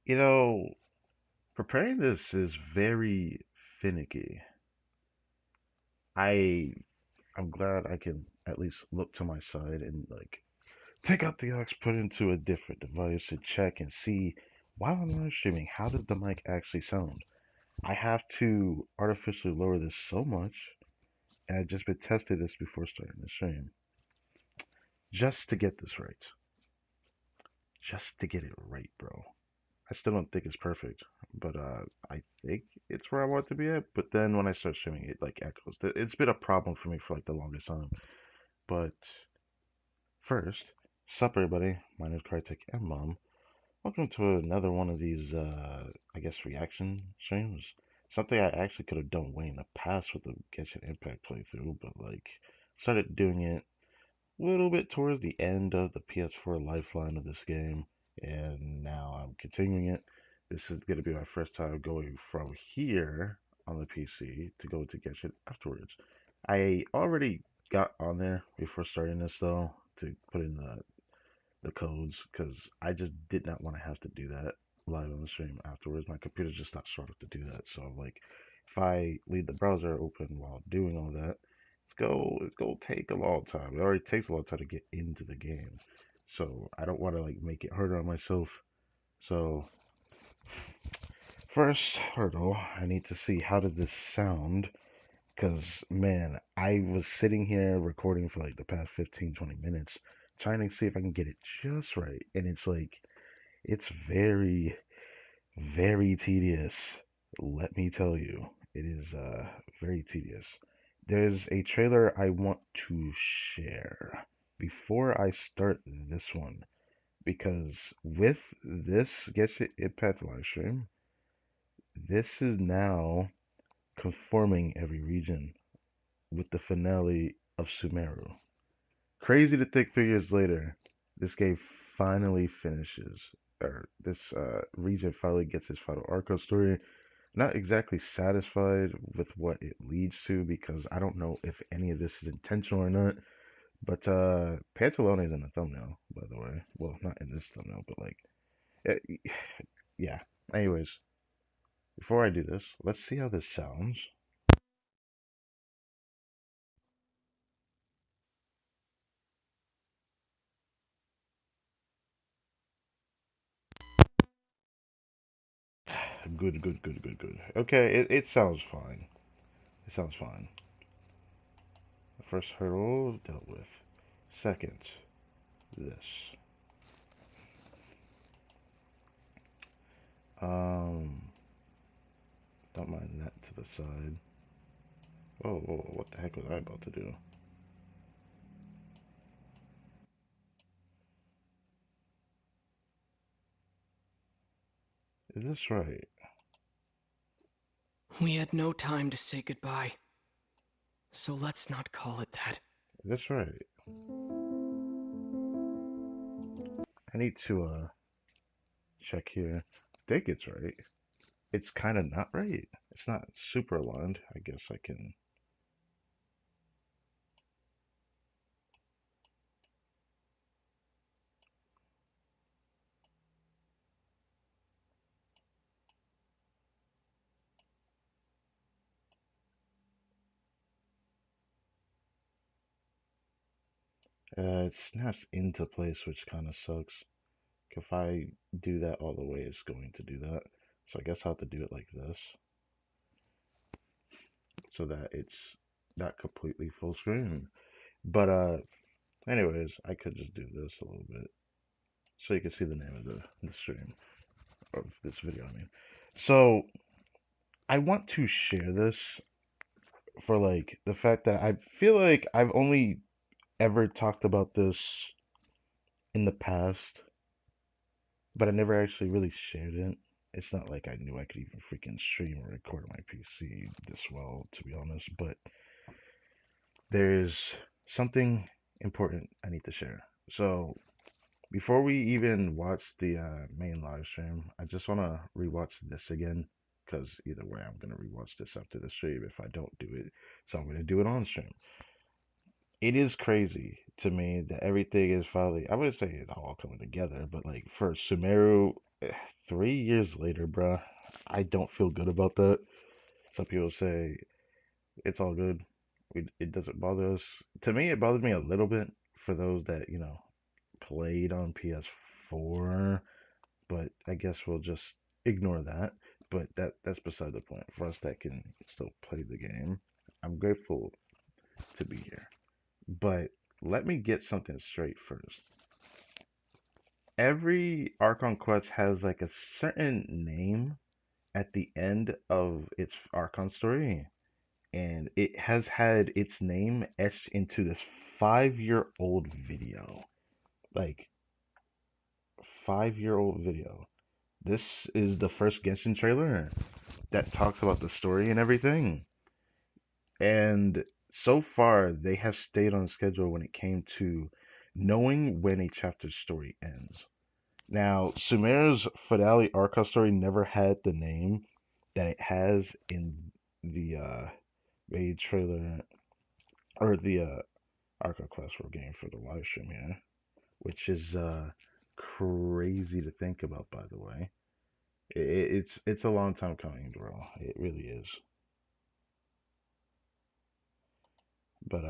You know, preparing this is very finicky. I I'm glad I can at least look to my side and like take out the aux, put it into a different device and check and see while I'm live streaming, how does the mic actually sound? I have to artificially lower this so much, and I just been tested this before starting the stream, just to get this right. Just to get it right, bro. I still don't think it's perfect, but I think it's where I want it to be at. But then when I start streaming, it like echoes. It's been a problem for me for like the longest time. But first, sup everybody? My name is Kartik and Mom. Welcome to another one of these, I guess, reaction streams. Something I actually could have done way in the past with the Genshin Impact playthrough, but like started doing it a little bit towards the end of the PS4 lifeline of this game, and now I'm continuing it. This is going to be my first time going from here on the PC to go to Genshin afterwards. I already got on there before starting this though to put in the codes because I just did not want to have to do that live on the stream afterwards. My computer just not strong enough to do that. So like, if I leave the browser open while doing all that, it's gonna take a long time. It already takes a long time to get into the game. So I don't want to like make it harder on myself. So first hurdle, I need to see how does this sound. Cause man, I was sitting here recording for like the past 15, 20 minutes, trying to see if I can get it just right. And it's like it's very, very tedious. Let me tell you, it is very tedious. There's a trailer I want to share before I start this one because with this Genshin Impact live stream, this is now conforming every region with the finale of Sumeru. Crazy to think 3 years later, this game finally finishes, or this region finally gets its final arc story. Not exactly satisfied with what it leads to because I don't know if any of this is intentional or not. But Pantalone is in the thumbnail, by the way. Well, not in this thumbnail, but like, eh, yeah. Anyways, before I do this, let's see how this sounds. Good, good, good, good, good. Okay, it sounds fine. It sounds fine. The first hurdle dealt with. Second, this. Um, don't mind that to the side. Oh, whoa, what the heck was I about to do? Is this right? We had no time to say goodbye, so let's not call it that. Is this right? I need to check here. I think it's right. It's kind of not right. It's not super aligned. I guess I can. It snaps into place, which kind of sucks. If I do that all the way, it's going to do that. So I guess I'll have to do it like this so that it's not completely full screen. But anyways, I could just do this a little bit so you can see the name of the stream of this video. I mean, so I want to share this for like the fact that I feel like I've only ever talked about this in the past, but I never actually really shared it. It's not like I knew I could even freaking stream or record on my PC this well, to be honest, but there's something important I need to share. So, before we even watch the main live stream, I just want to rewatch this again because either way, I'm going to rewatch this after the stream if I don't do it. So, I'm going to do it on stream. It is crazy to me that everything is finally, I wouldn't say it's all coming together, but like for Sumeru 3 years later, bruh, I don't feel good about that. Some people say it's all good. It doesn't bother us. To me, it bothers me a little bit for those that, played on PS4, but I guess we'll just ignore that. But that's beside the point. For us that can still play the game, I'm grateful to be here. But let me get something straight first. Every Archon quest has like a certain name at the end of its Archon story, and it has had its name etched into this 5-year-old video. Like, 5-year-old video. This is the first Genshin trailer that talks about the story and everything. And so far, they have stayed on schedule when it came to knowing when a chapter's story ends. Now, Sumer's finale Arca story never had the name that it has in the raid trailer or the Arca quest we're getting for the live stream here, which is crazy to think about, by the way. It's a long time coming, bro. It really is. But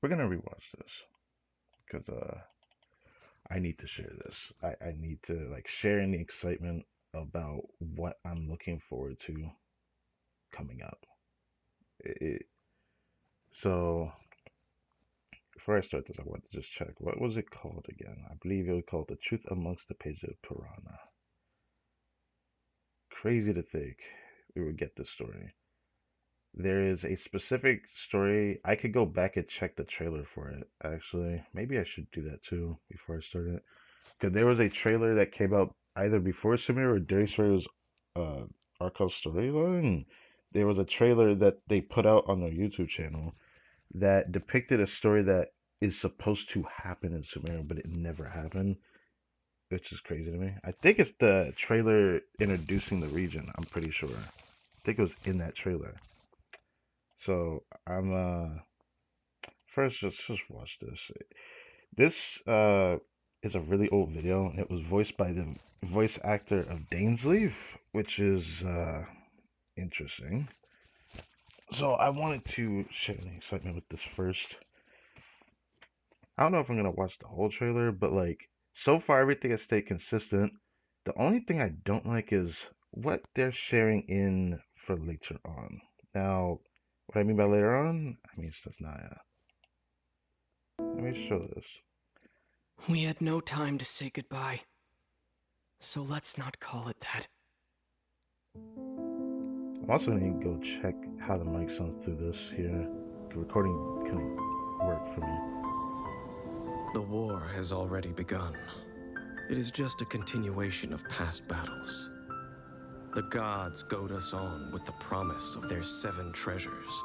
we're gonna rewatch this because I need to share this. I need to like share in the excitement about what I'm looking forward to coming up. It, so before I start this, I want to just check what was it called again? I believe it was called "The Truth Amongst the Pages of Piranha." Crazy to think we would get this story. There is a specific story. I could go back and check the trailer for it. Actually, maybe I should do that too before I start it. Because there was a trailer that came out either before Sumir or during Sumir's uh, Arcos storyline. There was a trailer that they put out on their YouTube channel that depicted a story that is supposed to happen in Sumir, but it never happened, which is crazy to me. I think it's the trailer introducing the region. I'm pretty sure. I think it was in that trailer. So I'm first just watch this. This is a really old video, and it was voiced by the voice actor of Dainsleif, which is interesting. So I wanted to share the excitement with this first. I don't know if I'm gonna watch the whole trailer, but like so far everything has stayed consistent. The only thing I don't like is what they're sharing in for later on. Now, what I mean by later on, I mean stuff Naya. Let me show this. We had no time to say goodbye, so let's not call it that. I'm also gonna go check how the mic sounds through this here. The recording couldn't work for me. The war has already begun. It is just a continuation of past battles. The gods goad us on with the promise of their 7 treasures,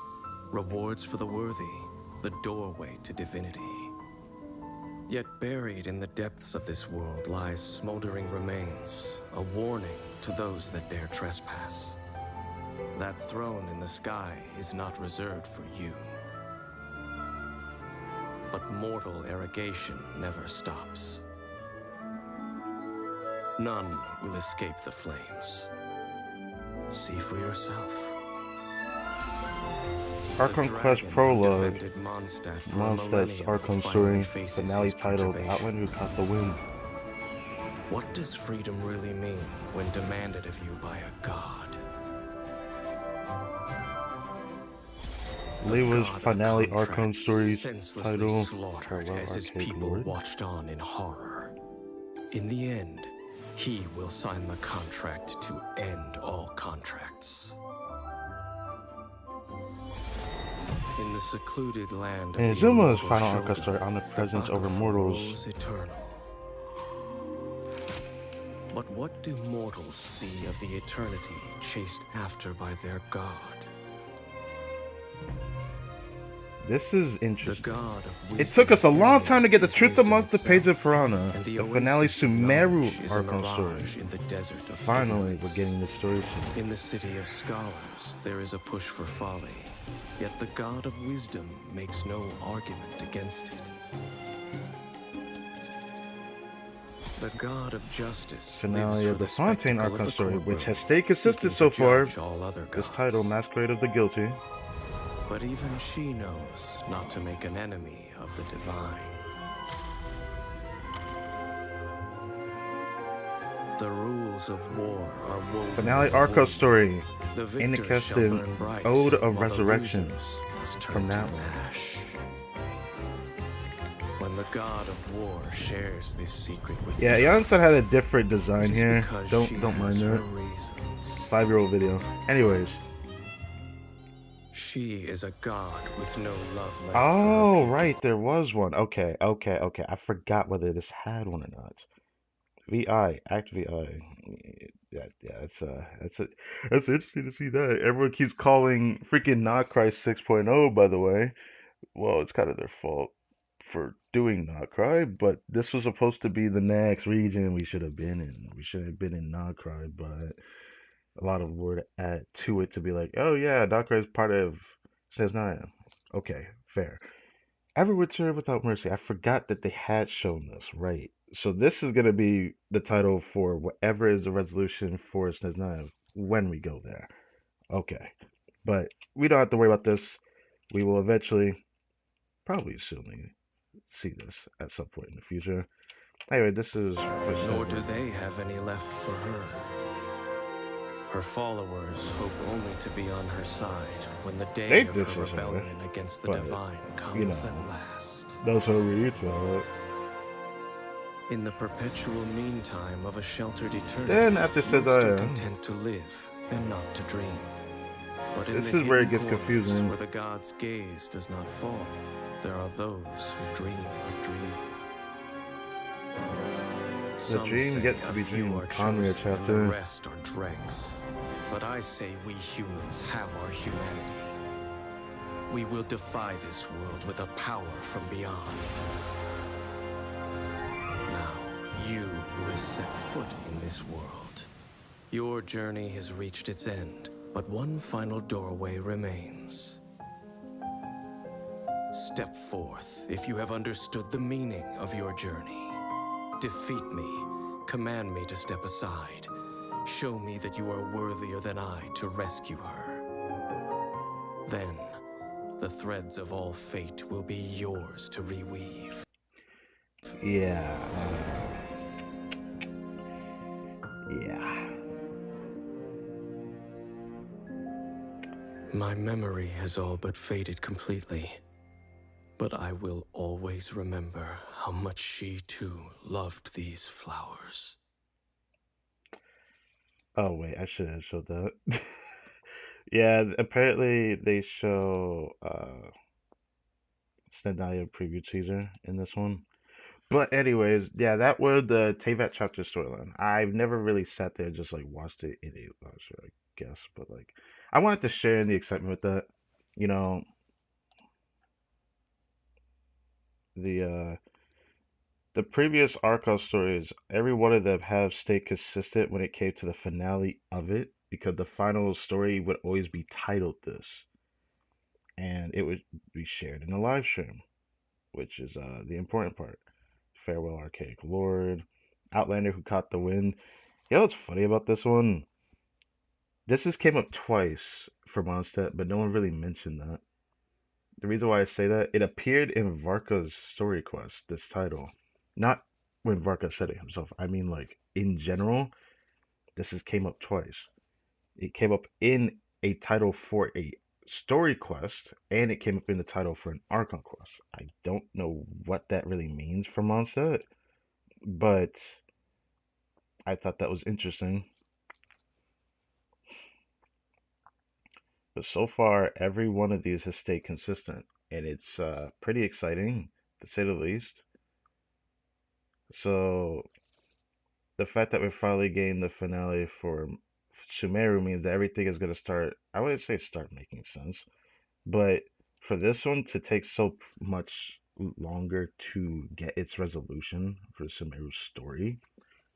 rewards for the worthy, the doorway to divinity. Yet buried in the depths of this world lies smoldering remains, a warning to those that dare trespass. That throne in the sky is not reserved for you. But mortal arrogation never stops. None will escape the flames. See for yourself. Archon Quest Prologue, Mondstadt's Archon story, finale titled Outland Who Caught the Wind. What does freedom really mean when demanded of you by a god? Lewa's finale Archon story title, slaughtered as his people Lord. watched on in horror. In the end, he will sign the contract to end all contracts. In the secluded land of In the Zuma's immortal final Archon Shogun, story, omnipresence the over Baku mortals. flows eternal. But what do mortals see of the eternity chased after by their god? This is The interesting. god of It took us a long time to get the is truth wisdom amongst the pages of itself, Piranha, and the finale oasis of Sumeru knowledge is a Archon story. mirage in the desert of Finally, ignorance. we're getting this story soon. In the city of scholars, there is a push for folly, Yet the God of wisdom makes no argument against it. The God of justice lives Finale for of the the Fontaine spectacle of Archon the story, which courtroom, has stayed consistent seeking to so far. judge all other This title, gods. Masquerade of the Guilty. But even she knows not to make an enemy of the divine. The rules of war are woven Finale in the Arco wound. story. The victors shall Incasted burn bright, Ode of while the Resurrection losers must from turn to that one. ash. When the god of war shares this secret with Yeah, the Janssen had a different it design is here. because Don't she mind has her that. reasons. 5-year-old video. Anyways. She is a god with no love left for her Oh, people. right, there was one. Okay. I forgot whether this had one or not. VI, Act VI. Yeah, that's interesting to see that. Everyone keeps calling freaking Not Cry 6.0, by the way. Well, it's kind of their fault for doing Not Cry, but this was supposed to be the next region we should have been in. We should have been in Not Cry, but a lot of word add to it to be like, oh yeah, Not Cry is part of Says 9. Okay, fair. Ever Return Without Mercy. I forgot that they had shown this, right? So this is gonna be the title for whatever is the resolution for SNES 9 when we go there. Okay. But we don't have to worry about this. We will eventually, probably soon, see this at some point in the future. Anyway, this is for Nor do SNES 9. they have any left for her. Her followers hope only to be on her side when the day Think of this her is her, rebellion against the but, divine you comes know, at last. that's how we tell it. In the perpetual meantime of a sheltered eternity, Then after most are Sedaya, content to live and not to dream. But in this the is where it hidden gets corners confusing. where the god's gaze does not fall, there are those who dream of dreaming. The Some dream say gets to a be few dreamed. are Conria chosen and the chapter. rest are dregs. But I say we humans have our humanity. We will defy this world with a power from beyond. Now, you who has set foot in this world, your journey has reached its end, but one final doorway remains. Step forth if you have understood the meaning of your journey. Defeat me, command me to step aside. Show me that you are worthier than I to rescue her. Then, the threads of all fate will be yours to reweave. Yeah. Yeah. My memory has all but faded completely, but I will always remember how much she too loved these flowers. Oh wait, I should have showed that. Yeah, apparently they show Snedaya preview teaser in this one. But anyways, yeah, that was the Teyvat chapter storyline. I've never really sat there and just like watched it in a sure, I guess, but like I wanted to share in the excitement with that. You know, the the previous Arco stories, every one of them have stayed consistent when it came to the finale of it, because the final story would always be titled this, and it would be shared in the live stream, which is the important part. Farewell, Archaic Lord, Outlander Who Caught the Wind. You know what's funny about this one? This has came up twice for Mondstadt, but no one really mentioned that. The reason why I say that, it appeared in Varka's story quest, this title. Not when Varka said it himself. I mean, like, in general, this has came up twice. It came up in a title for a story quest, and it came up in the title for an Archon quest. I don't know what that really means for Mondstadt, but I thought that was interesting. But so far, every one of these has stayed consistent, and it's pretty exciting, to say the least. So the fact that we're finally getting the finale for Sumeru means that everything is going to start. I wouldn't say start making sense, but for this one to take so much longer to get its resolution for Sumeru's story,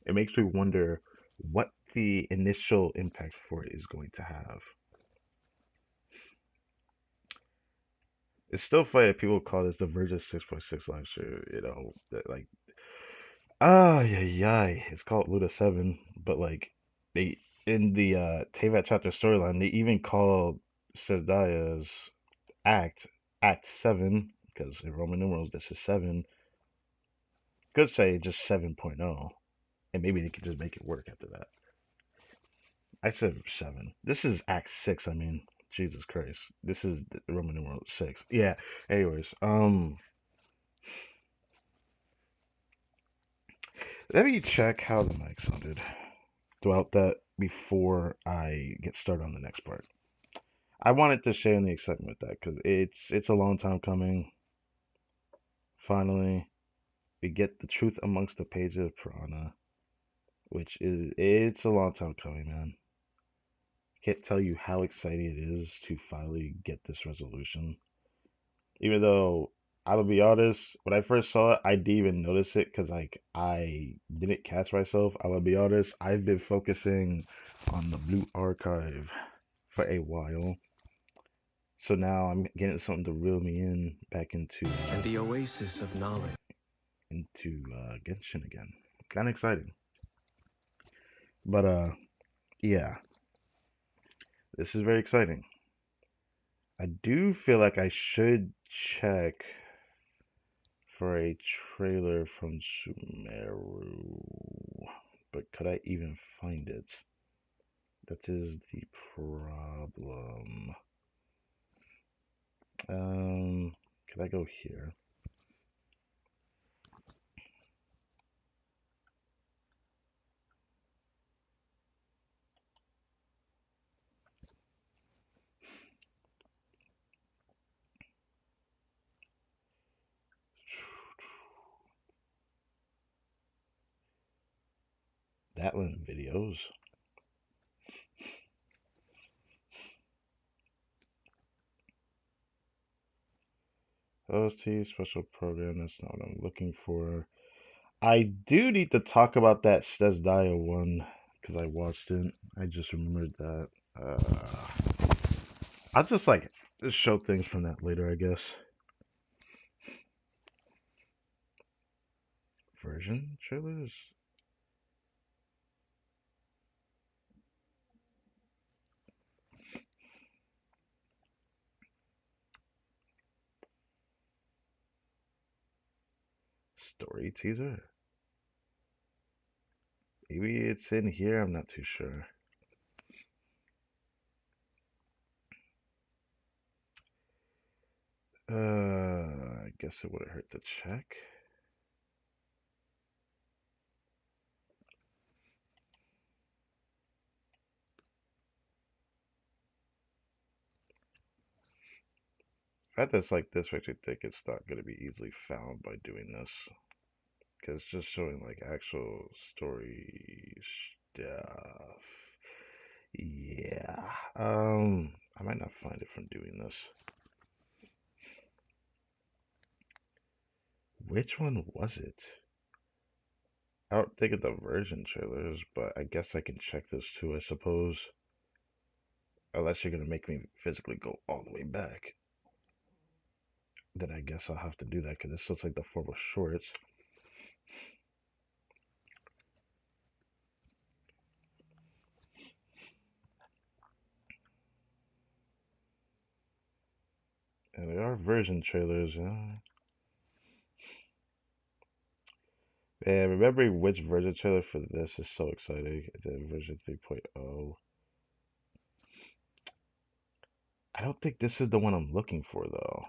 it makes me wonder what the initial impact for it is going to have. It's still funny that people call this the Versus 6.6 launcher, that like yeah, yeah. It's called Luda 7, but like they in the Teyvat chapter storyline, they even call Sezdaya's act Act 7 because in Roman numerals this is 7. Could say just 7.0, and maybe they could just make it work after that. I said 7. This is Act 6. I mean, Jesus Christ, this is the Roman numeral 6. Yeah. Anyways, let me check how the mic sounded throughout that before I get started on the next part. I wanted to share in the excitement with that because it's a long time coming. Finally, we get the truth amongst the pages of Piranha, which is it's a long time coming, man. Can't tell you how exciting it is to finally get this resolution. Even though I will be honest, when I first saw it, I didn't even notice it because like I didn't catch myself. I will be honest, I've been focusing on the Blue Archive for a while. So now I'm getting something to reel me in back And the oasis of knowledge. Genshin again. Kind of exciting. But yeah, this is very exciting. I do feel like I should check for a trailer from Sumeru, but could I even find it? That is the problem. Could I go here? Datland videos. OST special program. That's not what I'm looking for. I do need to talk about that Sesdaya one because I watched it. I just remembered that. I'll just like just show things from that later, I guess. Version trailers. Story teaser. Maybe it's in here. I'm not too sure. I guess it would have hurt to check. At this like this, I actually think it's not going to be easily found by doing this because it's just showing like actual story stuff. Yeah. I might not find it from doing this. Which one was it? I don't think of the version trailers, but I guess I can check this too, I suppose. Unless you're gonna make me physically go all the way back. Then I guess I'll have to do that because this looks like the formal shorts. And there are version trailers. Man, remembering which version trailer for this is so exciting. The version 3.0. I don't think this is the one I'm looking for though.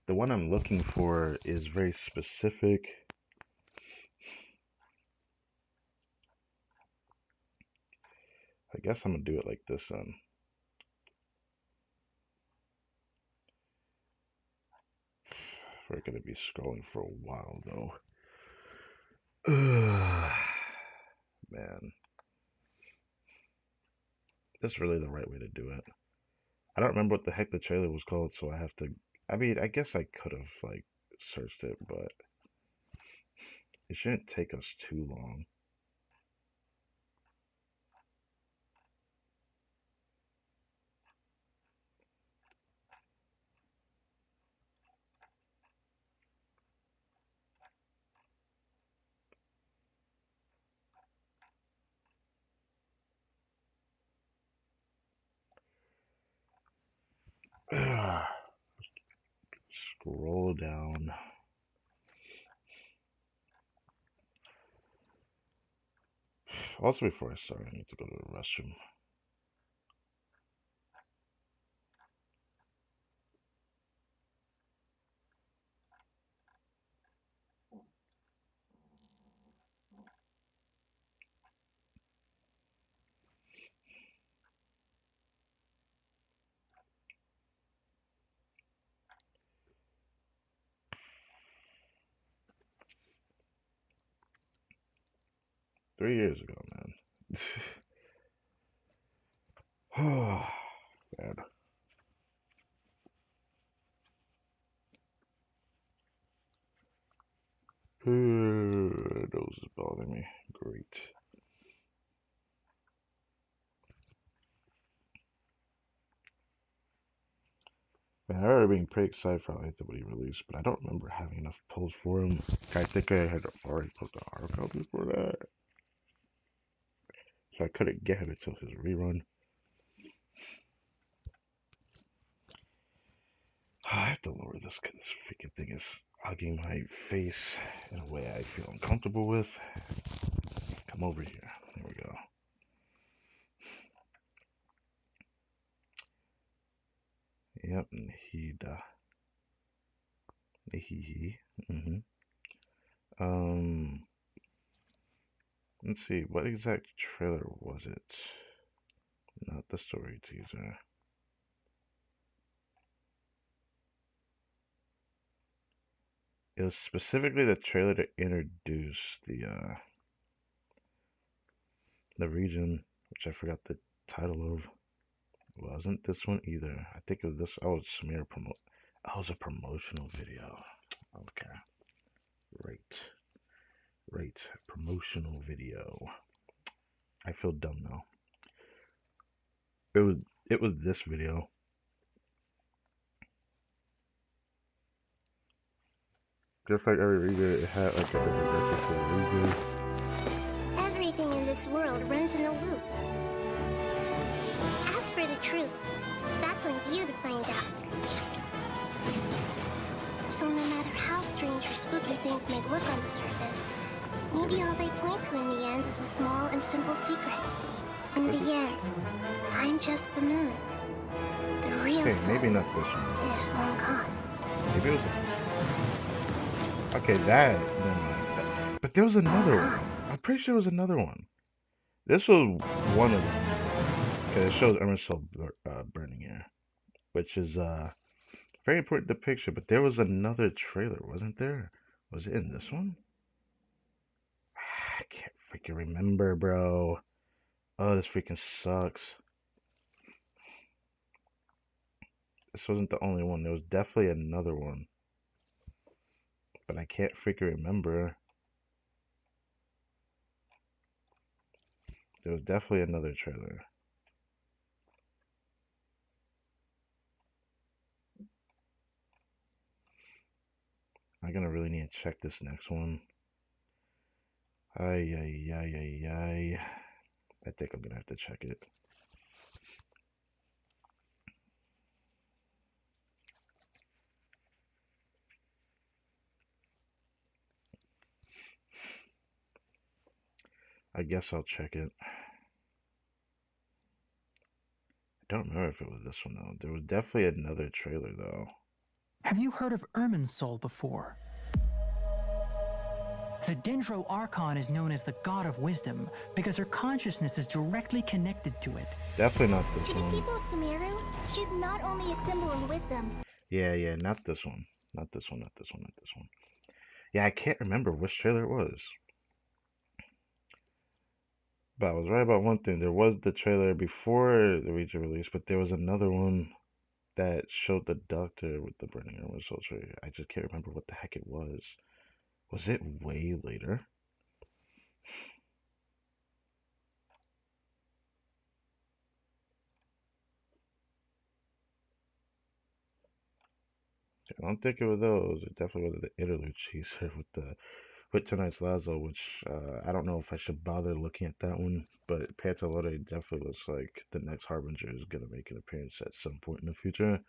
The one I'm looking for is very specific. I guess I'm gonna do it like this then. We're gonna be scrolling for a while though. Man, that's really the right way to do it. I don't remember what the heck the trailer was called, so I have to. I mean, I guess I could have like searched it, but it shouldn't take us too long. Scroll down. Also, before I start, I need to go to the restroom. 3 years ago, man. Oh, man. Nose is bothering me. Great. Man, I remember being pretty excited for like what he released, but I don't remember having enough polls for him. I think I had already put the article before that, so I couldn't get him until his rerun. I have to lower this because this freaking thing is hugging my face in a way I feel uncomfortable with. Come over here. There we go. Yep, Nihida. Nihihi. Um, let's see. What exact trailer was it? Not the story teaser. It was specifically the trailer to introduce the region, which I forgot the title of. It wasn't this one either. I think it was this. Oh, it's smear promote. Oh, it was a promotional video. Okay. Right. Right. Promotional video. I feel dumb now. It was it was this video. Just like every region, it had like a different message for the region. Everything in this world runs in a loop. As for the truth, that's on you to find out. So no matter how strange or spooky things may look on the surface, maybe all they point to in the end is a small and simple secret. In the end, I'm just the moon. The real Okay, sun maybe not this one. is long gone. Maybe it was. Okay, that. Never mind. But there was another one. I'm pretty sure it was another one. This was one of them. Okay, it shows Emerson burning here, which is very important to picture. But there was another trailer, wasn't there? Was it in this one? I can't freaking remember, bro. Oh, this freaking sucks. This wasn't the only one. There was definitely another one, but I can't freaking remember. There was definitely another trailer. I'm gonna really need to check this next one. Ay, ay, ay, ay, ay. I think I'm gonna have to check it. I guess I'll check it. I don't remember if it was this one though. There was definitely another trailer though. Have you heard of Irmin's soul before? The Dendro Archon is known as the God of Wisdom because her consciousness is directly connected to it. Definitely not this To the one. people of Sumeru, she's not only a symbol of wisdom. Yeah, not this one. Not this one, not this one, not this one. Yeah, I can't remember which trailer it was. But I was right about one thing. There was the trailer before the region release, but there was another one that showed the doctor with the burning armor soldier. I just can't remember what the heck it was. Was it way later? I don't think it was those. It definitely was the interlude teaser with tonight's Lazo, which I don't know if I should bother looking at that one, but Pantalone definitely looks like the next Harbinger is gonna make an appearance at some point in the future.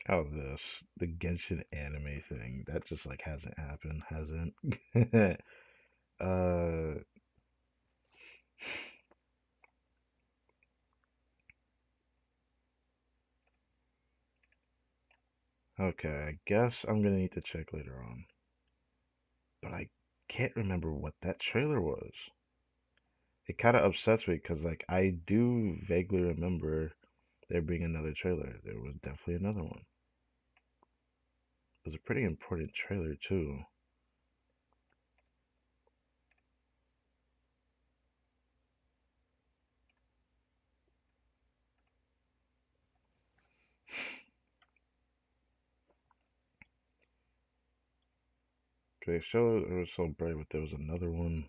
Oh, this the Genshin anime thing that just like hasn't happened, hasn't? uh, okay, I guess I'm gonna need to check later on, but I can't remember what that trailer was. It kind of upsets me because like I do vaguely remember there being another trailer. There was definitely another one. It was a pretty important trailer too. Okay, so it was so bright, but there was another one.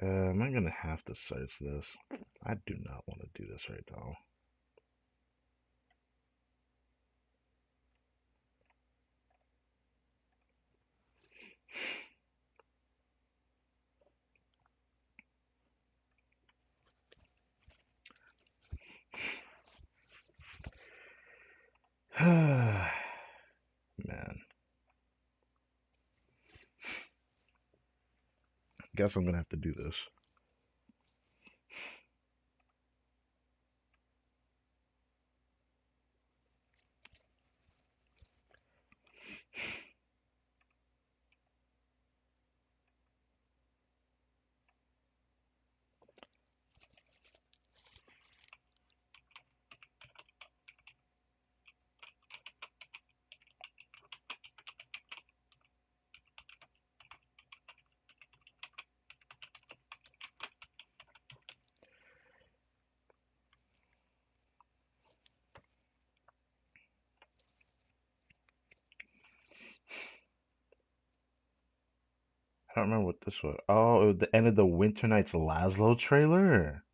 Am I gonna have to search this? I do not want to do this right now. Man, guess I'm gonna have to do this. I don't remember what this was. Oh, it was the end of the Winter Nights Laszlo trailer.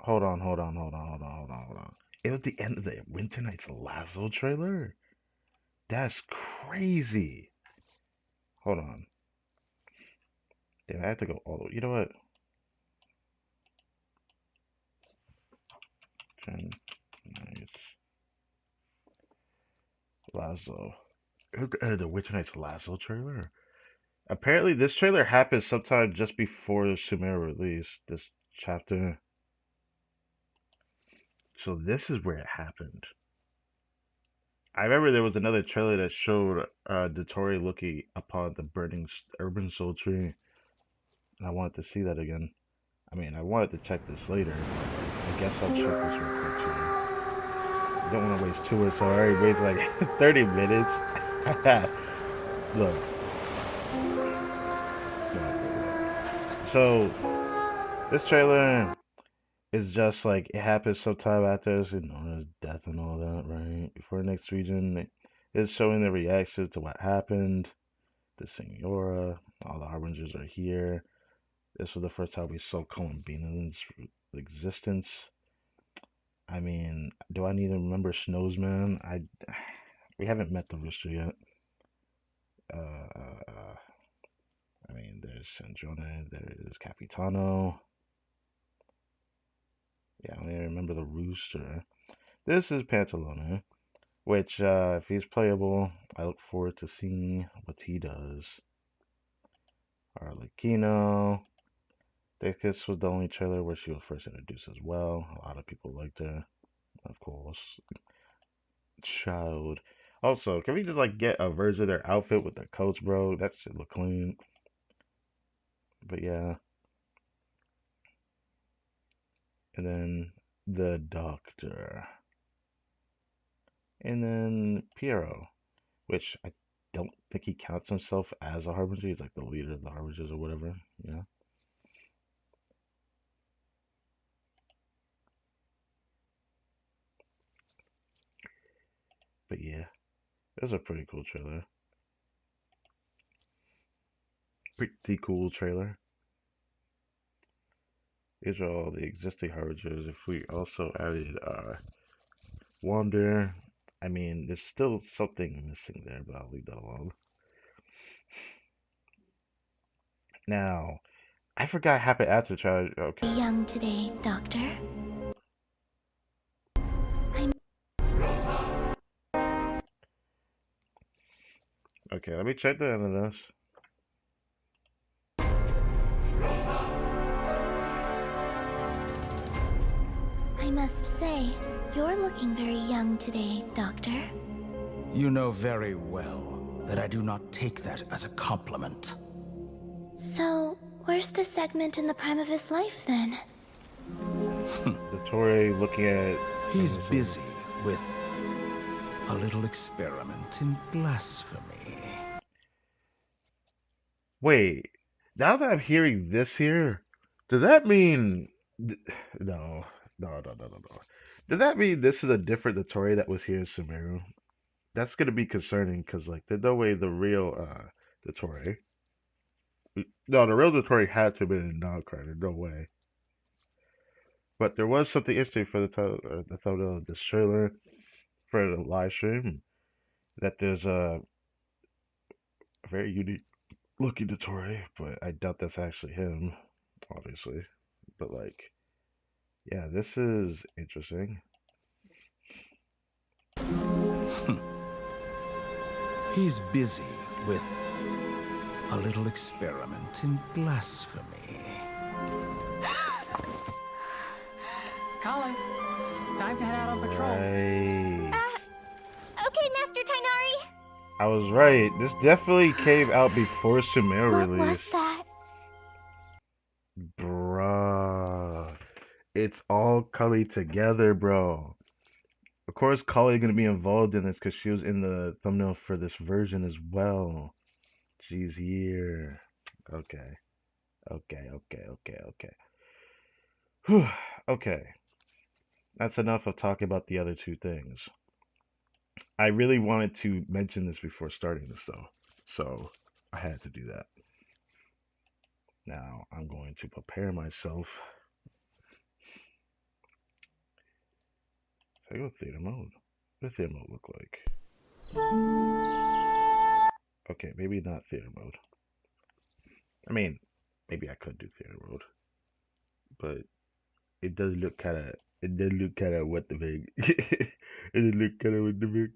Hold on. It was the end of the Winter Nights Laszlo trailer. That's crazy. Hold on. Damn, I have to go all the way. You know what? Winter Nights Laszlo. It was the end of the Winter Nights Laszlo trailer. Apparently, this trailer happened sometime just before the Sumeru release. This chapter. So this is where it happened. I remember there was another trailer that showed Dotori looking upon the burning urban soul tree, and I wanted to see that again. I mean, I wanted to check this later, but I guess I'll check this real quick too. I don't want to waste too much, so I already wasted like 30 minutes. Look, look. So this trailer is just like it happens sometime after his death and all that, right? Before the next region is showing the reactions to what happened. The Senora, all the Harbingers are here. This was the first time we saw Columbina's existence. I mean, do I need to remember Snowsman? We haven't met the Rooster yet. I mean, there's Sandrone, there's Capitano. Yeah, I don't even remember the Rooster. This is Pantalone, which, if he's playable, I look forward to seeing what he does. Arlecchino. This was the only trailer where she was first introduced as well. A lot of people liked her, of course. Child. Also, can we just like get a version of their outfit with their coats, bro? That should look clean. But yeah. And then the Doctor. And then Piero, which I don't think he counts himself as a Harbinger. He's like the leader of the Harbingers or whatever. Yeah. But yeah, it was a pretty cool trailer. Pretty cool trailer. These are all the existing harbingers. If we also added Wander, I mean, there's still something missing there, but I'll leave that alone. Now, I forgot happened after trailer. Okay. Young today, Doctor. I'm Okay, let me check the end of this. I must say, you're looking very young today, Doctor. You know very well that I do not take that as a compliment. So, where's the segment in the prime of his life then? The Torre looking at. He's busy with a little experiment in blasphemy. Wait, now that I'm hearing this here, does that mean. No, no. Does that mean this is a different Notori that was here in Sumeru? That's gonna be concerning because like there's no way the real Notori. No, the real Notori had to have been in non-credit. No way. But there was something interesting for the thumbnail of this trailer for the live stream that there's a very unique looking Notori, but I doubt that's actually him, obviously. But like, yeah, this is interesting. He's busy with a little experiment in blasphemy. Colin, time to head out on patrol. Right. Okay, Master Tainari. I was right. This definitely came out before Sumeru What release. was that? Bruh. It's all coming together, bro. Of course, Kali gonna be involved in this because she was in the thumbnail for this version as well. She's here. Okay. Okay. Whew. Okay. That's enough of talking about the other two things. I really wanted to mention this before starting this though, so I had to do that. Now I'm going to prepare myself. I go theater mode. What does theater mode look like? Okay, maybe not theater mode. I mean, maybe I could do theater mode, but it does look kind of. It does look kind of what the big. It does look kind of what the big.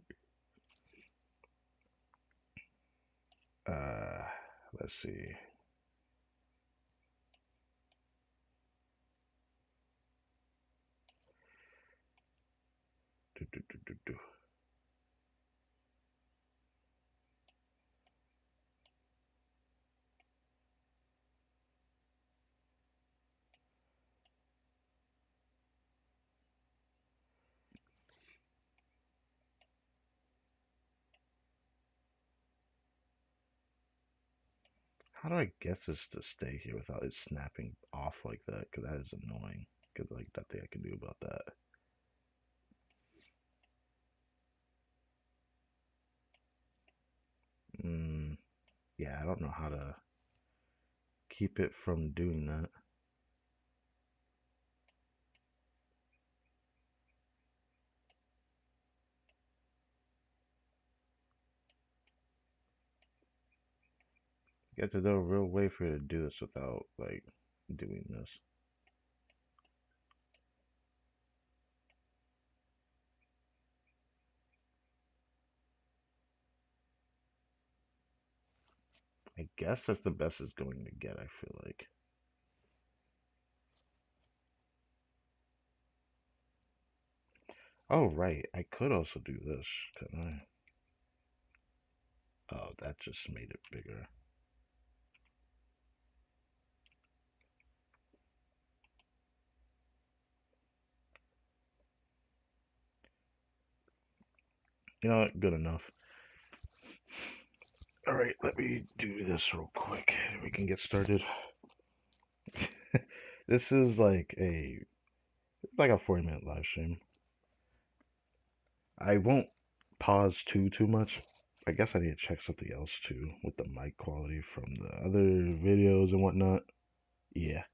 Uh, let's see. Do, do, do, do, do. How do I get this to stay here without it snapping off like that? Because that is annoying. Because like nothing I can do about that. Yeah, I don't know how to keep it from doing that. You have to know a real way for you to do this without like doing this. I guess that's the best it's going to get, I feel like. Oh, right. I could also do this, couldn't I? Oh, that just made it bigger. You know what? Good enough. Alright, let me do this real quick. We can get started. This is like a 40-minute live stream. I won't pause too much I guess I need to check something else too with the mic quality from the other videos and whatnot. Yeah.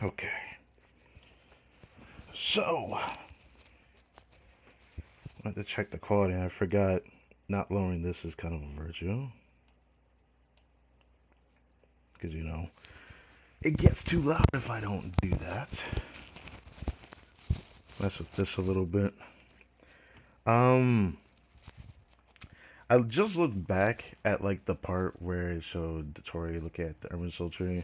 Okay. So, I had to check the quality and I forgot not lowering this is kind of a virtue. Because, you know, it gets too loud if I don't do that. Mess with this a little bit. Um, I just looked back at like the part where it showed Tori looking at the Urban Soul Tree.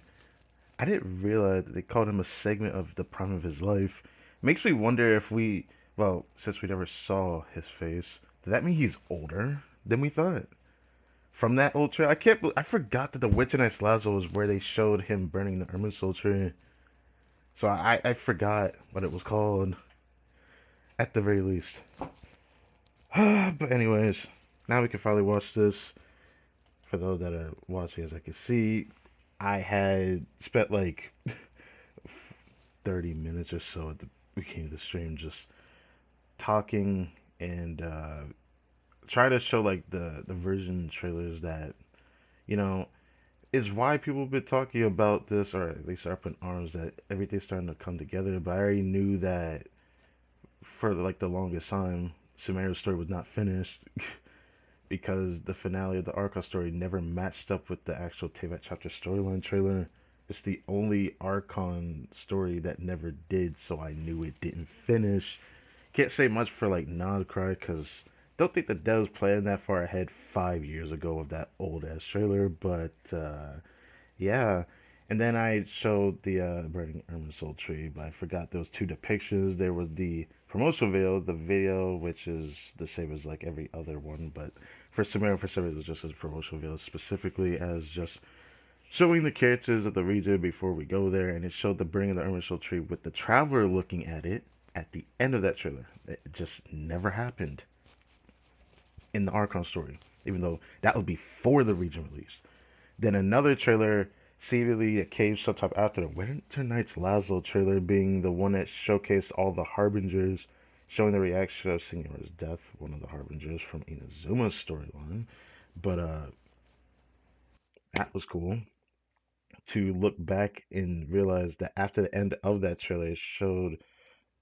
I didn't realize that they called him a segment of the prime of his life. Makes me wonder if we, well, since we never saw his face, does that mean he's older than we thought? From that old tree, I forgot that the Witch and Ice Lazo was where they showed him burning the Urban Soul Tree. So I forgot what it was called, at the very least. But anyways, now we can finally watch this. For those that are watching, as I can see, I had spent like 30 minutes or so at the beginning of the stream just talking and try to show like the version trailers that you know is why people have been talking about this, or at least up in arms that everything's starting to come together. But I already knew that for like the longest time, Sumeru's story was not finished because the finale of the Arca story never matched up with the actual Teyvat chapter storyline trailer. It's the only Archon story that never did, so I knew it didn't finish. Can't say much for like Nodcry because don't think the devs planned that far ahead 5 years ago of that old ass trailer, but yeah. And then I showed the Burning Ermin Soul Tree, but I forgot those two depictions. There was the promotional video, the video, which is the same as like every other one, but for Samara, for some reason, it was just as a promotional video, specifically as just showing the characters of the region before we go there, and it showed the Burning of the Ermin Soul Tree with the Traveler looking at it at the end of that trailer. It just never happened in the Archon story, even though that was before the region release. Then another trailer, seemingly a cave subtype after the Winter Nights Lazo trailer, being the one that showcased all the Harbingers, showing the reaction of Signora's death, one of the Harbingers from Inazuma's storyline. But that was cool to look back and realize that after the end of that trailer, it showed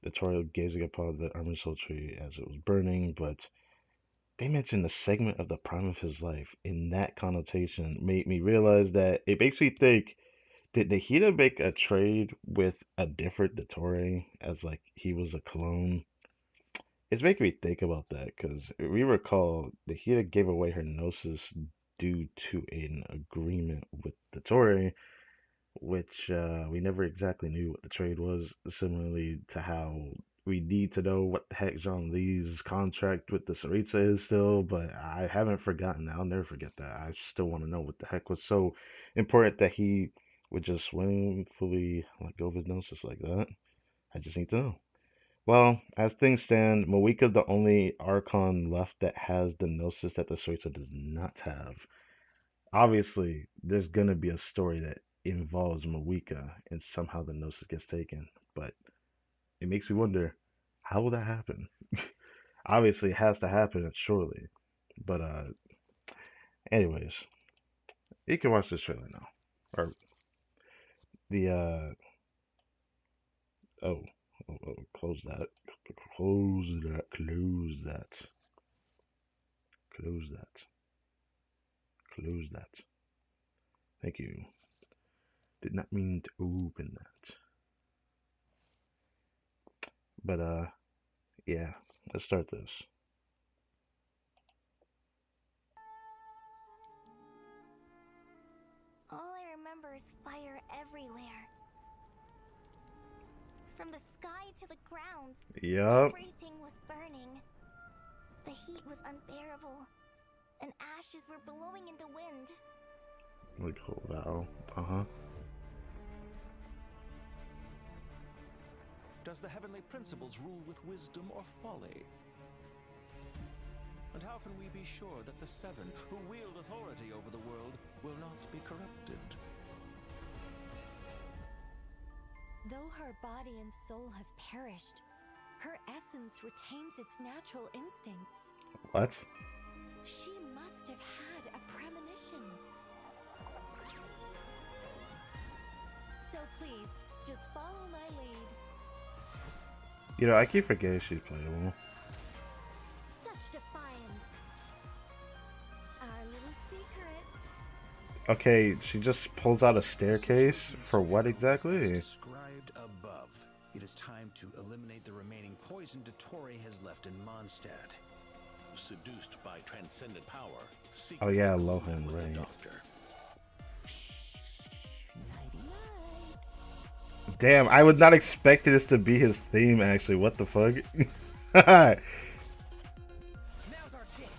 the Toriel gazing upon the Armored Soul Tree as it was burning, but they mentioned the segment of the prime of his life in that connotation made me realize that it makes me think, did Nahida make a trade with a different Dottore as like he was a clone? It's making me think about that because we recall Nahida gave away her gnosis due to an agreement with Dottore, which we never exactly knew what the trade was. Similarly to how we need to know what the heck Jean Lee's contract with the Saritsa is still, but I haven't forgotten that. I'll never forget that. I still want to know what the heck was so important that he would just willfully let go of his gnosis like that. I just need to know. Well, as things stand, Moika the only Archon left that has the gnosis that the Saritsa does not have. Obviously, there's gonna be a story that involves Moika and somehow the gnosis gets taken, but it makes me wonder, how will that happen? Obviously, it has to happen, surely. But anyways, you can watch this trailer now, or the oh, close that, close that, close that, close that, close that. Thank you. Did not mean to open that, but yeah, let's start this. All I remember is fire everywhere. From the sky to the ground, Yup. everything was burning. The heat was unbearable, and ashes were blowing in the wind. Really cool, Val. Uh huh. Does the heavenly principles rule with wisdom or folly? And how can we be sure that the seven who wield authority over the world will not be corrupted? Though her body and soul have perished, her essence retains its natural instincts. What? She must have had a premonition. So please, Just follow my lead. You know, I keep forgetting she's playable. Such defiance. Our little secret. Okay, she just pulls out a staircase. For what exactly? Described above. It is time to eliminate the remaining poison Dottore has left in Mondstadt. Seduced by transcendent power. Oh yeah, Lohan, right. Damn, I would not expect this to be his theme, actually. What the fuck? Now's our chance.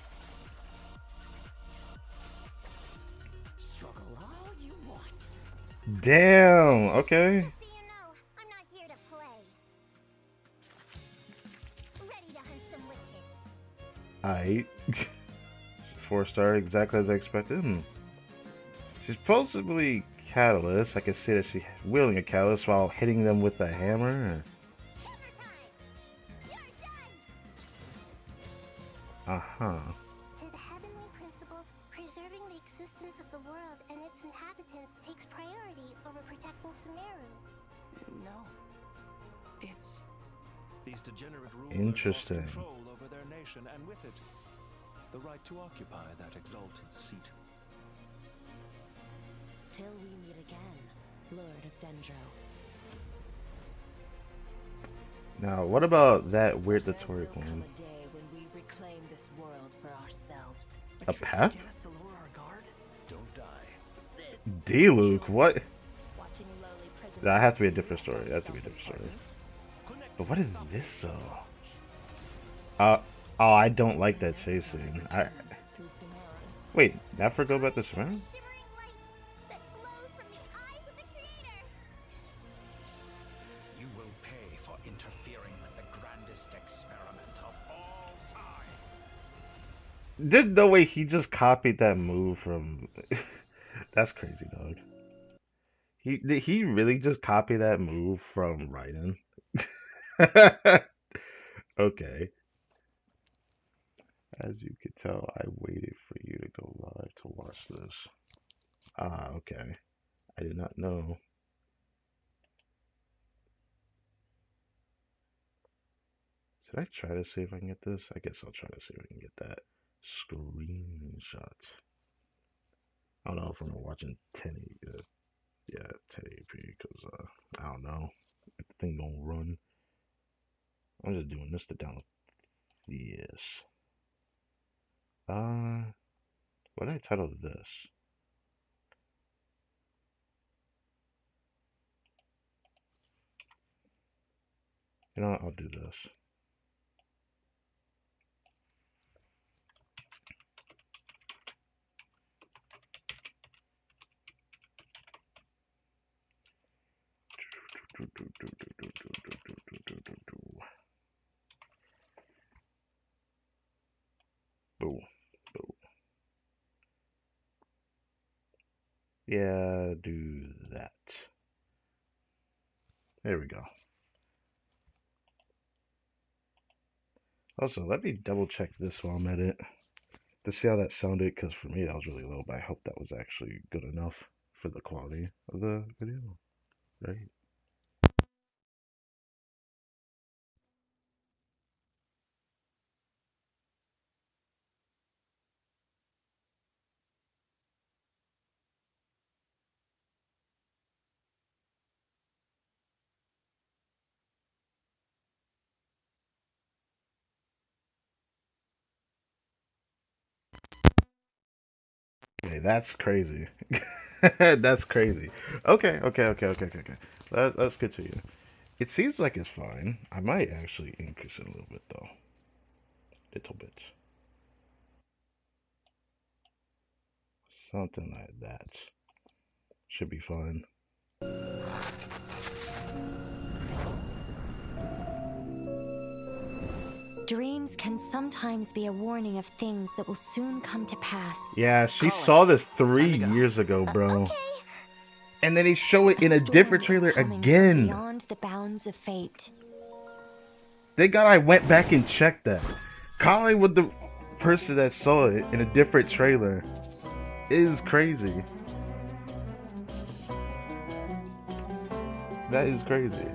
Struggle all you want. Damn, okay. Just so you know, I'm not here to play. Ready to hunt some witches. Aight. 4-star, exactly as I expected. She's supposedly catalyst. I can see that she's wielding a catalyst while hitting them with a hammer. Hammer time! You're done! Uh-huh. To the heavenly principles, preserving the existence of the world and its inhabitants takes priority over protecting Sumeru. No. It's... These degenerate rulers Interesting. lost control over their nation, and with it, the right to occupy that exalted seat. Till we meet again, Lord of Dendro. Now, what about that weird tutorial There will come one? a day when we reclaim this world for ourselves. A path? Get us to lower our guard? Don't die. D-Luke, what? Watching lowly prison That has to be a different story. That has to be a different story. But what is this, though? Oh, I don't like that chase scene. through Sumeru. Wait, that forgot about the Sumeru? Shimmering light that glows from the eyes of the Creator. You will pay for interfering with the grandest experiment of all time. There's no way he just copied that move from... That's crazy, dog. Did he really just copy that move from Raiden? Okay. As you can tell, I waited for you to go live to watch this. Ah, okay. I did not know. Should I try to see if I can get this? I guess I'll try to see if I can get that screenshot. I don't know if I'm watching 1080, yeah, 1080p, because, I don't know if the thing gonna run. I'm just doing this to download. Yes. What did I title this? You know what? I'll do this. Boom. Boom. Yeah, do that. There we go. Also, let me double check this while I'm at it to see how that sounded, because for me that was really low, but I hope that was actually good enough for the quality of the video, right? Hey, that's crazy. That's crazy. Okay. Let's continue. It seems like it's fine. I might actually increase it a little bit, though. Little bit. Something like that. Should be fine. Dreams can sometimes be a warning of things that will soon come to pass. Yeah, she Colin, saw this time 3 to go. years ago, bro. Okay. And then they show it in a storm different is trailer coming from again. Beyond the bounds of fate. Thank God I went back and checked that. Colin with the person that saw it in a different trailer is crazy. That is crazy.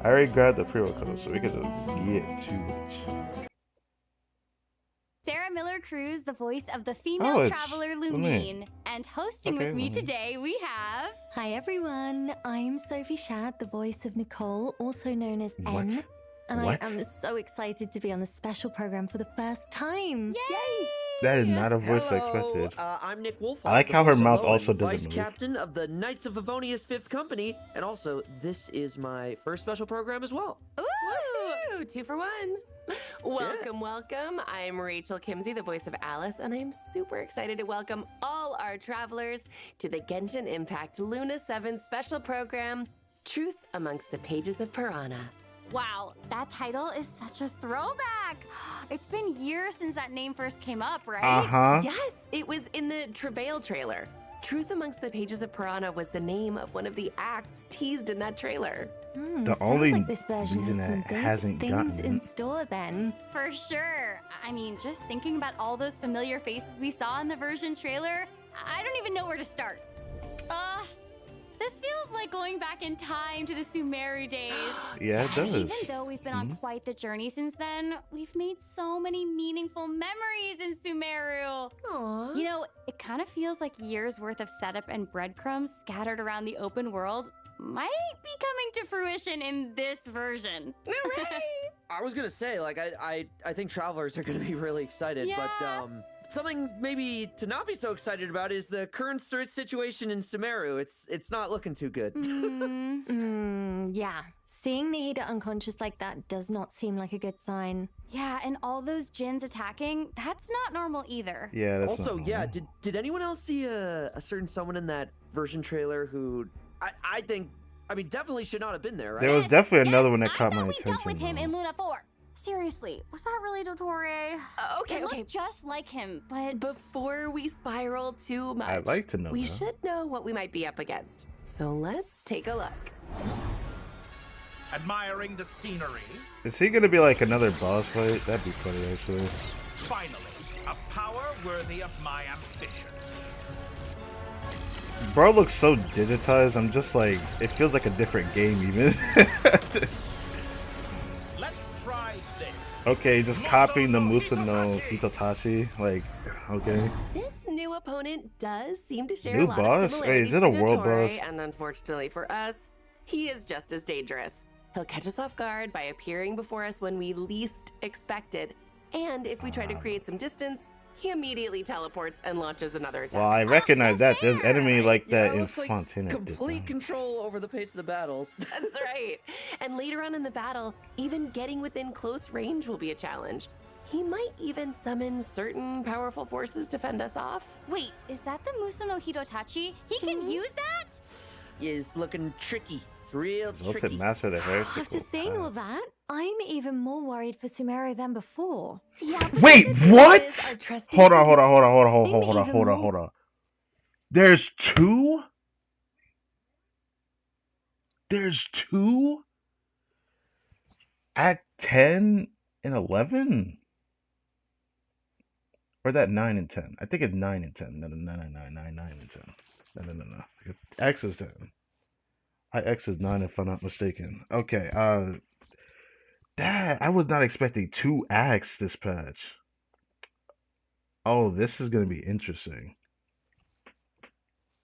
I already grabbed the pre-roll code, so we could just get to it. Sarah Miller Cruz, the voice of the Oh, female it's traveler Lumine. Lumine. And hosting Okay, with me Lumine. today, we have... Hi everyone, I'm Sophie Shad, the voice of Nicole, also known as What? N. And What? I am so excited to be on the special program for the first time. Yay! That is not a voice I Hello, expected. I'm Nick Wolf. I like the how her voice of mouth Owen, also doesn't Vice move. Captain of the Knights of Favonius 5th Company, and also this is my first special program as well. Ooh! Ooh, 2 for 1. Welcome. I'm Rachel Kimsey, the voice of Alice, and I'm super excited to welcome all our travelers to the Genshin Impact Luna 7 special program, Truth Amongst the Pages of Piranha. Wow, that title is such a throwback. It's been years since that name first came up, right? Uh-huh. Yes, it was in the Travail trailer. Truth Amongst the Pages of Piranha was the name of one of the acts teased in that trailer. The Sounds only like this version reason has some that big hasn't things gotten in it- store then. For sure. I mean, just thinking about all those familiar faces we saw in the version trailer, I don't even know where to start. This feels like going back in time to the Sumeru days. Yeah, it does. Even though we've been on quite the journey since then, we've made so many meaningful memories in Sumeru. Aww. You know, it kind of feels like years worth of setup and breadcrumbs scattered around the open world might be coming to fruition in this version. Hooray! I was gonna say, like, I think travelers are gonna be really excited, but Yeah. something maybe to not be so excited about is the current situation in Sumeru. It's not looking too good. Yeah. Seeing Nihida unconscious like that does not seem like a good sign. Yeah, and all those djinns attacking, that's not normal either. Yeah, that's Also, not yeah, normal. did anyone else see a certain someone in that version trailer who I think, I mean, definitely should not have been there, right? There was definitely another one that I caught thought my we dealt with attention. him in though. Luna 4. Seriously, was that really Dottore? Okay, It looked just like him, but... Before we spiral too much, I'd like to know we that. should know what we might be up against. So let's take a look. Admiring the scenery. Is he gonna be like another boss fight? That'd be funny, actually. Finally, a power worthy of my ambition. Bro looks so digitized. I'm just like, it feels like a different game, even. Let's try this. Okay, just copying the Musuno Hitotachi. Like, okay. This new opponent does seem to share New a lot boss? of Wait, similarities is it a to world Dottore, boss? and unfortunately for us, he is just as dangerous. He'll catch us off guard by appearing before us when we least expect it, and if we try to create some distance, he immediately teleports and launches another attack. Well, I recognize that. There's enemy like Yeah, that it in looks like Fontana. complete control over the pace of the battle. That's right. And later on in the battle, even getting within close range will be a challenge. He might even summon certain powerful forces to fend us off. Wait, is that the Musuno Hitotachi? He can use that? Is looking tricky. It's real Ultimate tricky. Master of the Heretical. After saying all that, I'm even more worried for Sumeru than before. Yeah, but Wait, the good news what? is our trusty Hold on, Sum- hold on, hold on, hold on, Maybe hold on, even hold on, more- hold on. There's two? There's two? Act 10 and 11? Or that 9 and 10? I think it's 9 and 10. No, 9 and 10. No. X is 10. X is 9 if I'm not mistaken. Okay, I was not expecting 2 acts this patch. Oh, this is gonna be interesting.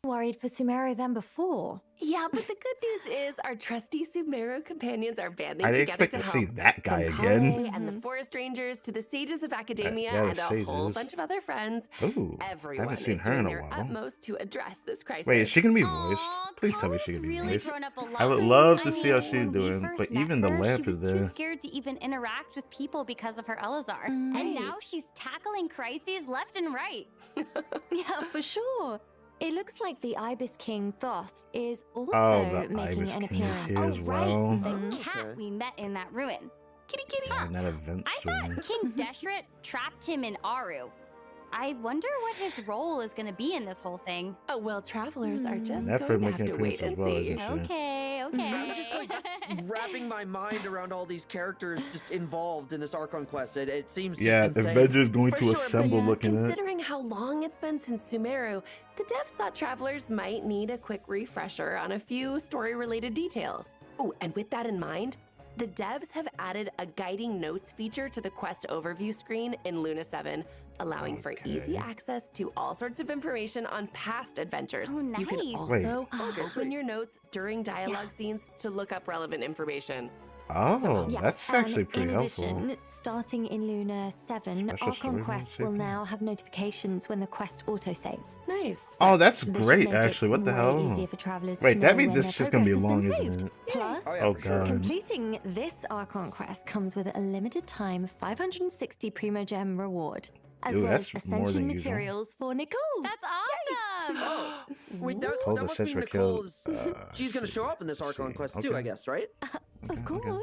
Worried for Sumeru than before. Yeah, but the good news is our trusty Sumeru companions are banding I didn't together expect to to see help. that guy From again. Kale and the Forest Rangers to the Sages of Academia yeah, and a Sages. whole bunch of other friends, Ooh, everyone haven't seen is her doing in a their while. utmost to address this crisis. Wait, is she gonna be voiced? Aw, Please tell me Kala's she can be really voiced. grown up a lot. I would love to I see how mean, she's when we doing, first but met even the her, lamp she is was too there. scared to even interact with people because of her Elazar. Right. And now she's tackling crises left and right. Yeah, for sure. It looks like the Ibis King Thoth is also Oh, the making Ibis an King is appearance. here as Oh, right, well. the Oh, cat okay. we met in that ruin. Kitty kitty. Yeah, in that event I stream. thought King Deshret trapped him in Aru. I wonder what his role is going to be in this whole thing. Oh, well, travelers are just Nefer going to making have to wait and appearance as see. well, Okay, okay. I'm just like wrapping my mind around all these characters just involved in this Archon quest. It seems just insane. Avengers going For to sure, assemble but looking at. considering how long it's been since Sumeru, the devs thought travelers might need a quick refresher on a few story-related details. Oh, and with that in mind, the devs have added a guiding notes feature to the quest overview screen in Luna 7, allowing for easy access to all sorts of information on past adventures. Oh, nice. You can also open your notes during dialogue scenes to look up relevant information. Oh, that's actually and pretty in helpful. addition, starting in Luna 7, Special Archon story quests mode will saving? now have notifications when the quest autosaves. Nice. Oh, that's This should great, make it actually. What the way hell? easier for travelers Wait, to that know means when this their is gonna be progress has been long, isn't saved. it? Plus, Oh, God. completing this Archon quest comes with a limited time 560 Primo Gem reward, as Ooh, well as that's more Ascension than usual. materials for Nicole. That's awesome. Oh, wait, that Hold must the mean Centric Hill, Nicole's. She's gonna show up in this Archon quest too, Okay. I guess, right? Of course.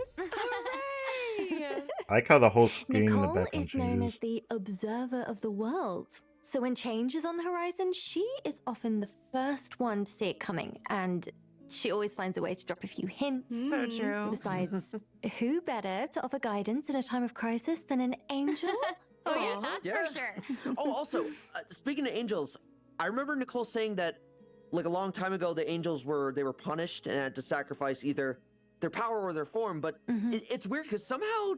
I like how the whole screen in the Nicole background is known changes. as the observer of the world. So when change is on the horizon, she is often the first one to see it coming, and she always finds a way to drop a few hints. So true. Besides, who better to offer guidance in a time of crisis than an angel? Oh, yeah, that's for sure. Oh, also, speaking of angels, I remember Nicole saying that, like a long time ago, the angels were punished and had to sacrifice either their power or their form. But it's weird because somehow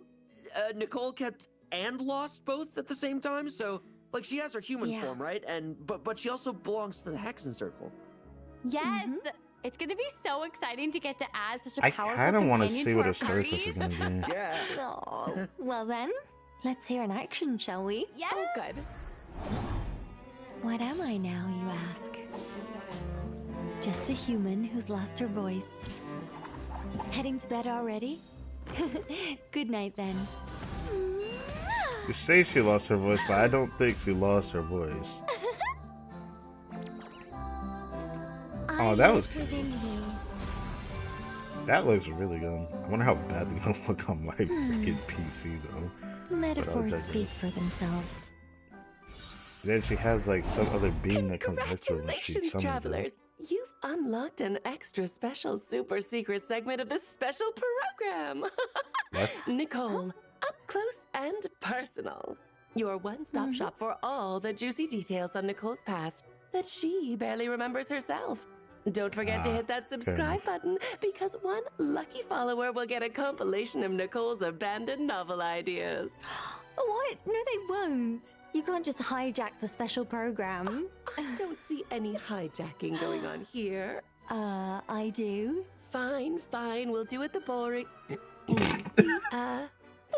Nicole kept and lost both at the same time. So like she has her human form, right? And but she also belongs to the Hexen Circle. Yes. It's going to be so exciting to get to add such I a powerful kind of want to companion see to what our a surface parties. is going to be. Yeah. Oh, well then, let's hear an action, shall we? Yes. Oh, good. What am I now, you ask? Just a human who's lost her voice. Heading to bed already? Good night then. You say she lost her voice, but I don't think she lost her voice. Oh, that was within you. that looks really good. I wonder how bad they're gonna look on my freaking PC though. Metaphors But I'll speak for themselves. then she has like some other being that comes next to her when she Congratulations, summons her. travelers! You've unlocked an extra special super secret segment of this special program. What? Nicole, up close and personal. Your one-stop shop for all the juicy details on Nicole's past that she barely remembers herself. Don't forget to hit that subscribe button because one lucky follower will get a compilation of Nicole's abandoned novel ideas. What? No, they won't. You can't just hijack the special program. I don't see any hijacking going on here. I do. Fine, fine. We'll do it the boring. The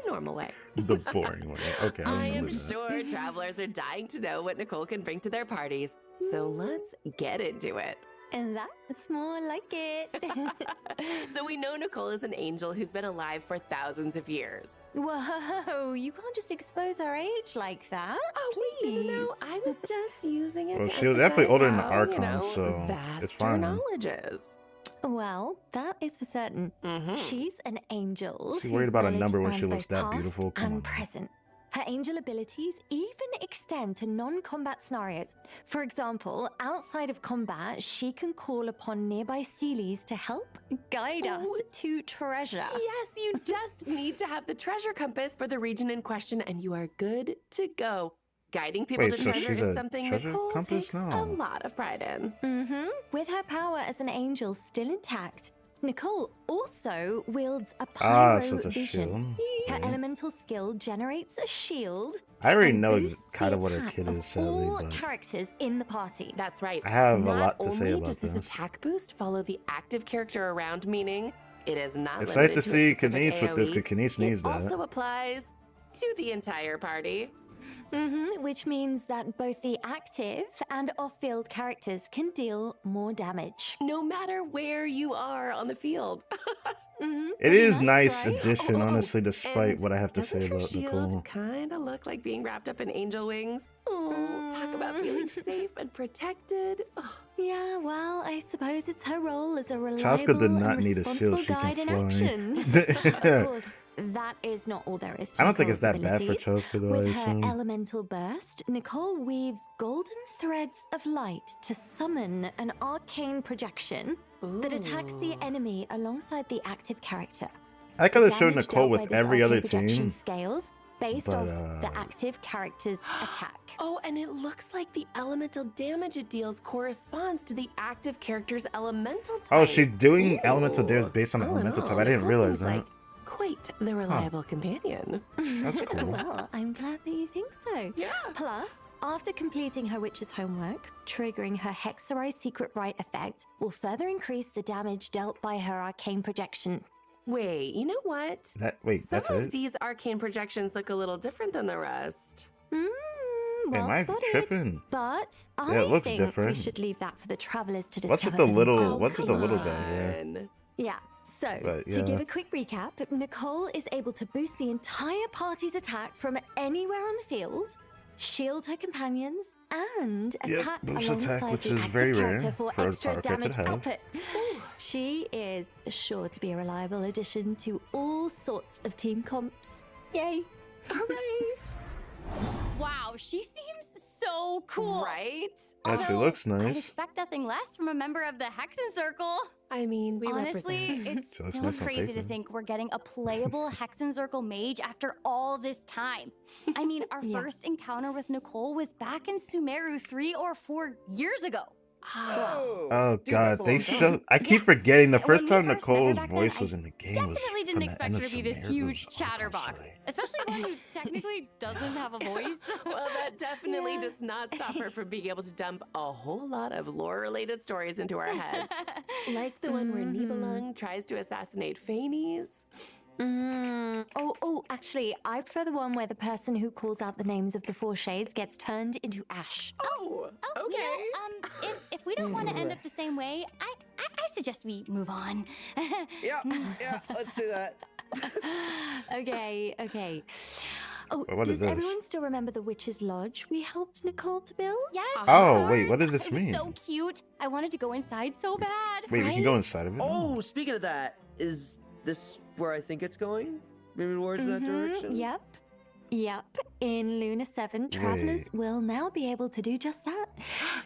normal way. The boring way. Okay, I I am remember that. sure travelers are dying to know what Nicole can bring to their parties. So let's get into it. And that's more like it. So we know Nicole is an angel who's been alive for thousands of years. Whoa, you can't just expose our age like that. Oh, please. no, I was just using it Well, to she was definitely emphasize older than the how, Archon, so vast it's her fine. knowledge is. Well, that is for certain. She's an angel. She worried whose about a knowledge number when she spans looks both that past beautiful? Come and on. present. Her angel abilities even extend to non-combat scenarios. For example, outside of combat, she can call upon nearby Sealies to help guide us to treasure. Yes, you just need to have the treasure compass for the region in question, and you are good to go. Guiding people Wait, to so treasure she's is a something treasure Nicole compass? takes a No. lot of pride in. With her power as an angel still intact, Nicole also wields a Ah, pyro so it's a vision. shield. Her Okay. elemental skill generates a shield. I already and know boosts kind the of what her attack kid of is, sadly, all but characters in the party. That's right. I have a Not lot to say only about does this this. attack boost follow the active character around, meaning it is not It's nice limited to a see specific Kanice with this, AoE. because Kanice needs It that. also applies to the entire party. Which means that both the active and off-field characters can deal more damage. No matter where you are on the field. It is nice right? addition, honestly, despite And what I have to doesn't say her about shield Nicole. kind of look like being wrapped up in angel wings? Oh, talk about feeling safe and protected. Oh, Yeah, well, I suppose it's her role as a Chaska reliable did not and need a responsible shield, she guide in can fly. action. Of course, that is not all there is to I don't think it's Nicole's that bad for abilities. Choku though. I With her assume. elemental burst, Nicole weaves golden threads of light to summon an arcane projection that attacks the enemy alongside the active character. I could The have showed damage Nicole dealt with by this every arcane other projection team. scales based but, off the active character's attack. Oh, and it looks like the elemental damage it deals corresponds to the active character's elemental type. Oh, she's doing elemental damage based on the All in elemental all, type. I didn't Nicole realize seems that. like quite the reliable companion. That's cool. Well, I'm glad that you think so. Yeah. Plus, after completing her witch's homework, triggering her Hexerai Secret Rite effect will further increase the damage dealt by her arcane projection. Wait, you know what? Wait, Some that's of it? these arcane projections look a little different than the rest. Well Am I spotted. tripping? But Yeah, it I looks think we different. should leave that for the travelers to What's discover with the for little? themselves. What's with the little guy? Yeah. Yeah. So, But, to give yeah. a quick recap, Nicole is able to boost the entire party's attack from anywhere on the field, shield her companions, and Yep, attack boost alongside attack, which the is active very character rare for for a extra power character damage to have. output. She is sure to be a reliable addition to all sorts of team comps. Yay! Hooray! Wow, she seems so cool. Right? Yeah, she Although, looks I'd nice. expect nothing less from a member of the Hexen Circle. I mean, we Honestly, represent. it's She looks still nice on crazy to paper. think we're getting a playable Hexen Circle mage after all this time. I mean, our Yeah. first encounter with Nicole was back in Sumeru 3 or 4 years ago. Oh dude, god, that's a they long time. show. I keep forgetting the When first we time first met her Nicole's back then, voice I was in the game. Definitely was didn't from the expect end her to of be this Sumeru. huge Oh, chatterbox, sorry. especially one who technically doesn't have a voice. Well, that definitely does not stop her from being able to dump a whole lot of lore-related stories into our heads. Like the one where Nibelung tries to assassinate Phanes. Oh, actually, I prefer the one where the person who calls out the names of the four shades gets turned into ash. Oh, okay. You know, if we don't want to end up the same way, I suggest we move on. Yeah, let's do that. Okay. Oh, Wait, what is does this? everyone still remember the Witch's Lodge we helped Nicole to build? Yes. Oh, of wait, what course. does this It was mean? so cute. I wanted to go inside so bad. Wait, we can go Right? inside of it. Oh, speaking of that, is this where I think it's going? Maybe towards that direction? Yep. In Luna 7, travelers will now be able to do just that.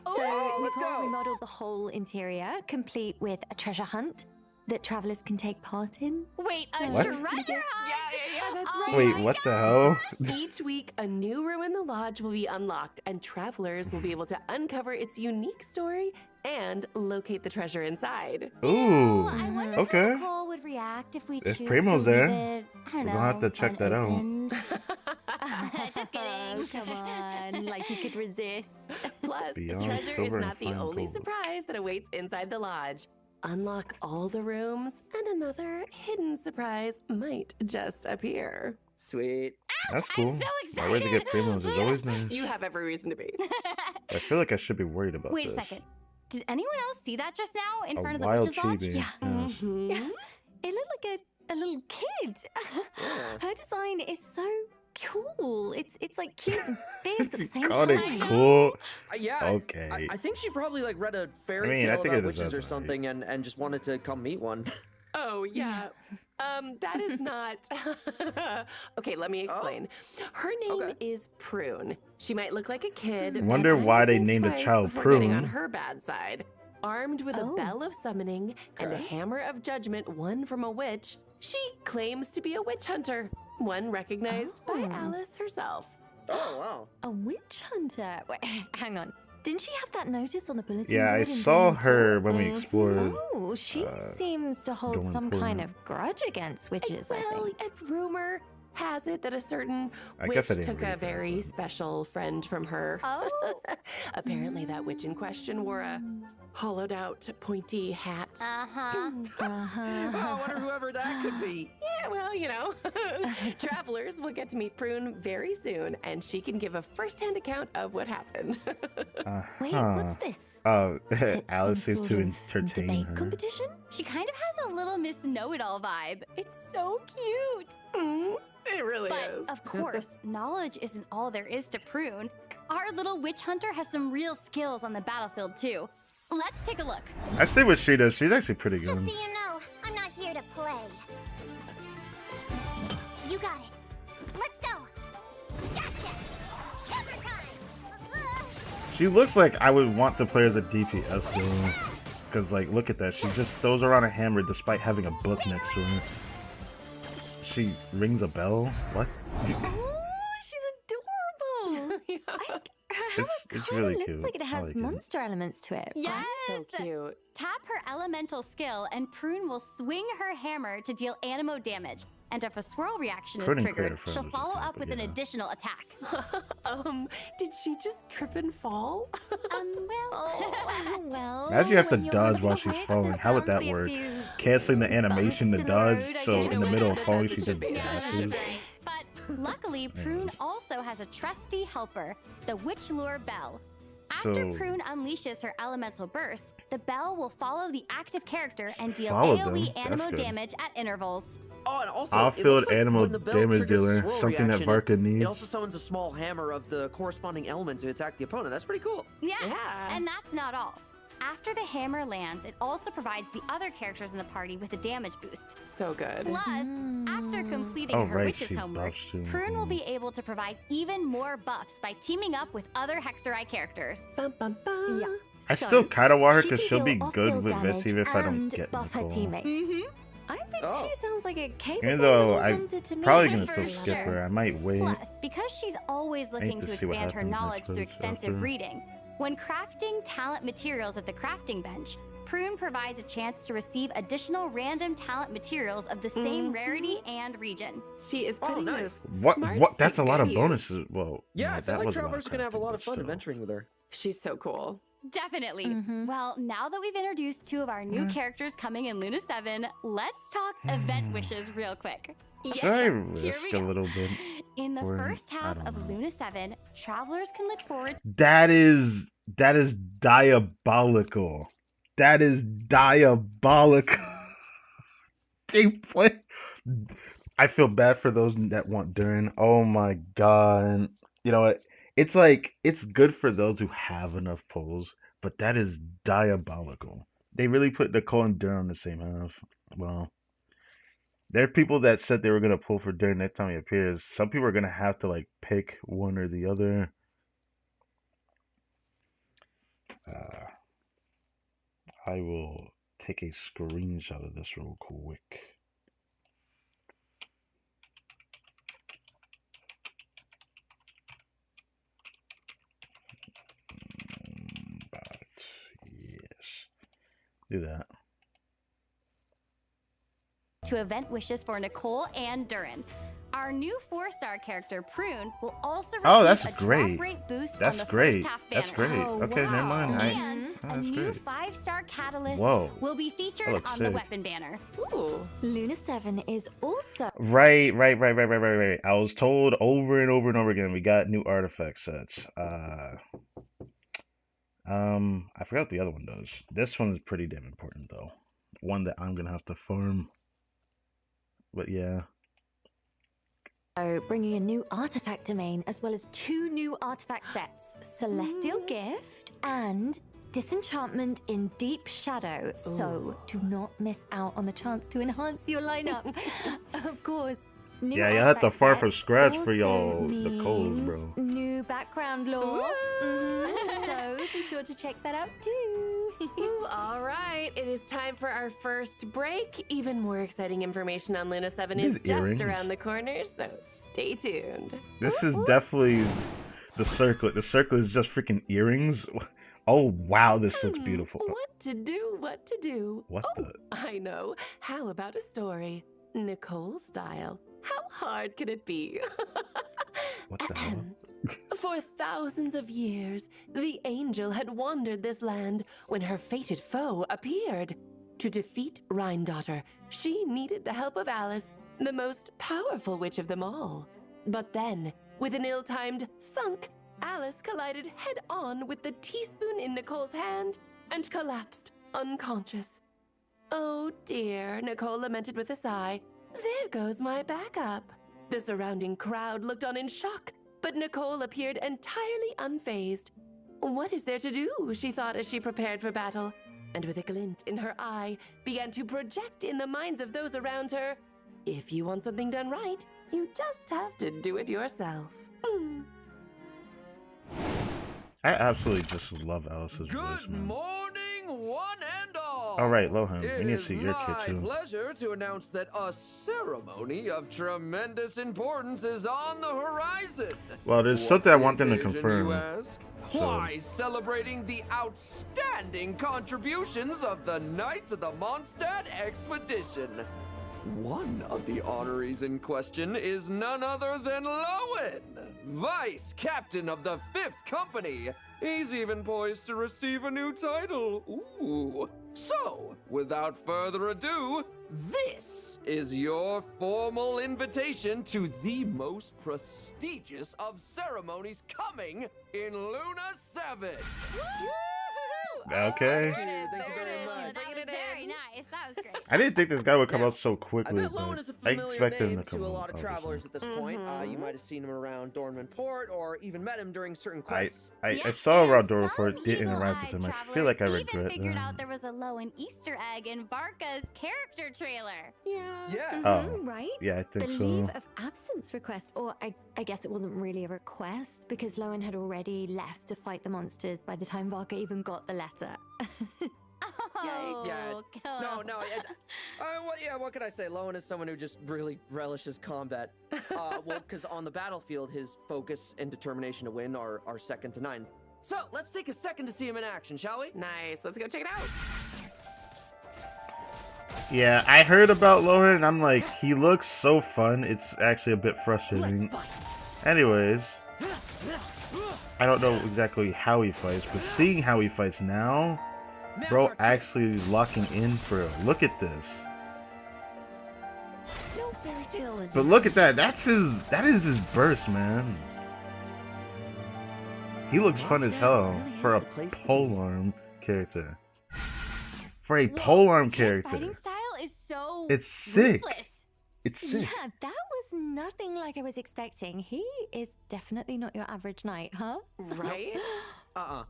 So let's Nicole go. remodeled the whole interior, complete with a treasure hunt that travelers can take part in. Wait, a What? treasure hunt? Yeah, that's Oh right. Wait, my what the hell? Each week, a new room in the lodge will be unlocked, and travelers will be able to uncover its unique story and locate the treasure inside. Ooh, I wonder okay. how Nicole would react if we If choose Primo's to leave there, it, I don't we're know, gonna have to check that out. unopened. Just Oh, kidding. come on, like you could resist. Plus, Beyond treasure is silver and not the fine only gold. surprise that awaits inside the lodge. Unlock all the rooms, and another hidden surprise might just appear. Sweet. That's cool. so My way to get excited. Primos is always nice. You have every reason to be. I feel like I should be worried about Wait this. a second. Did anyone else see that just now in A front of the wild witch's lodge? chibi. Yeah. Mhm. It looked like a little kid. Her design is so cool. It's like cute and fierce at the same Called time. it cool. Yeah. Okay. I think she probably like read a fairy I mean, I tale think about it witches is or right. something and just wanted to come meet one. Oh, yeah. That is not. Okay, let me explain. Her name Okay. is Prune. She might look like a kid. Wonder but I why would they think named the twice child before getting on Prune. her bad side. Armed with a Oh. bell of summoning and a Okay. hammer of judgment won from a witch, she claims to be a witch hunter, one recognized by Oh. Alice herself. Oh, wow. A witch hunter. Wait, hang on. Didn't she have that notice on the bulletin Yeah, board I in saw Demon her Court? when we explored. Oh, she seems to hold going some forward. kind of grudge against witches, I Well, think. a rumor has it that a certain I witch guess I didn't took read a that, very but- special friend from her. Oh. Apparently, that witch in question wore a hollowed out, pointy hat. Uh-huh. Oh, I wonder whoever that could be. Yeah, well, you know, travelers will get to meet Prune very soon, and she can give a first-hand account of what happened. Wait, Uh-huh. what's this? Oh, Is it Alice some is sort to of entertain debate her. competition? She kind of has a little Miss Know-It-All vibe. It's so cute. It really But is. of course, knowledge isn't all there is to Prune. Our little witch hunter has some real skills on the battlefield too. Let's take a look. I see what she does. She's actually pretty good. Just so you know, I'm not here to play. got it. Let's go. Gotcha. Hammer time. She looks like I would want to play as a DPS though. Because, like, look at that. She just throws around a hammer despite having a book next to her. She rings a bell? What? Oh, she's adorable. Her It's hammer really looks cute. like it I has like it. monster elements to it. Yes! So cute. Tap her elemental skill, and Prune will swing her hammer to deal anemo damage. And if a swirl reaction is Prune and triggered, Creator she'll Friends is follow okay, up with but an yeah. additional attack. Did she just trip and fall? Well, Imagine you have to when you're dodge hunting while a she's witch, falling. there's How would bound to that be a work? few Canceling the animation to bumps in the dodge, road, I so guess. in the middle of falling she That's just as it should dashes. be. But luckily, Prune also has a trusty helper, the Witch Lure Bell. After So- Prune unleashes her elemental burst, the bell will follow the active character and deal Follow AoE them? That's anemo good. damage at intervals. Oh, and also, Outfield it looks like animal when the bell damage triggers a dealer, swirl something that reaction, Varka needs. It also summons a small hammer of the corresponding element to attack the opponent. That's pretty cool. Yeah, Yeah. and that's not all. After the hammer lands, it also provides the other characters in the party with a damage boost. So good. Plus, after completing Oh, her right, witch's she homework, buffs too. Prune will be able to provide even more buffs by teaming up with other Hexerai characters. Bum, bum, bum. Yeah. I So, still kind of want her she because can she'll be deal good off-field with damage Vets even if I don't and get buff her Nicole. teammates. I think Oh. she sounds like a capable Even though little I hunter to me. probably gonna For still skip sure. her. I might wait. Plus, because she's always looking to to see what expand her happens knowledge next through week extensive after. reading, when crafting talent materials at the crafting bench, Prune provides a chance to receive additional random talent materials of the same rarity and region. She is Oh, putting nice. those What? smarts What? That's to a lot of good bonuses. use. Well, Yeah, no, I that feel like was a lot travelers are going to have a crafting, lot but of fun still. adventuring with her. She's so cool. Definitely. Well, now that we've introduced two of our new characters coming in Luna 7, let's talk event wishes real quick. Should I here risk we a go. little bit? In the Or- first I half don't of know. Luna 7, travelers can look forward That is diabolical. That is diabolical. Gameplay. I feel bad for those that want Durin. Oh my god. You know what? It's like it's good for those who have enough pulls, but that is diabolical. They really put Nicole and Durin on the same half. Well, there are people that said they were gonna pull for Durin next time he appears. Some people are gonna have to like pick one or the other. I will take a screenshot of this real quick. But yes, do that. to event wishes for Nicole and Durin. Our new 4-star character, Prune, will also receive Oh, that's a great. drop rate boost That's on the great. first half banner. That's great. Okay, never mind. And Oh, a that's new great. 5-star catalyst Whoa. will be That featured looks on the sick. weapon banner. Ooh. Luna 7 is also Right. I was told over and over and over again we got new artifact sets. I forgot what the other one does. This one is pretty damn important though. One that I'm gonna have to farm. But yeah. bringing a new artifact domain as well as 2 new artifact sets, Celestial Gift and Disenchantment in Deep Shadow. So do not miss out on the chance to enhance your lineup. Of course. New Yeah, you have to artifact farm from sets scratch for also y'all the codes, means bro. New background lore. So be sure to check that out too. Ooh, all right, it is time for our first break. Even more exciting information on Luna 7 is These just earrings. around the corner, so stay tuned. This is definitely the circlet. The circlet is just freaking earrings. Oh wow, this looks beautiful. What to do, what to do. What oh, the? I know. How about a story? Nicole style. How hard can it be? What the hell? For thousands of years, the angel had wandered this land when her fated foe appeared. To defeat Rhine-daughter, she needed the help of Alice, the most powerful witch of them all. But then, with an ill-timed thunk, Alice collided head-on with the teaspoon in Nicole's hand and collapsed unconscious. Oh dear, Nicole lamented with a sigh. There goes my backup. The surrounding crowd looked on in shock, but Nicole appeared entirely unfazed. What is there to do, she thought as she prepared for battle, and with a glint in her eye, began to project in the minds of those around her If you want something done right, you just have to do it yourself. I absolutely just love Alice's voice, Good man. morning, one and all. All right, Lohan, It we need to is see your kid my too. pleasure to announce that a ceremony of tremendous importance is on the horizon. Well, there's What's something I the want them to occasion, confirm. You ask? So- Why, celebrating the outstanding contributions of the Knights of the Mondstadt Expedition. One of the honorees in question is none other than Lowen, Vice Captain of the 5th Company. He's even poised to receive a new title. Ooh. So, without further ado, this is your formal invitation to the most prestigious of ceremonies coming in Luna 7. Okay. Thank you very much. That was very nice. That was great. I didn't think this guy would come Yeah. out so I quickly, bet but Lowen is a I familiar expected him name to come to a out, lot of travelers obviously. at this point. You might have seen him around Dornman Port or even met him during certain quests. I saw and around Door some Report, didn't interact with eagle-eyed him. I feel like I travelers regret even figured that. out there was a Lowen Easter egg in Varka's character trailer. Yeah. Oh, Right? yeah, I The think leave so. of absence request, or I guess it wasn't really a request because Lowen had already left to fight the monsters by the time Varka even got the letter. Oh, Yeah. cool. No. What can I say? Lowen is someone who just really relishes combat. Well, because on the battlefield, his focus and determination to win are second to none. So let's take a second to see him in action, shall we? Nice. Let's go check it out. Yeah, I heard about Lohan, and I'm like, he looks so fun. It's actually a bit frustrating. Anyways, I don't know exactly how he fights, but seeing how he fights now, bro, actually locking in for it. Look at this. No fairy tale. But look at that. That is his burst, man. He looks fun as hell for a polearm character. For a polearm His character. fighting style is so It's sick. ruthless. It's sick. Yeah, that was nothing like I was expecting. He is definitely not your average knight, huh? Right? Well,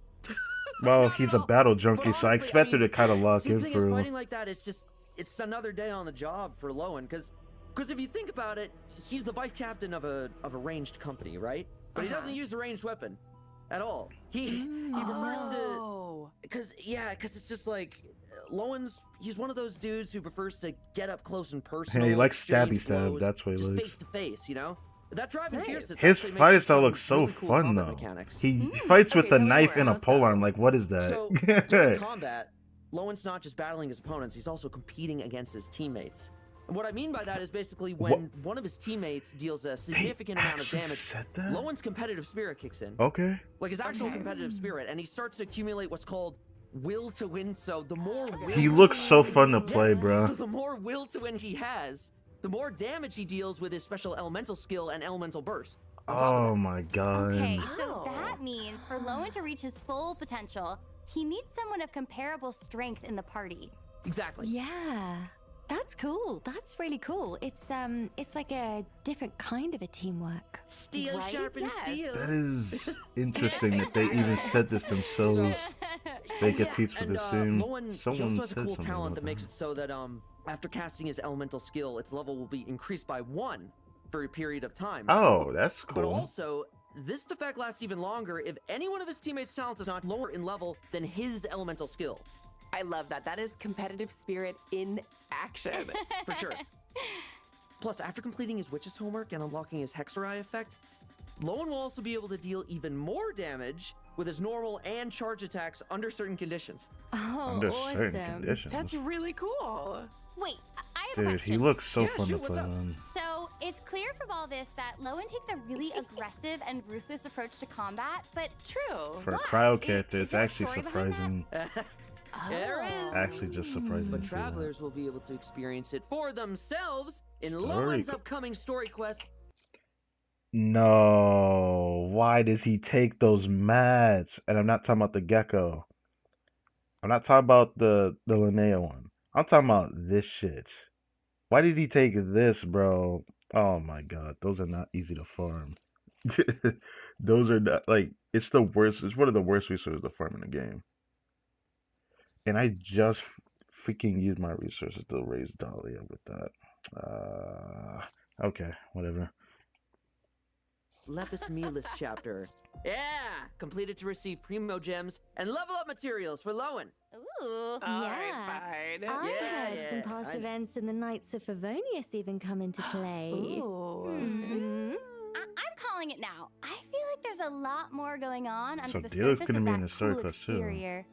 Not he's at a all. battle But junkie, so I honestly, expected mean, to kind of lock see, the in thing for is, him. fighting like that, it's another day on the job for Lowen, because if you think about it, he's the vice captain of a ranged company, right? But he doesn't use a ranged weapon at all. He prefers to, because it's just like he's one of those dudes who prefers to get up close and personal. He likes exchange stabby stab, blows, that's what he just likes. face to face, you know. That drive and fierceness His actually makes fighting for style some looks so really cool fun, combat though. mechanics. He fights with Okay, a tell me knife more. and a How's that? polearm. Like, what is that? So, during combat, Lowen's not just battling his opponents, he's also competing against his teammates. And what I mean by that is basically when one of his teammates deals a significant amount of damage, said that? Lowen's competitive spirit kicks in. Okay. Like his actual competitive spirit, and he starts to accumulate what's called will to win. So the more will He to looks win- so fun to play, Yes, bro. So the more will to win he has, the more damage he deals with his special elemental skill and elemental burst. On top of Oh that. my god. Okay, so that means for Lowen to reach his full potential, he needs someone of comparable strength in the party. Exactly. Yeah. That's cool. That's really cool. It's like a different kind of a teamwork. Steel Right? sharpens Yes. steel. That is interesting that they even said this themselves. They get peeps for And the same. Lowen, he Someone also has a said cool something talent about that makes it so that after casting his elemental skill, its level will be increased by 1 for a period of time. Oh, that's But cool. also, this effect lasts even longer if any one of his teammates' talents is not lower in level than his elemental skill. I love that. That is competitive spirit in action. For sure. Plus, after completing his witch's homework and unlocking his Hexerai effect, Lowen will also be able to deal even more damage with his normal and charge attacks under certain conditions. Oh, Under certain awesome. conditions. That's really cool. Wait, I have a Dude, question. he looks so Yeah, fun to shoot, what's play up? on. So, it's clear from all this that Lowen takes a really aggressive and ruthless approach to combat, but True. For a why? cryo character, Is it's there a actually story behind that? surprising. There is. Actually, just surprising. But to see that. travelers will be able to experience it for themselves in Very Lowen's cool. upcoming story quest. No, why does he take those mats? And I'm not talking about the gecko. I'm not talking about the Linnea one. I'm talking about this shit. Why did he take this, bro? Oh my god, those are not easy to farm. Those are not like it's the worst. It's one of the worst resources to farm in the game. And I just freaking used my resources to raise Dahlia with that. Okay, whatever. Lepus Melis chapter. Yeah! Completed to receive Primo Gems and level up materials for Lowen. Ooh. I heard some past events in the Knights of Favonius even come into play. I'm calling it now. I feel like there's a lot more going on under So the Diluc's surface gonna of be that in the cool circus too. exterior.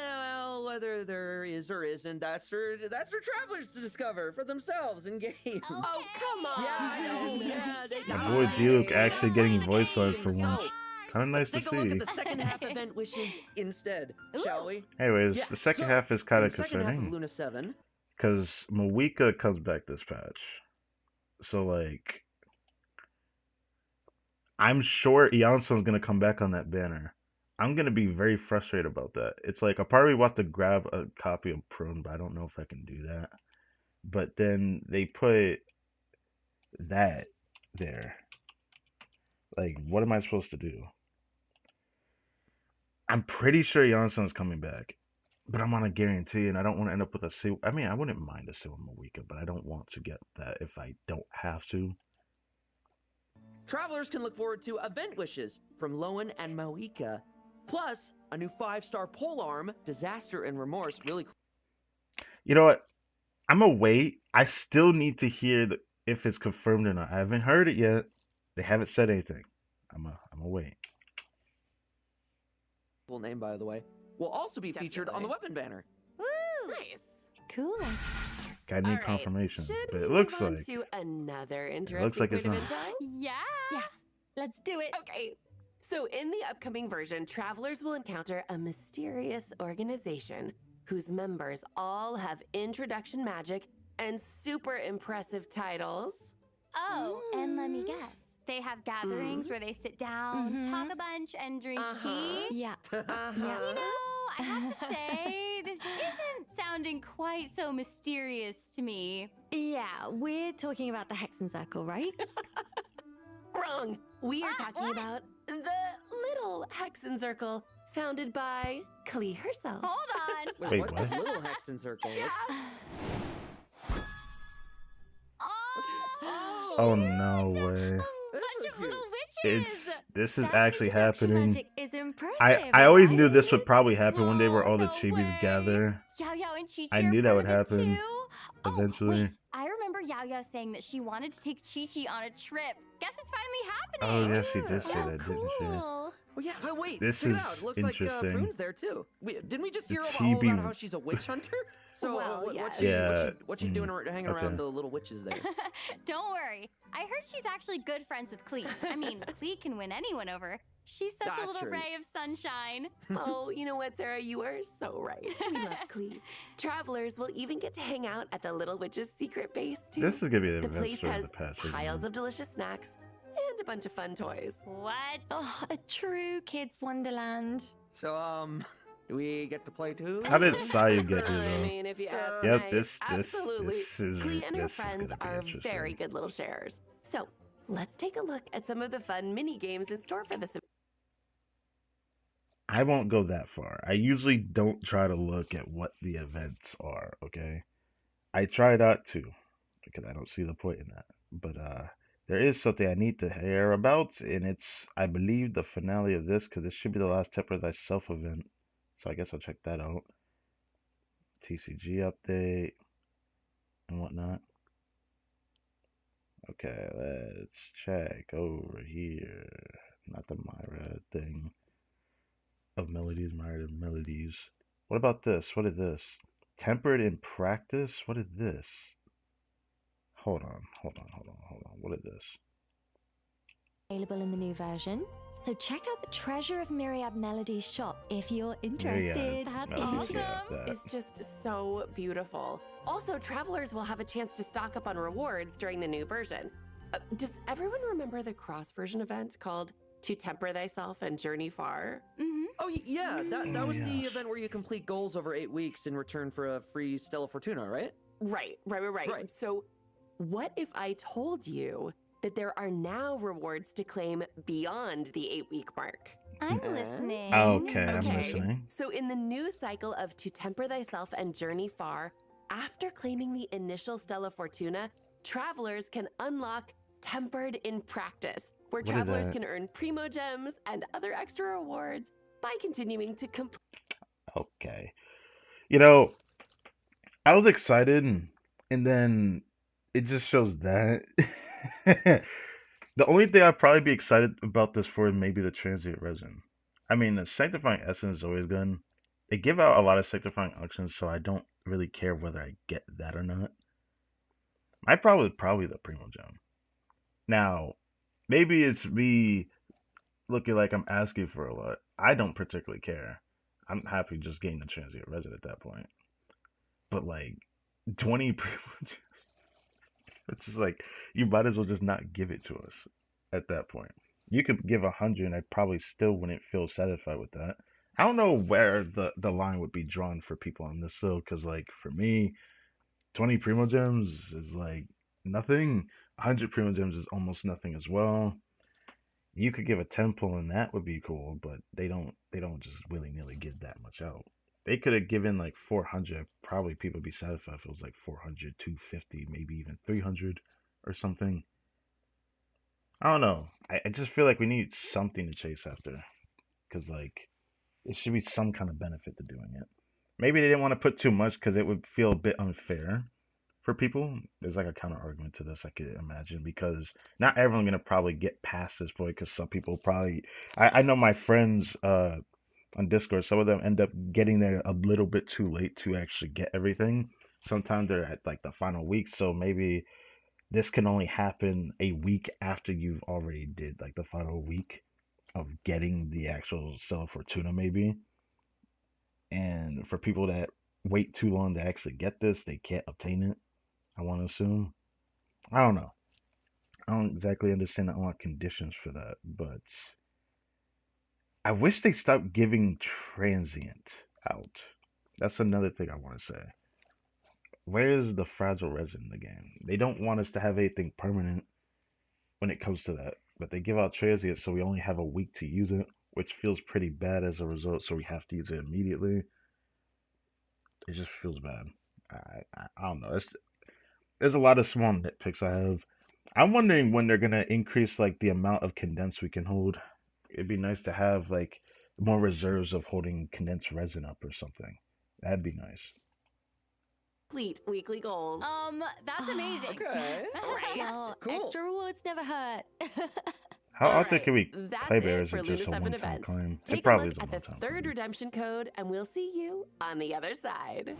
Well, whether there is or isn't, that's for travelers to discover for themselves in game. Oh, come on. Yeah, I know. Yeah, My boy Diluc actually getting voice lines for once. Kind of nice Let's to take a look see. at the second half event wishes instead, shall we? Anyways, Yeah, the second so, half is kind in of the second half of concerning Luna 7, because Mawika comes back this patch. So like, I'm sure Ianson's gonna come back on that banner. I'm gonna be very frustrated about that. It's like I probably want to grab a copy of Prune, but I don't know if I can do that. But then they put that there. Like, what am I supposed to do? I'm pretty sure Janssen's coming back, but I'm on a guarantee, and I don't want to end up with a seal. I mean, I wouldn't mind a Silver Mawika, but I don't want to get that if I don't have to. travelers can look forward to event wishes from Lowen and Mawika, plus a new 5-star polearm, Disaster and Remorse. Really cool. You know what? I'm gonna wait. I still need to hear if it's confirmed or not. I haven't heard it yet. They haven't said anything. I'm gonna wait. Full name, by the way. Will also be featured on the weapon banner. Woo! Nice. Cool. I need All right, confirmation, should but we it looks move on like to another looks interesting like it's point of not. time? Yeah. Yes, let's do it. Okay. So in the upcoming version, travelers will encounter a mysterious organization whose members all have introduction magic and super impressive titles. Oh, and let me guess. They have gatherings where they sit down, talk a bunch, and drink tea. Yeah. You know, I have to say, this isn't sounding quite so mysterious to me. Yeah, we're talking about the Hexen Circle, right? Wrong. We are talking about the Little Hexen Circle, founded by Klee herself. Hold on. Wait, what? what? The little Hexen Circle. Oh no way! Bunch of little witches. This is That actually introduction happening. magic is impressive. I always knew right? this would probably happen one day where all the No chibis way. gather. Yao Yao and Chi Chi I are knew that part would of it happen too? eventually. Oh, wait. I remember Yao Yao saying that she wanted to take Chi Chi on a trip. Guess it's Oh finally happening. yeah, she did say That's that, didn't she? cool. Oh yeah, wait, This check it is out. It looks like interesting. Prune's there too. Didn't we just The hear all chibi- about how she's a witch hunter? So Well, what's she doing hanging around the little witches there? Don't worry. I heard she's actually good friends with Klee. I mean, Klee can win anyone over. She's such a That's little true. ray of sunshine. Oh, you know what, Sarah? You are so right. We love Klee. Travelers will even get to hang out at the Little Witch's secret base, too. This is gonna be the The event place story of has the patch. isn't piles it? of delicious snacks and a bunch of fun toys. What? Oh, a true kids' wonderland. So do we get to play too? How did Sayu get here I though? mean, if you ask Yep, nice, this absolutely. is Klee and her this is friends gonna be are interesting. very good little sharers. So let's take a look at some of the fun mini games in store for this. I won't go that far. I usually don't try to look at what the events are, okay? I try not to, because I don't see the point in that. But there is something I need to hear about, and it's, I believe, the finale of this, because this should be the last Temper Thyself event. So I guess I'll check that out. TCG update and whatnot. Okay, let's check over here. Not the Myra thing. Of melodies, Myra melodies. What about this? What is this? Tempered in practice? What is this? Hold on. What is this? Available in the new version. So check out the Treasure of Myriad Melodies shop if you're interested. Myriad That's Melodies, awesome. yeah, that. It's just so beautiful. Also, travelers will have a chance to stock up on rewards during the new version. Does everyone remember the cross version event called To Temper Thyself and Journey Far? Oh yeah, that was the event where you complete goals over 8 weeks in return for a free Stella Fortuna, right? Right. So, what if I told you that there are now rewards to claim beyond the 8-week mark? I'm listening. Okay, I'm listening. So, in the new cycle of To Temper Thyself and Journey Far, After claiming the initial Stella Fortuna, travelers can unlock Tempered in Practice, where What is travelers that? can earn Primo Gems and other extra rewards by continuing to complete. Okay. You know, I was excited, and then it just shows that. The only thing I'd probably be excited about this for is maybe the transient resin. I mean, the sanctifying essence is always good. They give out a lot of sanctifying unction, so I don't really care whether I get that or not. My probably the primo gem. Now, maybe it's me looking like I'm asking for a lot. I don't particularly care. I'm happy just getting the transient resin at that point. But like 20 primo gems, it's just like you might as well just not give it to us at that point. You could give 100, and I probably still wouldn't feel satisfied with that. I don't know where the line would be drawn for people on this though, because like for me, 20 primo gems is like nothing. 100 primo gems is almost nothing as well. You could give a temple, and that would be cool, but they don't just willy nilly give that much out. They could have given like 400. Probably people would be satisfied if it was like 400, 250, maybe even 300 or something. I don't know. I just feel like we need something to chase after, because like it should be some kind of benefit to doing it. Maybe they didn't want to put too much because it would feel a bit unfair for people. There's like a counter argument to this, I could imagine, because not everyone's gonna probably get past this point. Because some people probably, I know my friends on Discord, some of them end up getting there a little bit too late to actually get everything. Sometimes they're at like the final week, so maybe this can only happen a week after you've already did like the final week of getting the actual Stella Fortuna, maybe. And for people that wait too long to actually get this, they can't obtain it. I want to assume. I don't know. I don't exactly understand the unlock conditions for that, but I wish they stopped giving transient out. That's another thing I want to say. Where is the fragile resin in the game? They don't want us to have anything permanent when it comes to that, but they give out transient, so we only have a week to use it, which feels pretty bad as a result. So we have to use it immediately. It just feels bad. I don't know. There's a lot of small nitpicks I have. I'm wondering when they're gonna increase like the amount of condensed we can hold. It'd be nice to have like more reserves of holding condensed resin up or something. That'd be nice. Complete weekly goals. That's amazing. Okay. Right. Well, Cool. extra rewards never hurt. How All often right, can we that's claim it, or it is for it Luna just a 7 one-time events. claim? It Take a probably look is a at the one-time third claim. redemption code, and we'll see you on the other side.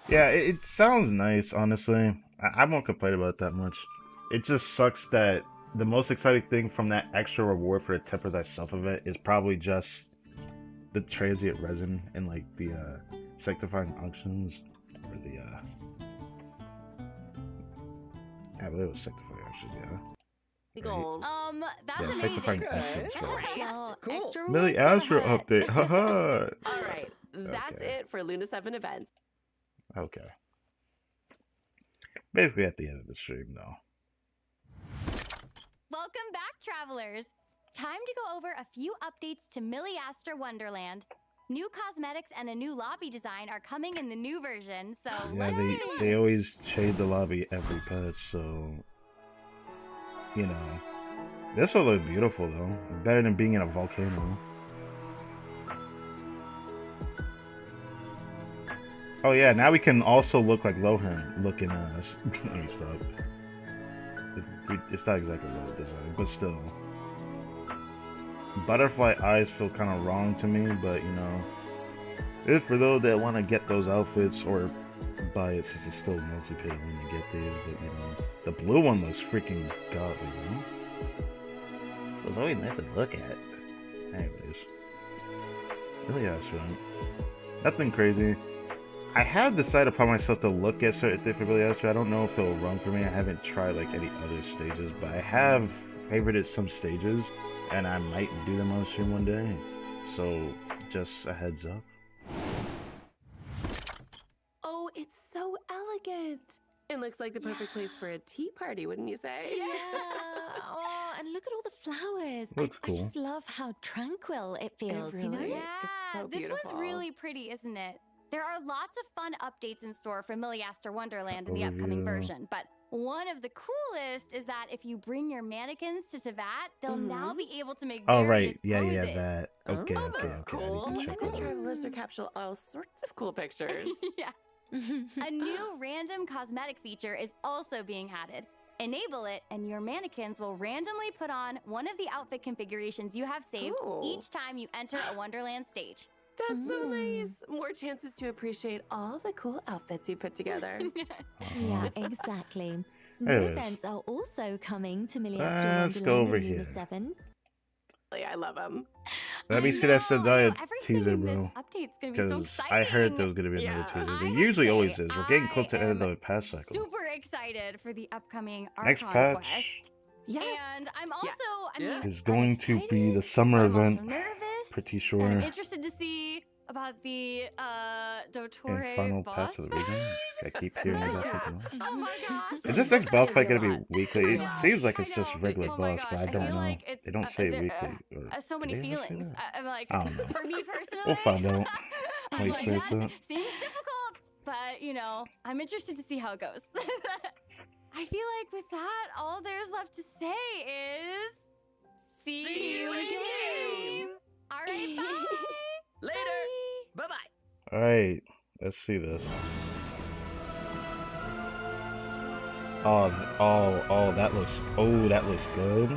Yeah, it sounds nice, honestly. I won't complain about it that much. It just sucks that the most exciting thing from that extra reward for the Temper Thyself event is probably just the transient resin and like the sanctifying unctions, or the I believe it was sanctifying unctions, yeah. Right. Goals. That's Yeah, amazing. sanctifying unctions. All Right. right. Well, Cool. extra Millie rewards never Astro hurt. update. Haha. All right, that's Okay. it for Luna 7 events. Okay. Basically at the end of the stream, though. Welcome back, travelers. Time to go over a few updates to Milliastra Wonderland. New cosmetics and a new lobby design are coming in the new version, so Yeah, let's take a look. they always change the lobby every patch, so you know. This will look beautiful though. Better than being in a volcano. Oh yeah, now we can also look like Lohan looking at us. Let me stop. It's not exactly Lohan design, but still. Butterfly eyes feel kind of wrong to me, but you know, it's for those that want to get those outfits or buy it since it's still multiplayer when you get these. But you know, the blue one looks freaking godly, you know? It was always nice to look at. Anyways, really Astro. Nothing crazy. I have decided upon myself to look at certain things for Billy Astro. I don't know if it'll run for me. I haven't tried like any other stages, but I have favorited some stages, and I might do them on stream one day. So just a heads up. Oh, it's so elegant. It looks like the perfect place for a tea party, wouldn't you say? Yeah. Oh, and look at all the flowers. Looks I cool. just love how tranquil it feels, you know? really Yeah, It's so this beautiful. one's really pretty, isn't it? There are lots of fun updates in store for Milliaster Wonderland in the upcoming Overview. version, but one of the coolest is that if you bring your mannequins to Tevat, they'll now be able to make Oh various right, yeah, poses. that. Okay, Oh, okay, that's okay. cool. I need to check I bet that out. travelers are capture all sorts of cool pictures. Yeah. A new random cosmetic feature is also being added. Enable it, and your mannequins will randomly put on one of the outfit configurations you have saved each time you enter a Wonderland stage. That's so nice. More chances to appreciate all the cool outfits you put together. Yeah, exactly. There New it is. events are also coming to Milliaster Let's go Wonderland over in Luna here. 7. I love them. Let me see that Sedaya teaser, bro. Update's gonna be so Because exciting. I heard there was gonna be another teaser. There usually always is. We're getting close to the end of the patch cycle. Super excited for the upcoming Next Archon patch quest. Yes. And I'm also, I mean, is going to be the summer I'm event. also nervous. Pretty And sure. I'm interested to see about the And Dottore final boss patch of the region. I keep hearing about something else. Oh my gosh. Is this next boss fight gonna gonna be be weekly? It seems like it's just regular Oh my boss, gosh. but I I don't feel know. like it's They don't say weekly. Or, so many did they ever say feelings. that? I'm like, I don't know. for me personally, We'll find out. I'm When we like, experience that it. seems difficult, but you know, I'm interested to see how it goes. I feel like with that, all there's left to say is see you in game. All right, bye. Later. Bye-bye. Alright, let's see this. Oh, that looks good.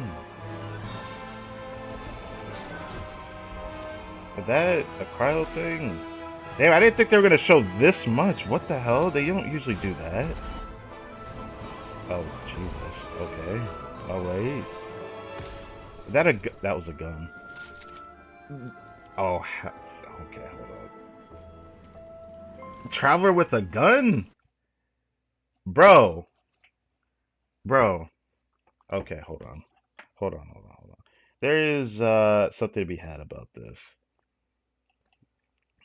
Is that a cryo thing? Damn, I didn't think they were gonna show this much. What the hell? They don't usually do that. Oh, Jesus. Okay. Oh, wait. Is that that was a gun. Oh, okay, hold on. Traveler with a gun? Bro. Okay, hold on. Hold on. There is something to be had about this.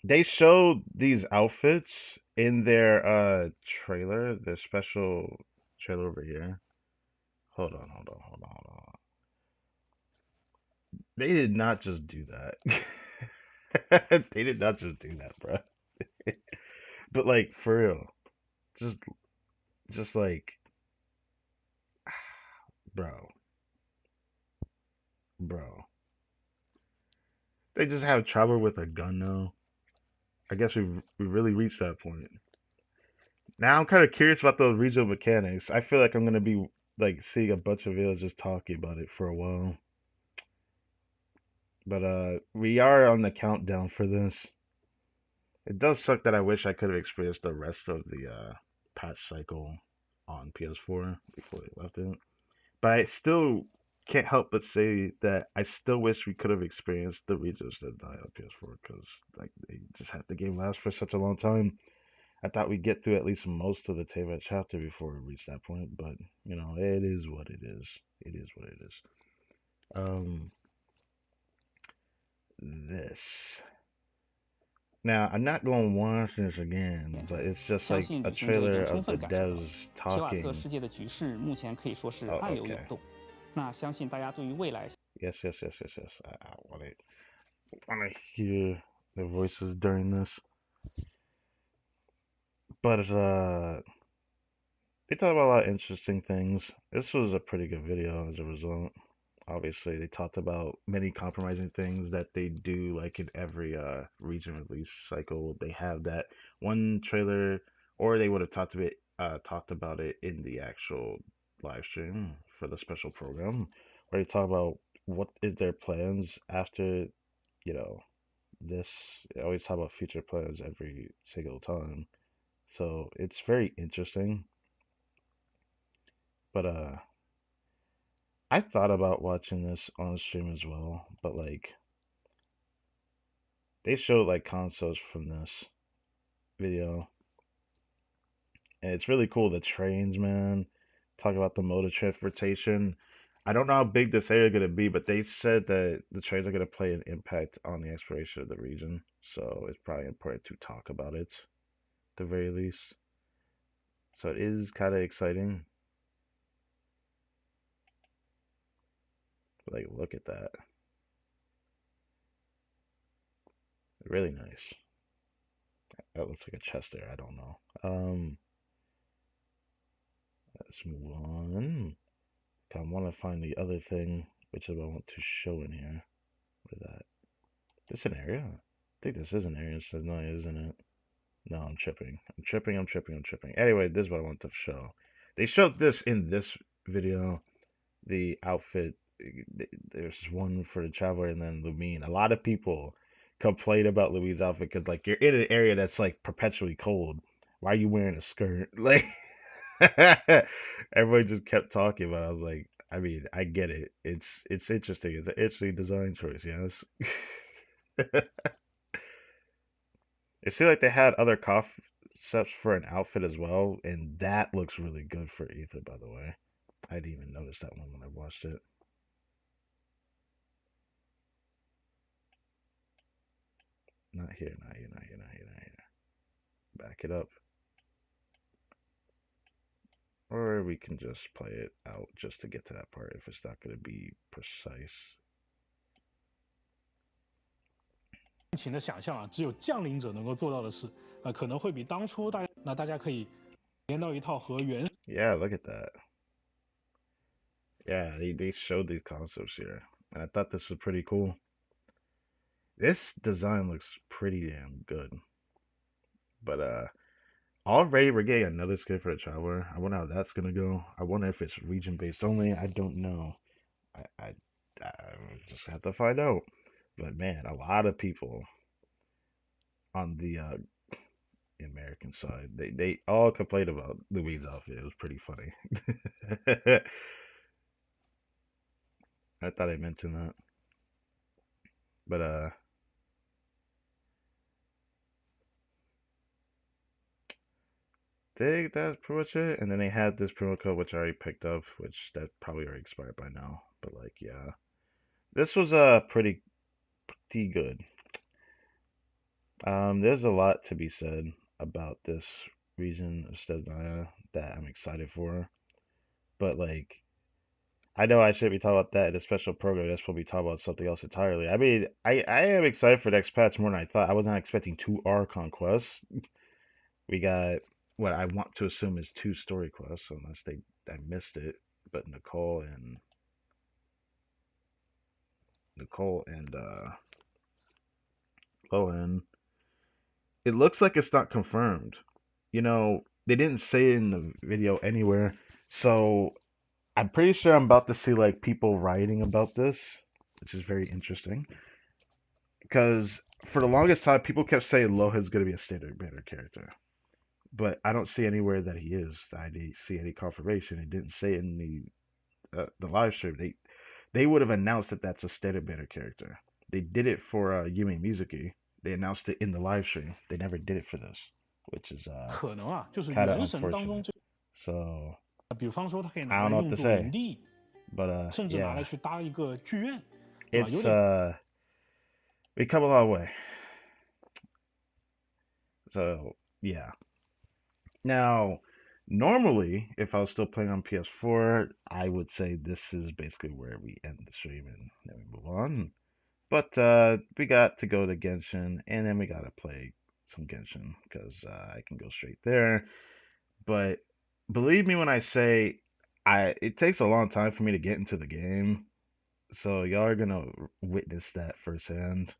They showed these outfits in their trailer, their special trailer over here. Hold on. They did not just do that. They did not just do that, bro. But like for real. Just like bro. They just have Traveler with a gun now. I guess we really reached that point. Now I'm kind of curious about those regional mechanics. I feel like I'm gonna be like seeing a bunch of videos just talking about it for a while. But we are on the countdown for this. It does suck that I wish I could have experienced the rest of the patch cycle on PS4 before they left it. But I still can't help but say that I still wish we could have experienced the regions that died on PS4 because like they just had the game last for such a long time. I thought we'd get through at least most of the Teyvat chapter before we reach that point, but you know, it is what it is. It is what it is. This. Now, I'm not going to watch this again, but it's just like a trailer of the devs talking. 世界的局势目前可以说是暗流涌动。那相信大家对于未来 Yes. I want to hear their voices during this. But they talk about a lot of interesting things. This was a pretty good video as a result. Obviously, they talked about many compromising things that they do, like in every region release cycle. They have that one trailer, or they would have talked about it in the actual live stream for the special program, where they talk about what is their plans after, you know, this. They always talk about future plans every single time, so it's very interesting. But I thought about watching this on stream as well, but like they showed like concepts from this video, and it's really cool. The trains, man. Talk about the mode of transportation. I don't know how big this area is gonna be, but they said that the trains are gonna play an impact on the exploration of the region, so it's probably important to talk about it, at the very least. So it is kind of exciting. Like, look at that. Really nice. That looks like a chest there. I don't know. Let's move on. I want to find the other thing, which I want to show in here. What is that? This an area? I think this is an area. It says no, isn't it? No, I'm tripping. I'm tripping. Anyway, this is what I want to show. They showed this in this video. The outfit. There's one for the traveler and then Lumine. A lot of people complain about Lumine's outfit because like you're in an area that's like perpetually cold. Why are you wearing a skirt? Like everyone just kept talking about it. I was like, I mean, I get it. It's interesting. It's an interesting design choice, yes. It seemed like they had other concepts for an outfit as well, and that looks really good for Ether, by the way. I didn't even notice that one when I watched it. Not here, not here, not here, not here, not here. Back it up. Or we can just play it out just to get to that part if it's not going to be precise. 情的想象啊，只有降临者能够做到的事，可能会比当初大家可以体验到一套和原。Yeah, look at that. Yeah, they showed these concepts here, and I thought this was pretty cool. This design looks pretty damn good. But already we're getting another skin for the traveler. I wonder how that's gonna go. I wonder if it's region based only. I don't know. I just have to find out. But man, a lot of people on the American side, they all complained about Louis' outfit. It was pretty funny. I thought I mentioned that. But I think that's pretty much it. And then they had this promo code which I already picked up, which that probably already expired by now. But like, yeah, this was pretty good. There's a lot to be said about this region of Stednaya that I'm excited for. But like, I know I shouldn't be talking about that in a special program. That's probably talking about something else entirely. I mean, I am excited for the next patch more than I thought. I was not expecting 2 Archon quests. We got what I want to assume is 2 story quests, unless I missed it. But Nicole and Lohan. It looks like it's not confirmed. You know, they didn't say it in the video anywhere, so I'm pretty sure I'm about to see like people writing about this, which is very interesting. Because for the longest time, people kept saying Lohan's gonna be a standard banner character, but I don't see anywhere that he is. I didn't see any confirmation. It didn't say it in the live stream. They would have announced that that's a standard banner character. They did it for Yumi Mizuki. They announced it in the live stream. They never did it for this, which is 可能啊，就是kind of 原神当中 unfortunate. So 比方说它可以 I 拿 don't 来 know what 用 to 作 say, 营地， but 甚至拿来 yeah, 去搭一个剧院，对吧？有 it's 点 we come a long way. So yeah. Now, normally, if I was still playing on PS4, I would say this is basically where we end the stream and then we move on. But we got to go to Genshin, and then we gotta play some Genshin because I can go straight there. But believe me when I say, it takes a long time for me to get into the game, so y'all are gonna witness that firsthand.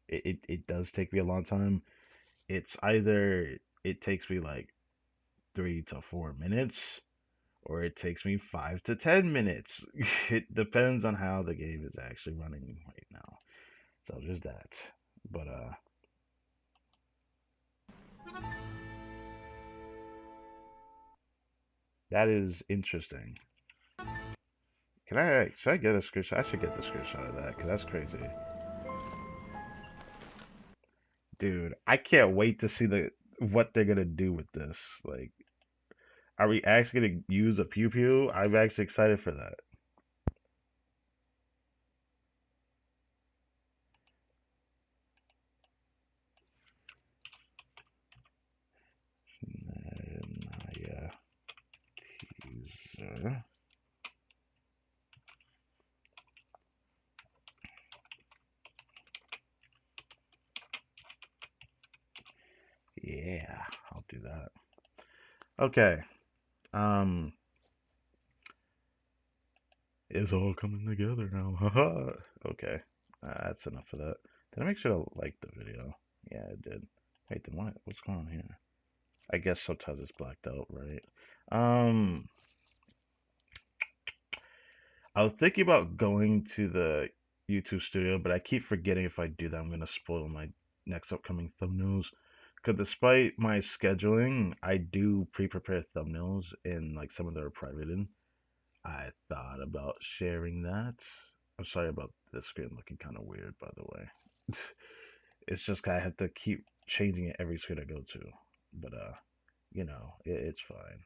It does take me a long time. It's either it takes me like 3 to 4 minutes, or it takes me 5 to 10 minutes. It depends on how the game is actually running right now. So there's that. But that is interesting. Should I get a screenshot? I should get the screenshot of that because that's crazy. Dude, I can't wait to see what they're gonna do with this. Like, are we actually gonna use a pew pew? I'm actually excited for that. Naya teaser. Yeah, I'll do that. Okay. Um, it's all coming together now. Haha. Okay. That's enough of that. Did I make sure to like the video? Yeah, I did. Wait, then what? What's going on here? I guess sometimes it's blacked out, right? Um, I was thinking about going to the YouTube studio, but I keep forgetting if I do that, I'm gonna spoil my next upcoming thumbnails. Because despite my scheduling, I do pre-prepare thumbnails and like some of them are private in. I thought about sharing that. I'm sorry about the screen looking kind of weird, by the way. It's just I have to keep changing it every screen I go to. But it's fine.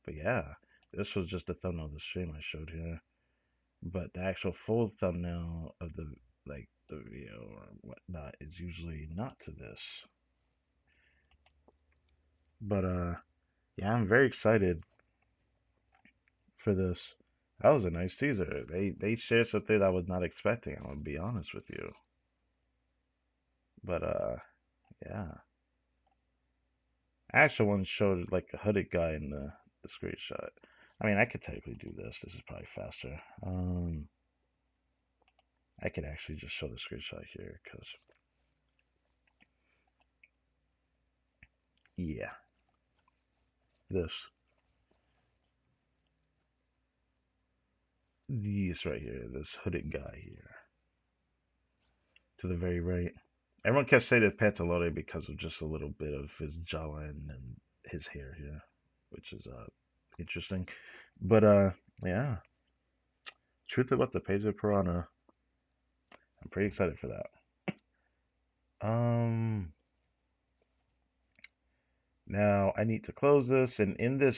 But yeah, this was just a thumbnail of the stream I showed here. But the actual full thumbnail of the video or whatnot is usually not to this. But yeah, I'm very excited for this. That was a nice teaser. They shared something I was not expecting. I'm gonna be honest with you. But yeah. I actually one showed like a hooded guy in the screenshot. I mean, I could technically do this. This is probably faster. I could actually just show the screenshot here because yeah, this right here, this hooded guy here to the very right. Everyone kept saying it's Pantalone because of just a little bit of his jawline and his hair here, which is interesting. But yeah, truth about the Page of Piranha. I'm pretty excited for that. Now I need to close this, and in this,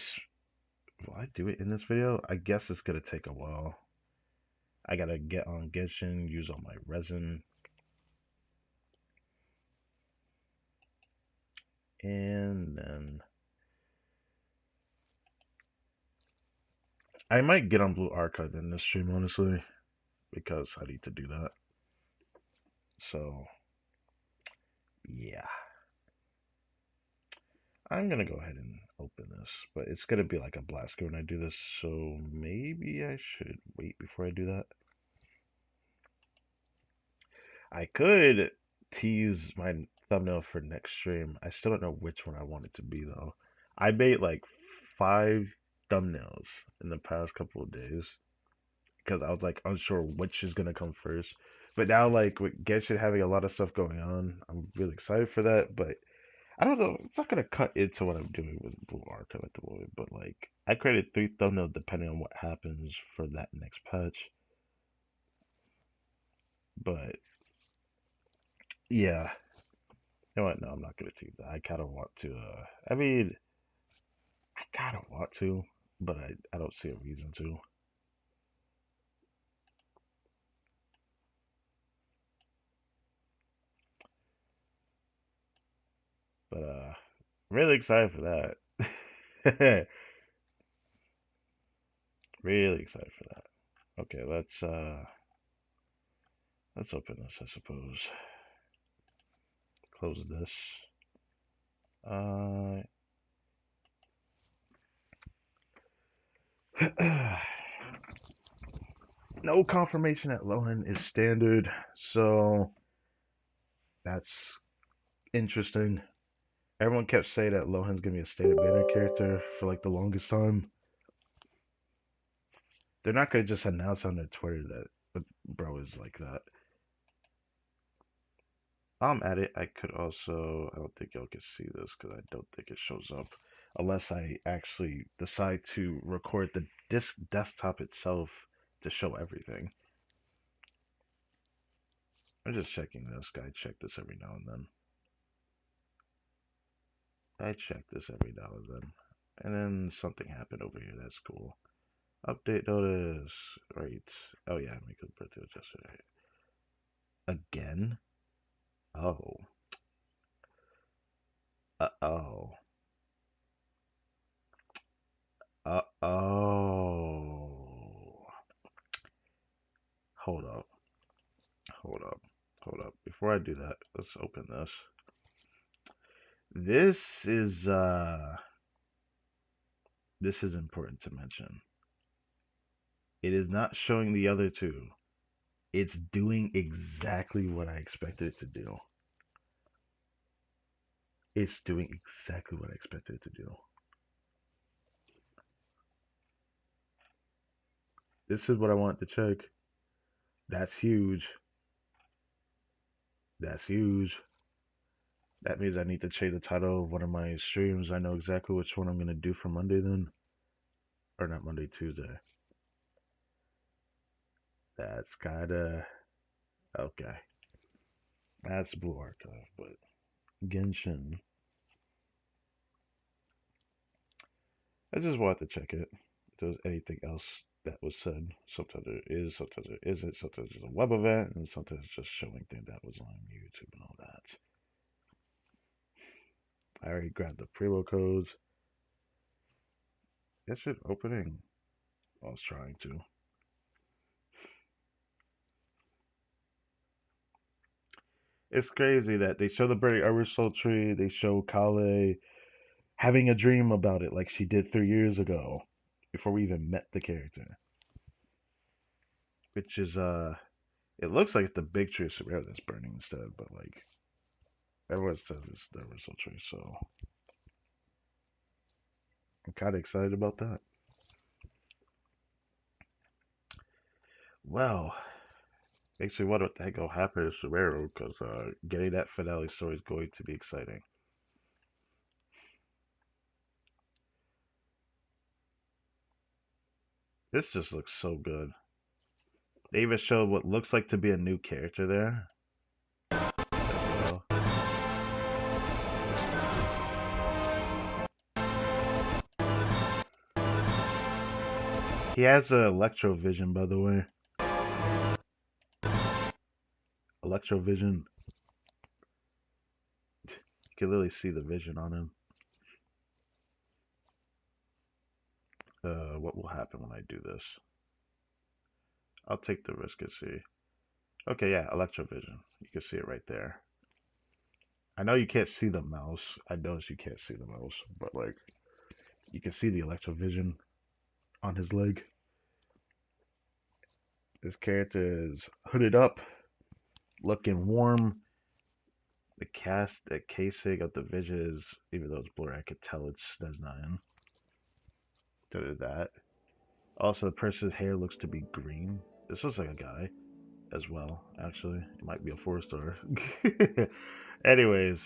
will I do it in this video? I guess it's gonna take a while. I gotta get on Genshin, use all my resin, and then I might get on Blue Archive in this stream, honestly, because I need to do that. So yeah, I'm gonna go ahead and open this, but it's gonna be like a black screen when I do this, so maybe I should wait before I do that. I could tease my thumbnail for next stream. I still don't know which one I want it to be though. I made like 5 thumbnails in the past couple of days because I was like unsure which is gonna come first. But now like with Genshin having a lot of stuff going on, I'm really excited for that. But I don't know, it's not gonna cut into what I'm doing with Blue Archive at the moment. But like I created 3 thumbnails depending on what happens for that next patch. But yeah, you know what? No, I'm not gonna do that. I kind of want to. I mean, I kind of want to, but I don't see a reason to. But really excited for that. Really excited for that. Okay, let's open this. I suppose. Close this. No confirmation that Lohan is standard, so that's interesting. Everyone kept saying that Lohan's gonna be a standard banner character for like the longest time. They're not gonna just announce on their Twitter that bro is like that. I'm at it. I could also. I don't think y'all can see this because I don't think it shows up unless I actually decide to record the disc desktop itself to show everything. I'm just checking this. I check this every now and then. I check this every now and then. And then something happened over here. That's cool. Update notice. Right. Oh yeah, Miko's birthday was yesterday. Again? Oh. Uh-oh. Uh-oh. Hold up. Hold up. Hold up. Before I do that, let's open this. This is important to mention. It is not showing the other two. It's doing exactly what I expected it to do. It's doing exactly what I expected it to do. This is what I want to check. That's huge. That's huge. That means I need to change the title of one of my streams. I know exactly which one I'm going to do for Monday then. Or not Monday, Tuesday. That's kinda... Okay. That's Blue Archive, but... Genshin. I just wanted to check it. If there was anything else that was said. Sometimes there is, sometimes there isn't, sometimes it's a web event, and sometimes it's just showing things that was on YouTube and all that. I already grabbed the preload codes. That shit opening. I was trying to. It's crazy that they show the Berry Arbor Soul Tree, they show Kale having a dream about it like she did 3 years ago before we even met the character. Which is, it looks like it's the big tree of Sumeru that's burning instead, but like, everyone says it's the Arbor Soul Tree, so I'm kind of excited about that. Well, makes me wonder what the heck will happen to Sumeru, because getting that finale story is going to be exciting. This just looks so good. They even showed what looks like to be a new character there. He has a electro vision, by the way. Electro vision. You can literally see the vision on him. What will happen when I do this? I'll take the risk and see. Okay, yeah, electro vision. You can see it right there. I know you can't see the mouse. I notice you can't see the mouse, but like, you can see the electro vision on his leg. This character is hooded up, looking warm. The casing of the vision is, even though it's blurry, I could tell there's not in. Did that. Also, the person's hair looks to be green. This looks like a guy as well, actually. It might be a 4-star. Anyways,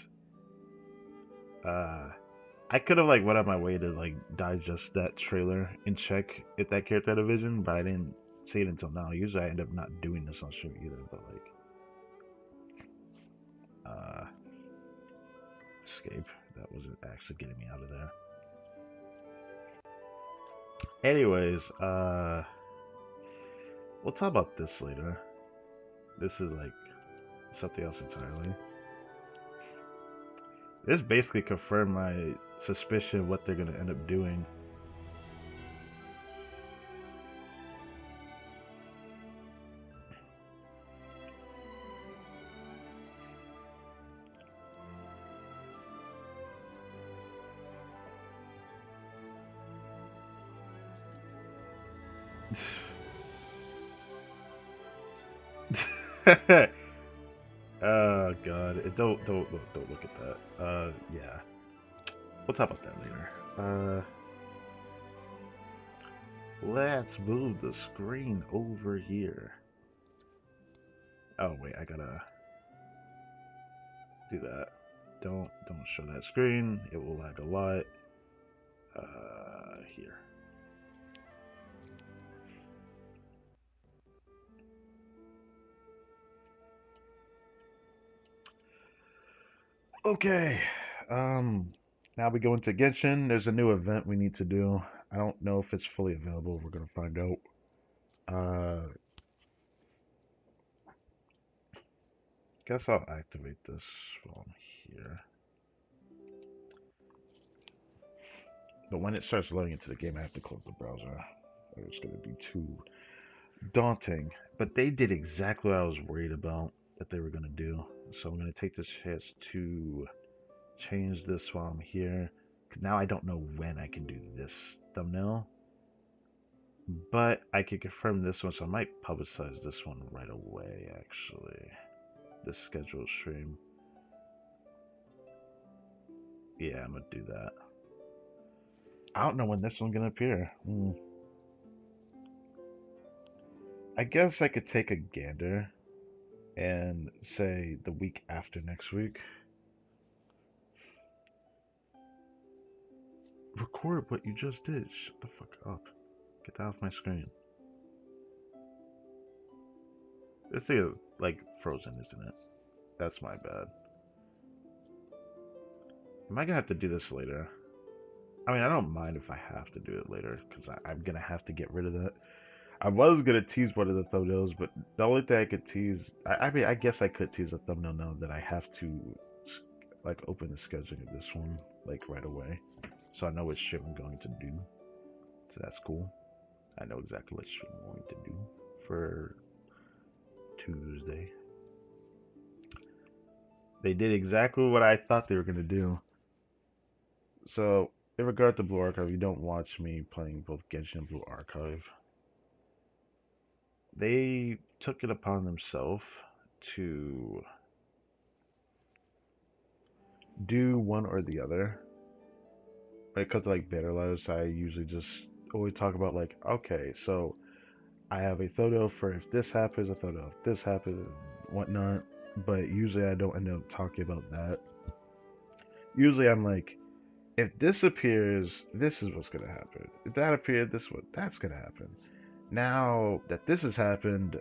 I could have like went out my way to like digest that trailer and check if that character had a vision, but I didn't see it until now. Usually I end up not doing this on stream either, but like, escape. That wasn't actually getting me out of there. Anyways, we'll talk about this later. This is like something else entirely. This basically confirmed my suspicion of what they're gonna end up doing. Oh god, don't look at that. Yeah, we'll talk about that later. Let's move the screen over here. Oh wait, I gotta do that. Don't show that screen. It will lag a lot. Here. Okay. Now we go into Genshin. There's a new event we need to do. I don't know if it's fully available. We're gonna find out. Guess I'll activate this while I'm here. But when it starts loading into the game, I have to close the browser. It's gonna be too daunting. But they did exactly what I was worried about that they were gonna do. So I'm gonna take this chance to change this while I'm here. Now I don't know when I can do this thumbnail, but I can confirm this one, so I might publicize this one right away, actually. This scheduled stream. Yeah, I'm gonna do that. I don't know when this one's gonna appear. I guess I could take a gander and say the week after next week. Record what you just did. Shut the fuck up. Get that off my screen. This thing is like frozen, isn't it? That's my bad. Am I gonna have to do this later? I mean, I don't mind if I have to do it later, because I'm gonna have to get rid of that. I was gonna tease one of the thumbnails, but the only thing I could tease, I mean, I guess I could tease a thumbnail now that I have to, like, open the scheduling of this one, like, right away. So I know what shit I'm going to do. So that's cool. I know exactly what shit I'm going to do for Tuesday. They did exactly what I thought they were gonna do. So, in regard to Blue Archive, you don't watch me playing both Genshin and Blue Archive. They took it upon themselves to do one or the other. When it comes to like better lives, I usually just always talk about like, okay, so I have a photo for if this happens, a photo if this happens, and whatnot. But usually I don't end up talking about that. Usually I'm like, if this appears, this is what's gonna happen. If that appeared, that's gonna happen. Now that this has happened,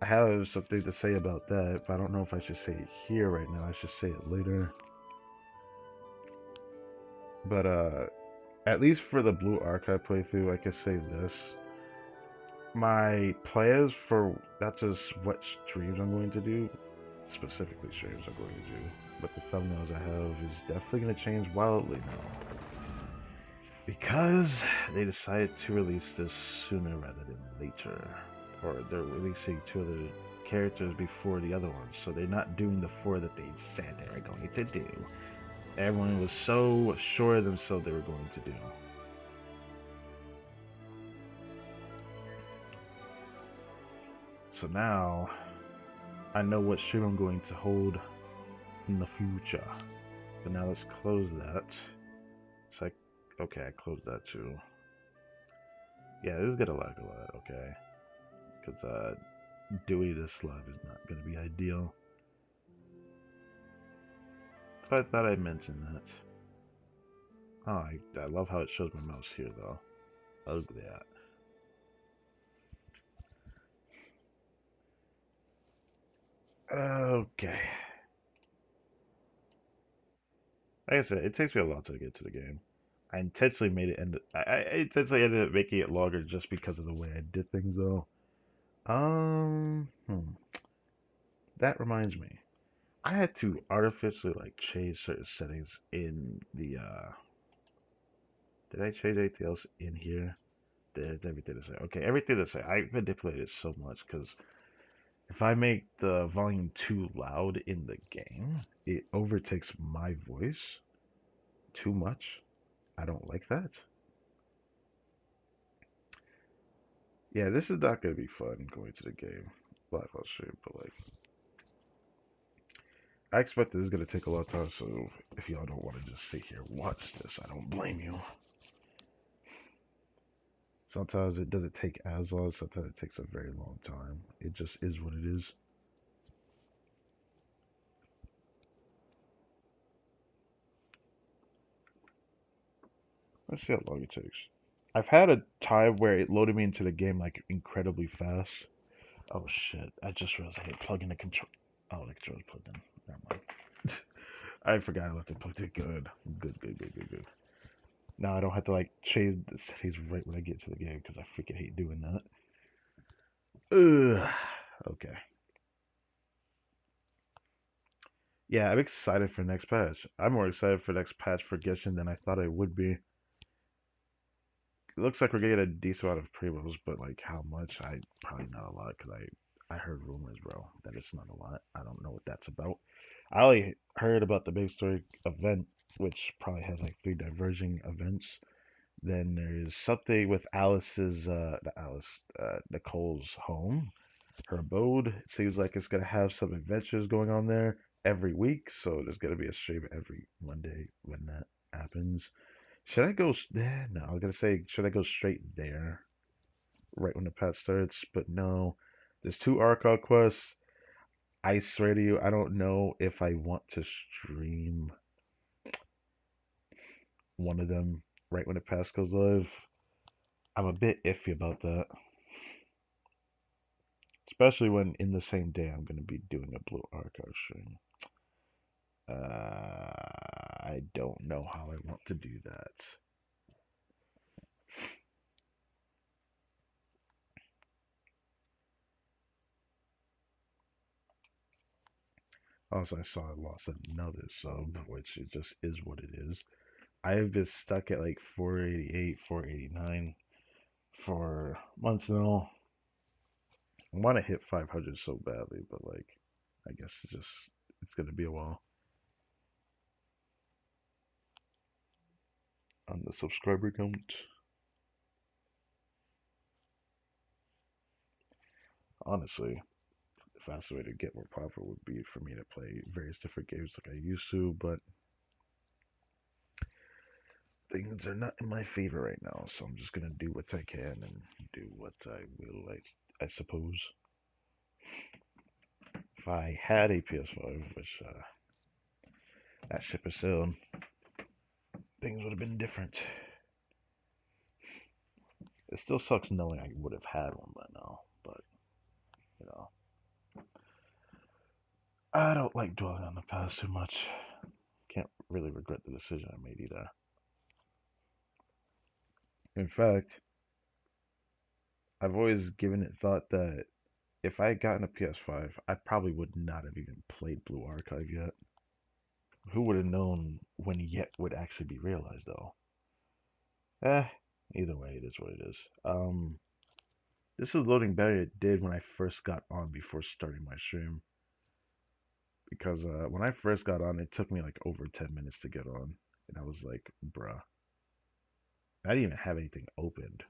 I have something to say about that, but I don't know if I should say it here right now. I should say it later. But at least for the Blue Archive playthrough, I can say this. My plans for not just what streams I'm going to do, specifically streams I'm going to do, but the thumbnails I have is definitely going to change wildly now. Because they decided to release this sooner rather than later. Or they're releasing 2 other characters before the other ones, so they're not doing the 4 that they said they were going to do. Everyone was so sure of themselves they were going to do. So now, I know what stream I'm going to hold in the future. But now let's close that. So okay, I closed that too. Yeah, this is gonna lag a lot, okay. Because doing this live is not gonna be ideal. So I thought I'd mention that. Oh, I love how it shows my mouse here though. Look at that. Okay. Like I said, it takes me a lot to get to the game. I intentionally made it end. I intentionally ended up making it longer just because of the way I did things, though. That reminds me. I had to artificially like change certain settings in the. Did I change anything else in here? There's everything to say. Okay, everything to say. I manipulated it so much because if I make the volume too loud in the game, it overtakes my voice too much. I don't like that. Yeah, this is not gonna be fun going to the game live on stream, but like, I expect this is gonna take a lot of time. So if y'all don't want to just sit here and watch this, I don't blame you. Sometimes it doesn't take as long. Sometimes it takes a very long time. It just is what it is. Let's see how long it takes. I've had a time where it loaded me into the game like incredibly fast. Oh shit! I just realized I hit plug in the control. Oh, the controller's plugged in. Never mind. I forgot I left it plugged in. Good. Good. Now I don't have to like change the settings right when I get to the game because I freaking hate doing that. Ugh. Okay. Yeah, I'm excited for next patch. I'm more excited for next patch for Genshin than I thought I would be. It looks like we're getting a decent amount of previews, but like how much? Probably not a lot because I heard rumors, bro, that it's not a lot. I don't know what that's about. I only heard about the big story event, which probably has like 3 diverging events. Then there's something with Nicole's home, her abode. It seems like it's gonna have some adventures going on there every week. So there's gonna be a stream every Monday when that happens. Should I go? No, I was gonna say, should I go straight there, right when the patch starts? But no, there's 2 Archon quests. I swear to you, I don't know if I want to stream one of them right when the patch goes live. I'm a bit iffy about that. Especially when in the same day I'm going to be doing a Blue Archive stream. I don't know how I want to do that. Also, I saw I lost another sub, which it just is what it is. I have been stuck at like 488, 489 for months now. I want to hit 500 so badly, but like, I guess it's gonna be a while. On the subscriber count. Honestly, the fastest way to get more popular would be for me to play various different games like I used to, but things are not in my favor right now, so I'm just gonna do what I can and do what I will, I suppose. If I had a PS5, which that ship is sailed, things would have been different. It still sucks knowing I would have had one by now, but you know, I don't like dwelling on the past too much. Can't really regret the decision I made either. In fact, I've always given it thought that if I had gotten a PS5, I probably would not have even played Blue Archive yet. Who would have known when yet would actually be realized, though? Either way, it is what it is. This is loading better than it did when I first got on before starting my stream. Because when I first got on, it took me like over 10 minutes to get on. And I was like, bruh. I didn't even have anything opened.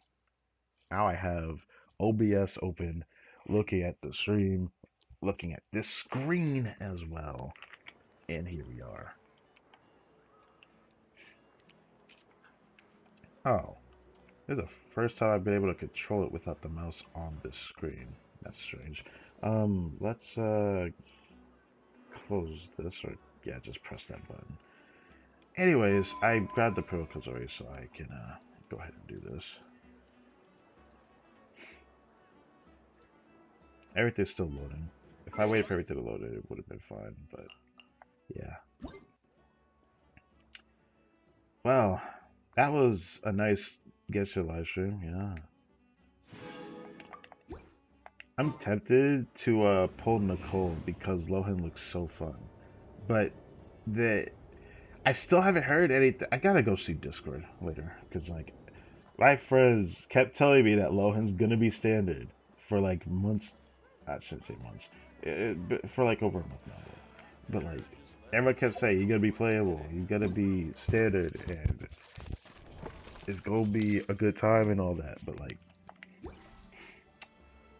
Now I have OBS open, looking at the stream, looking at this screen as well. And here we are. Oh. This is the first time I've been able to control it without the mouse on the screen. That's strange. Let's close this, or yeah, just press that button. Anyways, I grabbed the protocols already, so I can go ahead and do this. Everything's still loading. If I waited for everything to load, it would have been fine, but yeah. Well, that was a nice Genshin live stream, yeah. I'm tempted to pull Nicole because Lohan looks so fun, but I still haven't heard anything. I gotta go see Discord later because like my friends kept telling me that Lohan's gonna be standard for like months. I shouldn't say months, for like over a month now. But like everyone kept saying, "You're gonna be playable. You're gonna be standard, and it's gonna be a good time and all that." But like,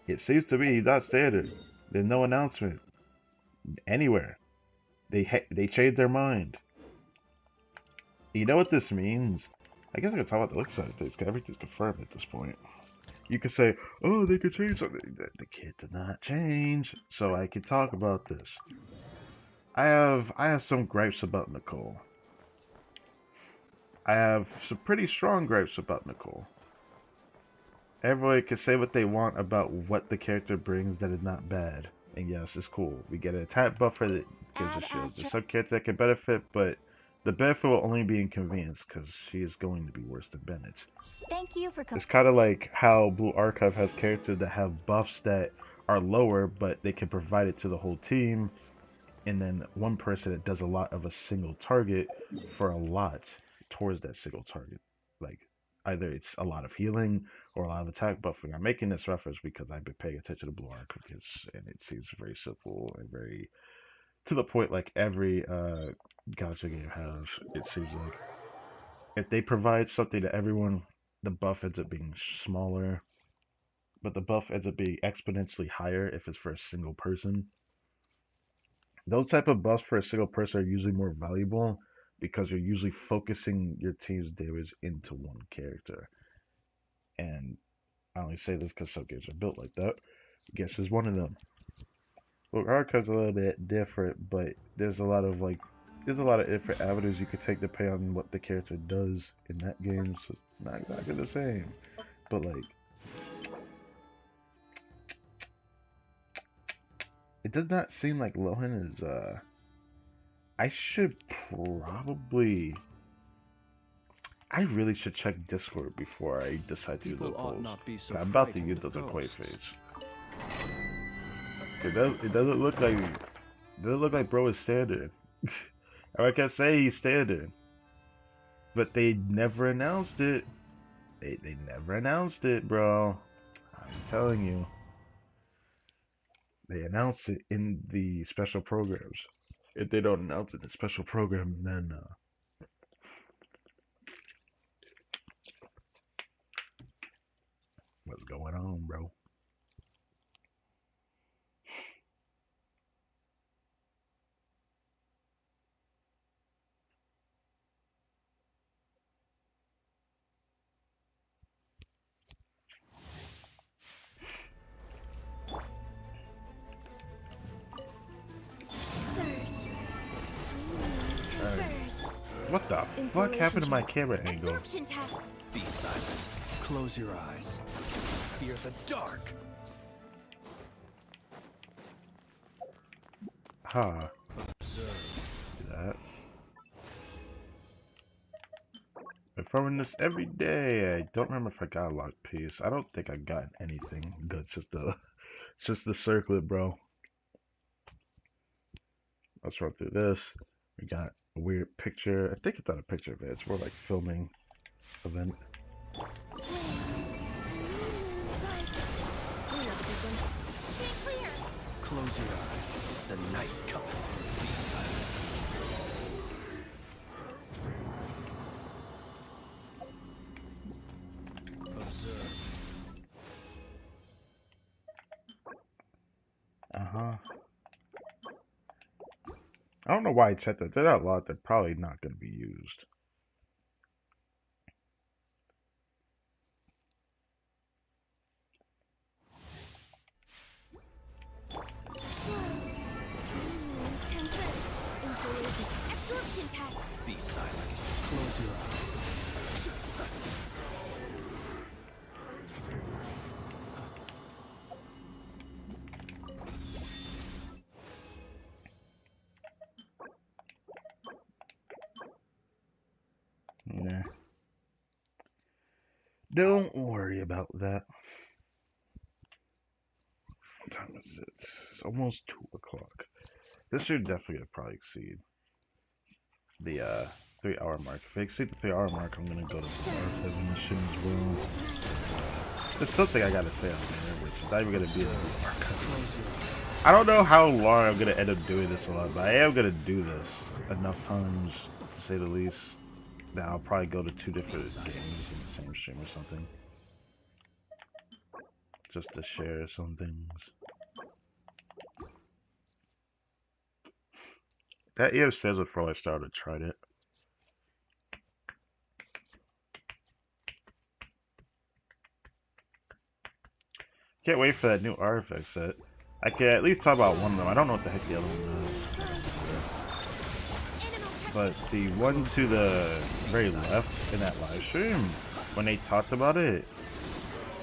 it seems to me not standard. There's no announcement anywhere. They changed their mind. You know what this means? I guess I can talk about the looks side of things, because everything's confirmed at this point. You could say, oh, they could change something. The kid did not change, so I can talk about this. I have some gripes about Nicole. I have some pretty strong gripes about Nicole. Everybody can say what they want about what the character brings that is not bad. And yes, it's cool. We get an attack buffer that gives a shield. There's some characters that can benefit, but the benefit will only be inconvenience because she is going to be worse than Bennett. Thank you for It's kind of like how Blue Archive has characters that have buffs that are lower, but they can provide it to the whole team. And then one person that does a lot of a single target for a lot towards that single target. Like either it's a lot of healing or a lot of attack buffing. I'm making this reference because I've been paying attention to Blue Arc and it seems very simple and very to the point. Like every gacha game has, it seems like if they provide something to everyone, the buff ends up being smaller, but the buff ends up being exponentially higher if it's for a single person. Those type of buffs for a single person are usually more valuable because you're usually focusing your team's damage into one character. And I only say this because some games are built like that. Guess is one of them. Look, Archive's a little bit different, but there's a lot of there's a lot of different avenues you could take depending on what the character does in that game. So it's not exactly the same, but like it does not seem like Lohan is. I should probably. I really should check Discord before I decide to use the post. I'm about to use the Koi page. It doesn't look like bro is standard. I can say he's standard, but they never announced it. They never announced it, bro. I'm telling you. They announce it in the special programs. If they don't announce it in the special program, then what's going on, bro? What the fuck happened to my camera angle? Be silent. Close your eyes. Fear the dark. Huh. Do that. I'm throwing this every day. I don't remember if I got a locked piece. I don't think I got anything good. Just the circlet, bro. Let's run through this. We got a weird picture. I think it's not a picture of it. It's more like filming event. Close your eyes. The night cometh. Be silent. Observe. Uh-huh. I don't know why I checked that. There are a lot that are probably not going to be used. Be silent. Close your eyes. Nah. Don't worry about that. What time is it? It's almost 2 o'clock. This should definitely probably exceed the 3-hour mark. If I exceed the 3-hour mark, I'm gonna go to the R7 mission as well. There's something I gotta say on there, which is not even gonna be in the archive. I don't know how long I'm gonna end up doing this a lot, but I am gonna do this enough times, to say the least, that I'll probably go to 2 different games in the same stream or something. Just to share some things. That EF says it before I started, tried it. Can't wait for that new artifact set. I can at least talk about one of them. I don't know what the heck the other one is. But the one to the very left in that live stream, when they talked about it,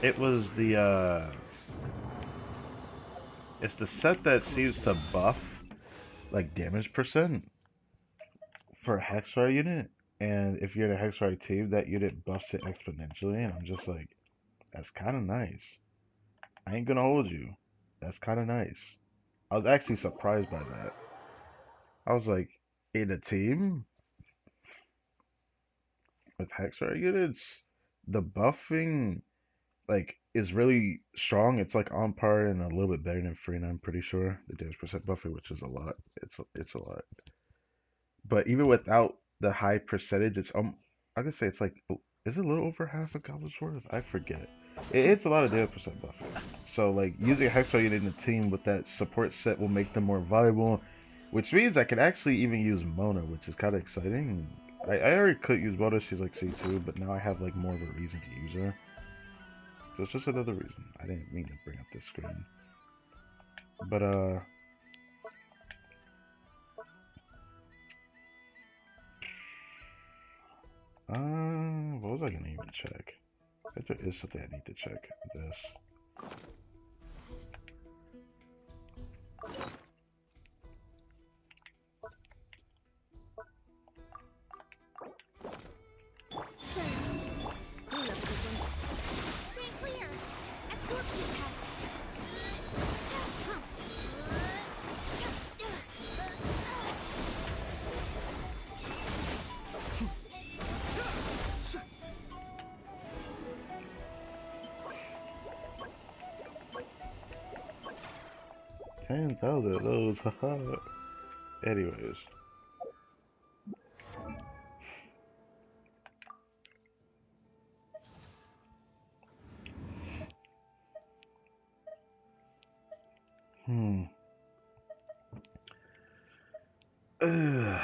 it was the, it's the set that seems to buff, like, damage percent for a Hexar unit. And if you're in a Hexar team, that unit buffs it exponentially. And I'm just like, that's kind of nice. I ain't gonna hold you. That's kind of nice. I was actually surprised by that. I was like, in a team with Hexar units, the buffing like is really strong. It's like on par and a little bit better than Free, and I'm pretty sure the damage percent buffing, which is a lot. It's a lot. But even without the high percentage, it's I could say it's like is it a little over half a goblin's worth? I forget. It's a lot of damage percent buffing. So like using Hexoid in the team with that support set will make them more valuable, which means I can actually even use Mona, which is kind of exciting. I already could use Mona, she's like C2, but now I have like more of a reason to use her. So it's just another reason. I didn't mean to bring up this screen. But what was I gonna even check? If there is something I need to check. This. $10,000 of those, haha. Anyways. Ugh.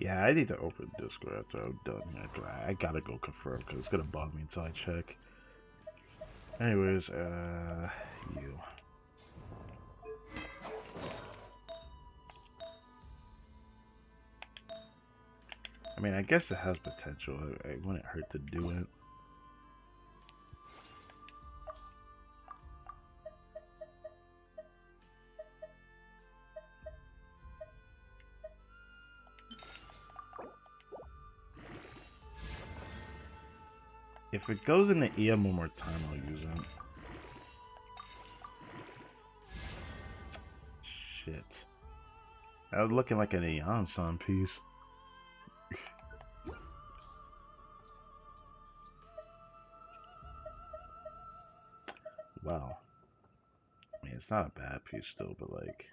Yeah, I need to open Discord after I'm done here. I gotta go confirm because it's gonna bug me until I check. Anyways, you. I mean, I guess it has potential. It wouldn't hurt to do it. If it goes in the EM one more time, I'll use it. Shit. I was looking like an Aeon Sun piece. Wow. I mean, it's not a bad piece still, but like,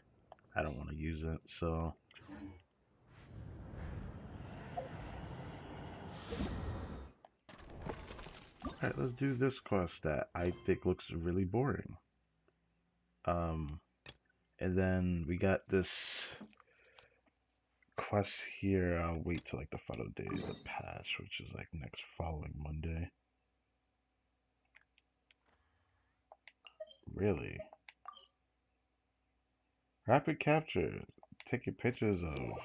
I don't want to use it, so. Alright, let's do this quest that I think looks really boring. And then we got this quest here. I'll wait till like the final day of the patch, which is like next following Monday. Really? Rapid capture. Taking pictures of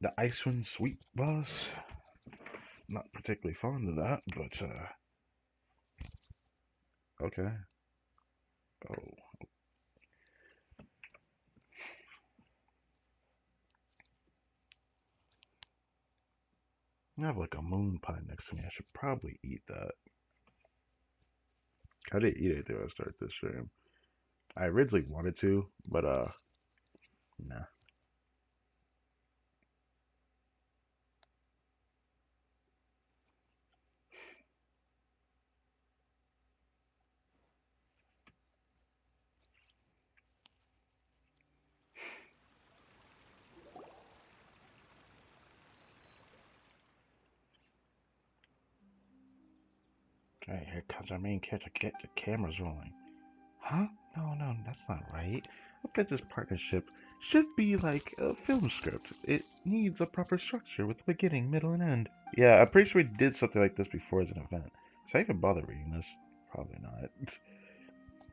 the Icewind Sweet boss. Not particularly fond of that, but okay. Oh. I have like a moon pie next to me. I should probably eat that. I didn't eat anything when I started this stream. I originally wanted to, but nah. Okay, here comes our main character. Get the cameras rolling. Huh? No, that's not right. A business partnership should be like a film script. It needs a proper structure with a beginning, middle, and end. Yeah, I'm pretty sure we did something like this before as an event. Should I even bother reading this? Probably not.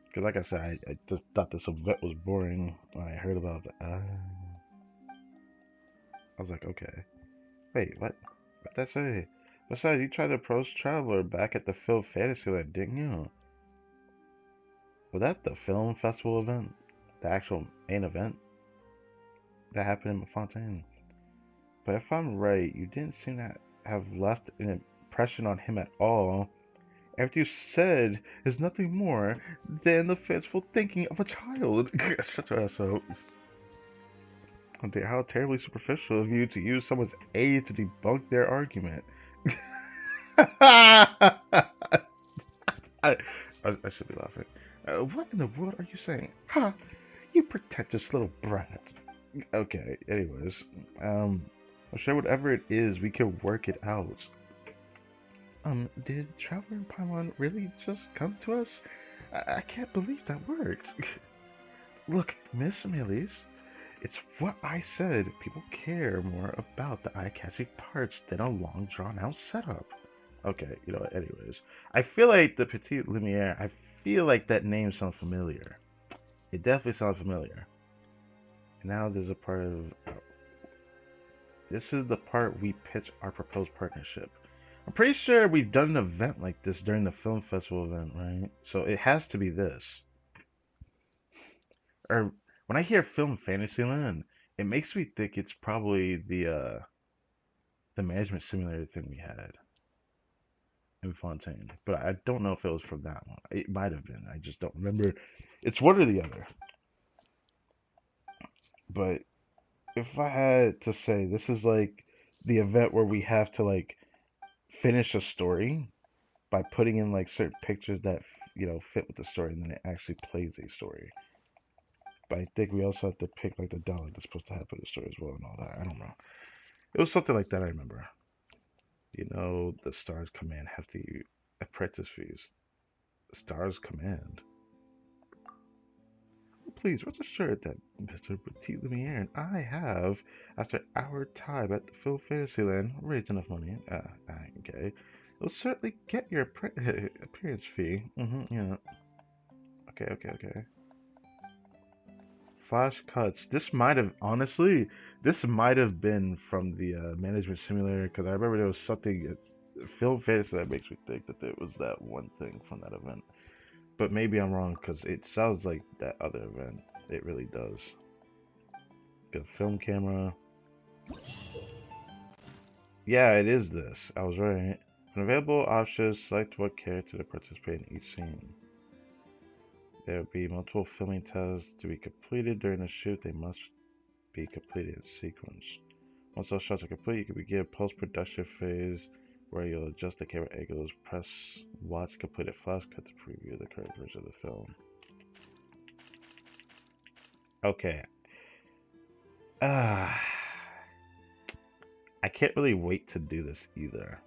Because like I said, I just thought this event was boring when I heard about it. I was like, okay. Wait, what? What'd that say? Besides, you tried to approach Traveler back at the Film Fantasy Land, didn't you? Was that the film festival event? The actual main event? That happened in Fontaine? But if I'm right, you didn't seem to have left an impression on him at all. everything you said is nothing more than the fanciful thinking of a child. Shut your ass up. How terribly superficial of you to use someone's age to debunk their argument. I should be laughing. What in the world are you saying? Ha! You pretentious little brat. Okay, anyways. I'm sure whatever it is, we can work it out. Did Traveler and Paimon really just come to us? I can't believe that worked. Look, Miss Melis, it's what I said. People care more about the eye-catching parts than a long, drawn-out setup. Okay, you know what, anyways. I feel like the Petite Lumiere, I feel like that name sounds familiar. It definitely sounds familiar. Now there's a part of... This is the part we pitch our proposed partnership. I'm pretty sure we've done an event like this during the film festival event, right? So it has to be this. Or when I hear Film Fantasyland, it makes me think it's probably the management simulator thing we had in Fontaine. But I don't know if it was from that one. It might have been. I just don't remember. It's one or the other. But if I had to say, this is like the event where we have to like finish a story by putting in like certain pictures that fit with the story, and then it actually plays a story. But I think we also have to pick like the dialogue that's supposed to happen in the story as well and all that. I don't know. It was something like that. I remember. The Stars Command hefty apprentice fees. Stars Command. Please rest assured that Mr. Petit Lumiere and I have, after our time at the Film Fantasyland, raised enough money. Okay. You'll certainly get your appearance fee. Yeah. Okay. Flash cuts. This might have, honestly, this might have been from the management simulator, because I remember there was something, Film Fantasy, that makes me think that there was that one thing from that event. But maybe I'm wrong, because it sounds like that other event. It really does. Good film camera. Yeah, it is this. I was right. From available options, select what character to participate in each scene. There will be multiple filming tests to be completed during the shoot. They must be completed in sequence. Once those shots are complete, you can begin post-production phase, where you'll adjust the camera angles, press watch completed flash cut to preview the current version of the film. Okay. I can't really wait to do this either.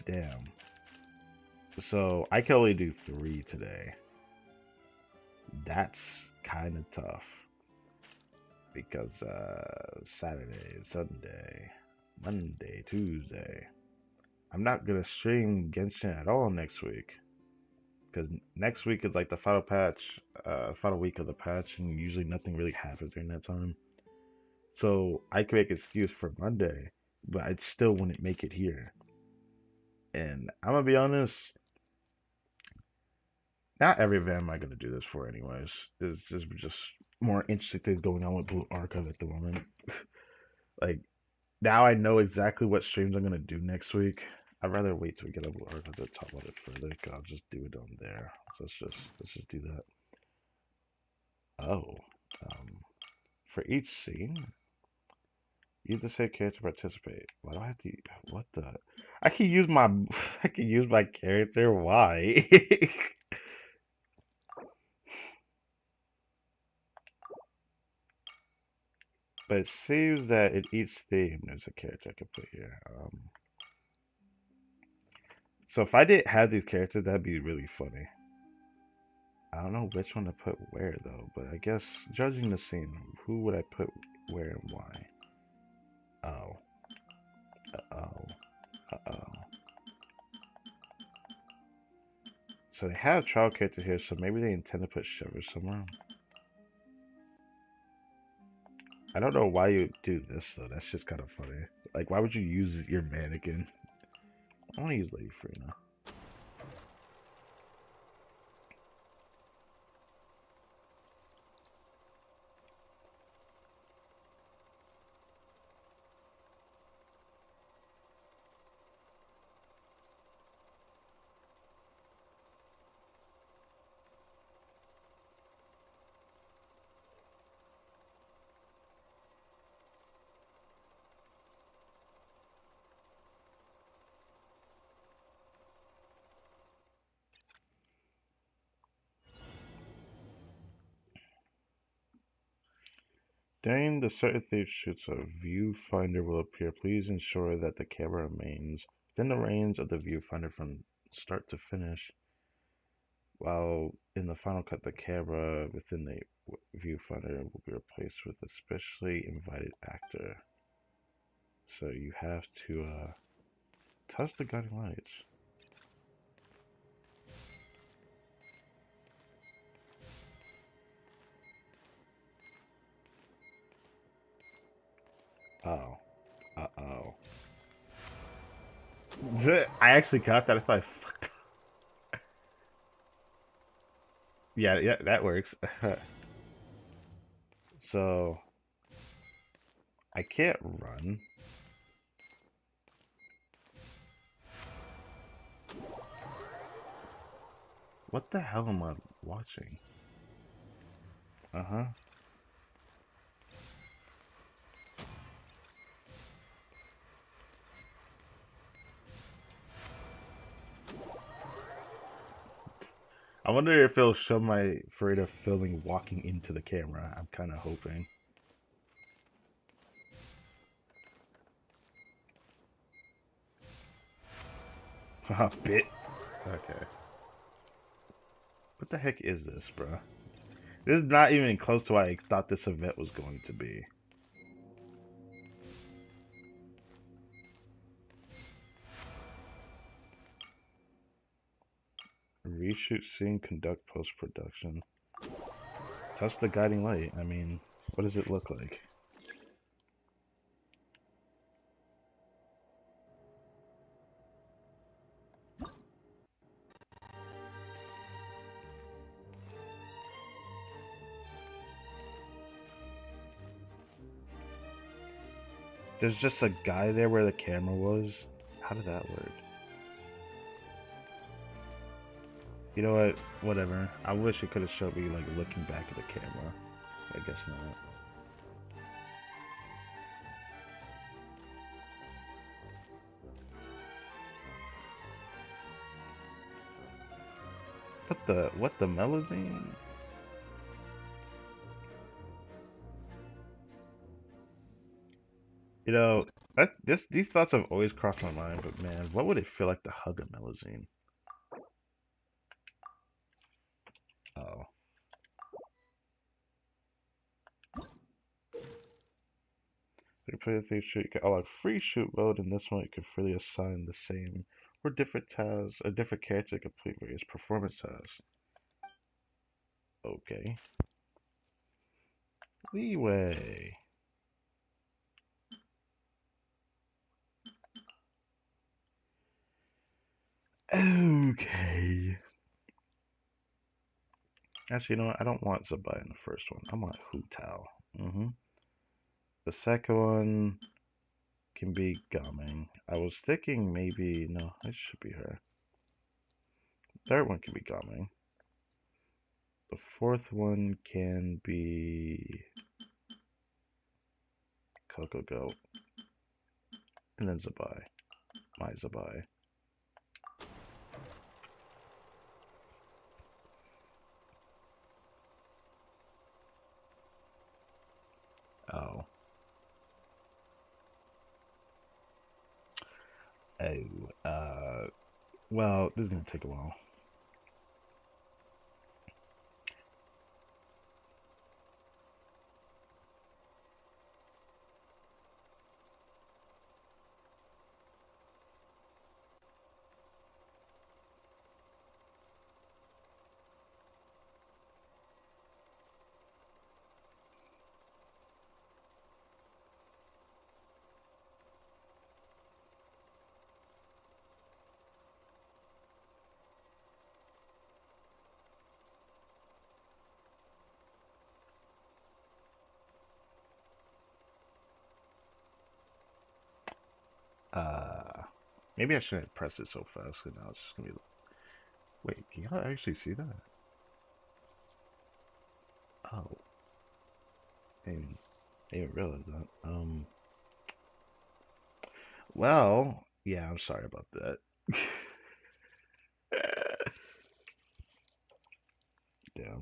Damn. So I can only do 3 today. That's kind of tough. Because Saturday, Sunday, Monday, Tuesday. I'm not gonna stream Genshin at all next week. Because next week is like the final patch, final week of the patch, and usually nothing really happens during that time. So I can make an excuse for Monday, but I still wouldn't make it here. And I'm gonna be honest, not every event am I gonna do this for anyways. There's just more interesting things going on with Blue Archive at the moment. Like, now I know exactly what streams I'm gonna do next week. I'd rather wait till we get a Blue Archive to talk about it further, because I'll just do it on there. So let's just do that. Oh, for each scene, use the same character to participate. Why do I have to? What the? I can use my I can use my character. Why? But it seems that in each theme, there's a character I can put here. So if I didn't have these characters, that'd be really funny. I don't know which one to put where though, but I guess judging the scene, who would I put where and why? Oh. Uh-oh. So they have a trial character here, so maybe they intend to put Shiver somewhere. I don't know why you do this though, that's just kind of funny. Like, why would you use your mannequin? I want to use Lady Freena. During the certain theme shoots, a viewfinder will appear. Please ensure that the camera remains within the range of the viewfinder from start to finish. While in the final cut, the camera within the viewfinder will be replaced with a specially invited actor. So you have to touch the guiding lights. Oh. Uh-oh. I actually caught that. I thought I fucked up. Yeah, that works. So, I can't run. What the hell am I watching? Uh-huh. I wonder if it'll show my Farida filming walking into the camera. I'm kind of hoping. Haha, bit. Okay. What the heck is this, bro? This is not even close to what I thought this event was going to be. Reshoot scene, conduct post-production. Touch the guiding light. I mean, what does it look like? There's just a guy there where the camera was. How did that work? You know what? Whatever. I wish it could have showed me like looking back at the camera. I guess not. What the melusine? You know, these thoughts have always crossed my mind, but man, what would it feel like to hug a melusine? Oh. You play the thing shoot. Oh, like free shoot mode in this one, you can freely assign the same or different tasks, a different character to complete various performance tasks. Okay. Leeway. Okay. Actually, you know what? I don't want Zabai in the first one. I want Hu Tao. The second one can be Gaming. I was thinking maybe... No, it should be her. Third one can be Gaming. The fourth one can be... Coco Goat. And then Zabai. My Zabai. Oh. Oh. Well, this is gonna take a while. Maybe I shouldn't press it so fast, because now it's just gonna be... Wait, can y'all actually see that? Oh. I didn't realize that. Well, yeah, I'm sorry about that. Yeah.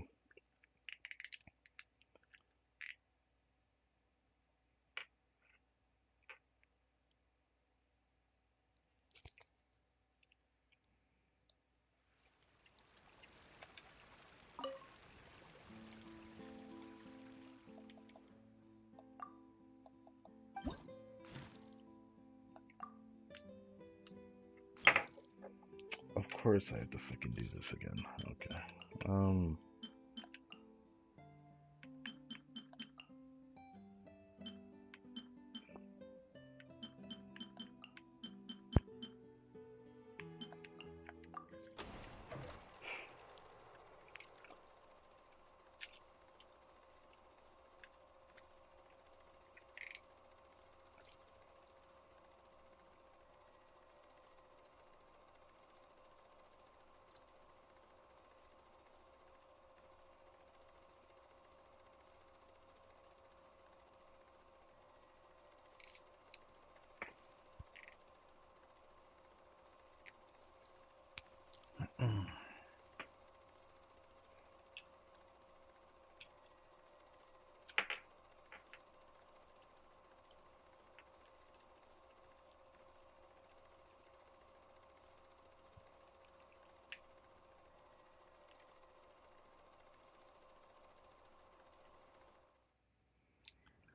course I have to fucking do this again. Okay.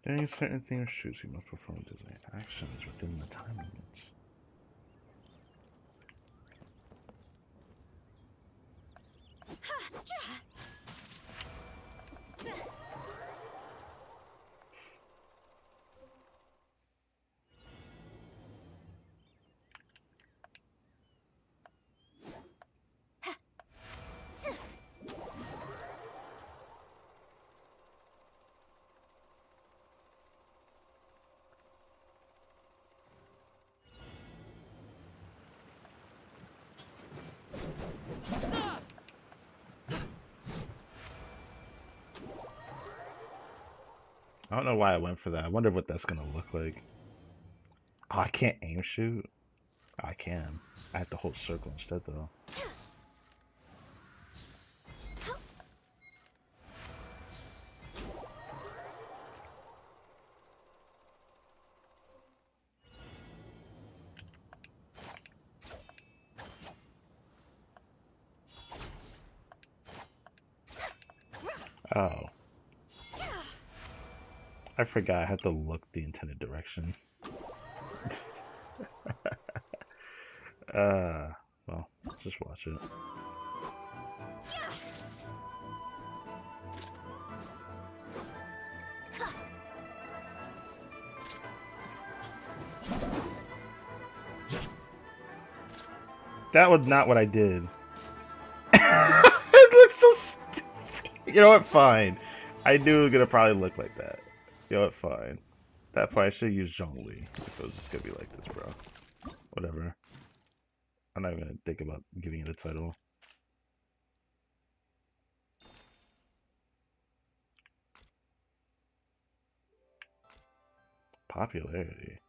During certain themes shoots, you must perform design actions within the time limits. I don't know why I went for that. I wonder what that's gonna look like. Oh, I can't aim shoot? I can. I have to hold circle instead though. Oh. I forgot I had to look the intended direction. Well, let's just watch it. That was not what I did. It looks so stupid. You know what? Fine. I knew it was gonna probably look like that. You know what? Fine. That part I should use Zhongli if it was just gonna be like this, bro. Whatever. I'm not even gonna think about giving it a title. Popularity.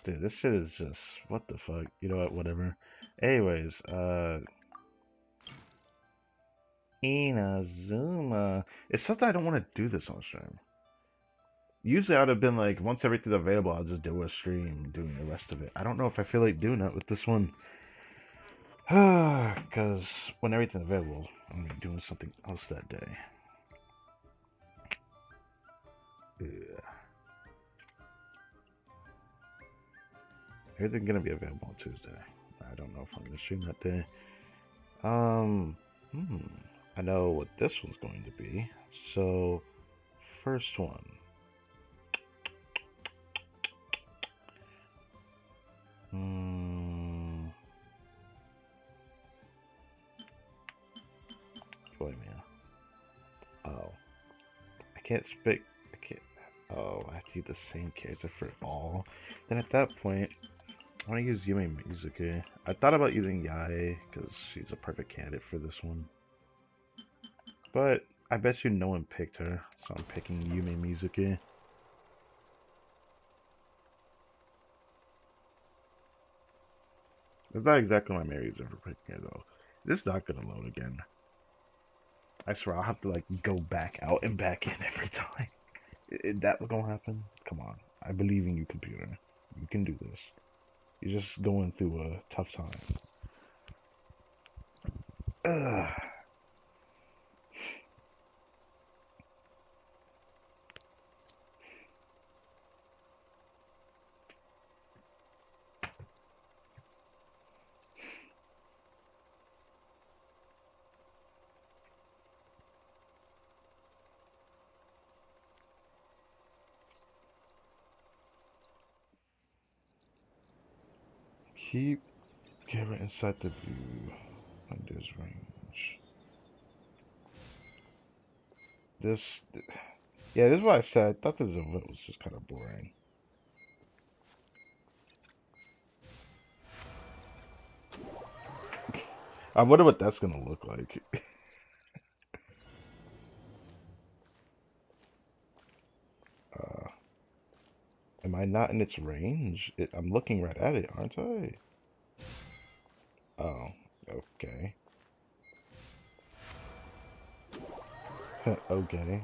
Dude, this shit is just what the fuck. You know what? Whatever. Anyways, Inazuma. It's something I don't want to do this on stream. Usually I would have been like, once everything's available, I'll just do a stream doing the rest of it. I don't know if I feel like doing that with this one. Because when everything's available, I'm going to be doing something else that day. Ugh. Everything's going to be available on Tuesday. I don't know if I'm going to stream that day. I know what this one's going to be. So, first one. Boy, man. Oh. I can't speak. I can't. Oh, I have to use the same character for all. Then at that point, I want to use Yume Mizuki. I thought about using Yae, because she's a perfect candidate for this one. But I bet you no one picked her, so I'm picking Yume Mizuki. It's not exactly my Mary's ever picking her, though. This is not gonna load again. I swear, I'll have to, like, go back out and back in every time. Is that what's gonna happen? Come on. I believe in you, computer. You can do this. You're just going through a tough time. Ugh. Keep camera inside the view. Windows range. This, yeah, this is what I said. I thought this event was just kind of boring. I wonder what that's gonna look like. Am I not in its range? I'm looking right at it, aren't I? Oh, okay. Okay.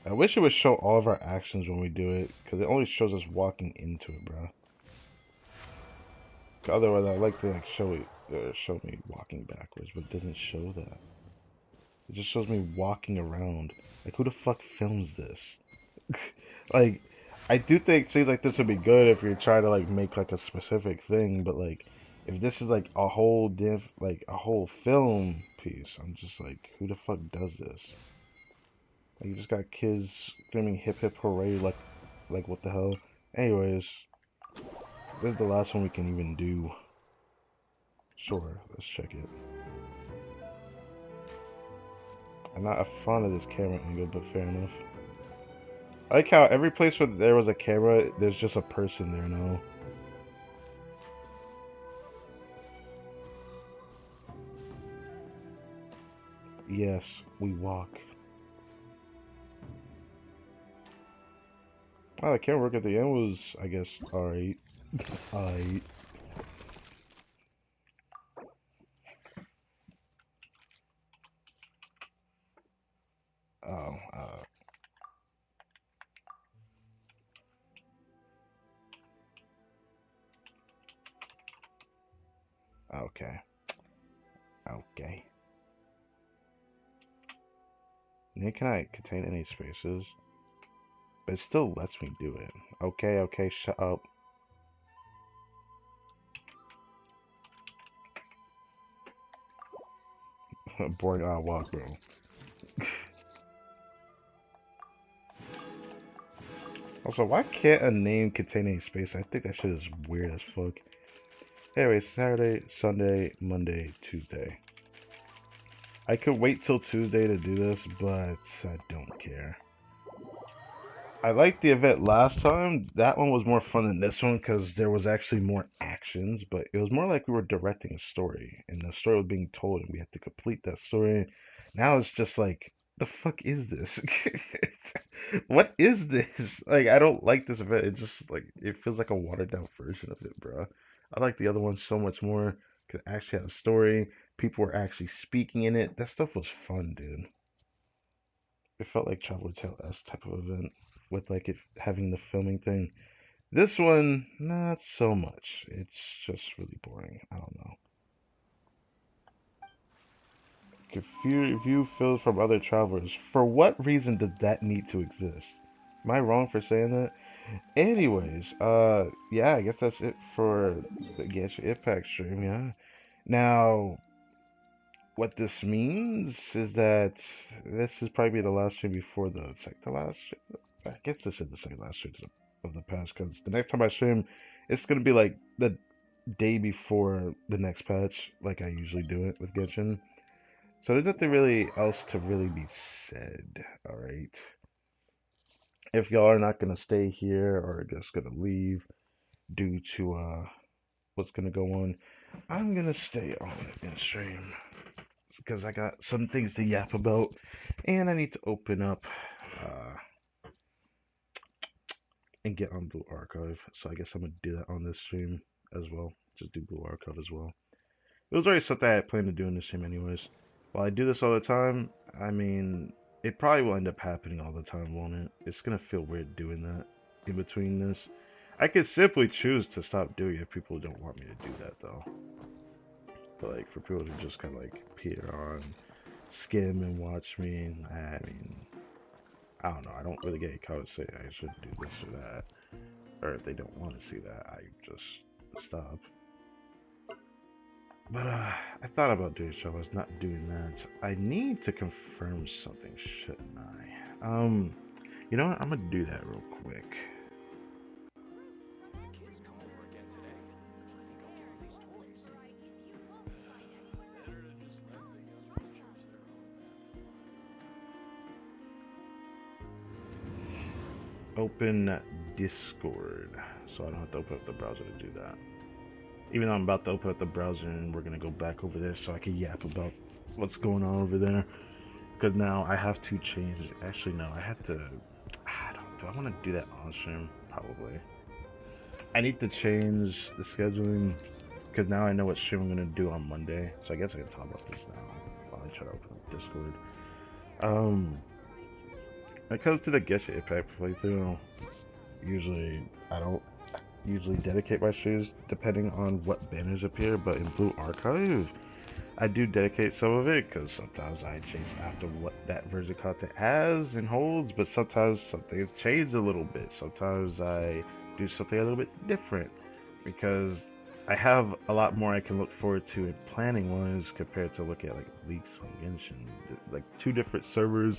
I wish it would show all of our actions when we do it, because it only shows us walking into it, bro. Otherwise, I'd like to like show me walking backwards, but it doesn't show that. It just shows me walking around. Like, who the fuck films this? Like, I do think things like this would be good if you're trying to like make like a specific thing, but like, if this is like a whole a whole film piece, I'm just like, who the fuck does this? Like, you just got kids screaming hip hip hooray, like what the hell? Anyways, this is the last one we can even do. Sure, let's check it. I'm not a fan of this camera angle, but fair enough. I like how every place where there was a camera, there's just a person there now. Yes, we walk. Oh, the camera work at the end was, I guess, alright. Alright. Oh, okay. Okay. Nick, can I contain any spaces? But it still lets me do it. Okay, okay, shut up. Boring walk, bro. Also, why can't a name contain any space? I think that shit is weird as fuck. Anyway, Saturday, Sunday, Monday, Tuesday. I could wait till Tuesday to do this, but I don't care. I liked the event last time. That one was more fun than this one because there was actually more actions, but it was more like we were directing a story, and the story was being told, and we had to complete that story. Now it's just like, the fuck is this? What is this? Like, I don't like this event. It just like it feels like a watered down version of it, bro. I like the other one so much more because it actually had a story. People were actually speaking in it. That stuff was fun, dude. It felt like Traveler Tale S type of event with like it having the filming thing. This one, not so much. It's just really boring. I don't know. View fills from other travelers. For what reason does that need to exist? Am I wrong for saying that? Anyways, yeah, I guess that's it for the Genshin Impact stream, yeah. Now, what this means is that this is probably the last stream before it's like the last stream. I guess this is the second last stream of the past, because the next time I stream, it's gonna be like the day before the next patch, like I usually do it with Genshin. So there's nothing really else to really be said, alright? If y'all are not gonna stay here or just gonna leave due to what's gonna go on, I'm gonna stay on in stream because I got some things to yap about and I need to open up and get on Blue Archive. So I guess I'm gonna do that on this stream as well. Just do Blue Archive as well. It was already something I had planned to do in this stream anyways. While I do this all the time, I mean, it probably will end up happening all the time, won't it? It's gonna feel weird doing that in between this. I could simply choose to stop doing it if people don't want me to do that though. But like for people to just kind of like peer on, skim and watch me, I mean, I don't know. I don't really get how to say I should do this or that. Or if they don't want to see that, I just stop. But I thought about doing so. I was not doing that. I need to confirm something, shouldn't I? You know what? I'm gonna do that real quick. open Discord, so I don't have to open up the browser to do that. Even though I'm about to open up the browser and we're gonna go back over there so I can yap about what's going on over there. Because now I have to change. Actually, no, I have to. Do I want to do that on stream? Probably. I need to change the scheduling because now I know what stream I'm gonna do on Monday. So I guess I can talk about this now while I try to open up Discord. When it comes to the Genshin Impact playthrough, usually I don't usually dedicate my streams depending on what banners appear, but in Blue Archive, I do dedicate some of it because sometimes I chase after what that version of content has and holds, but sometimes something has changed a little bit. Sometimes I do something a little bit different because I have a lot more I can look forward to in planning wise compared to look at like leaks on Genshin. Like 2 different servers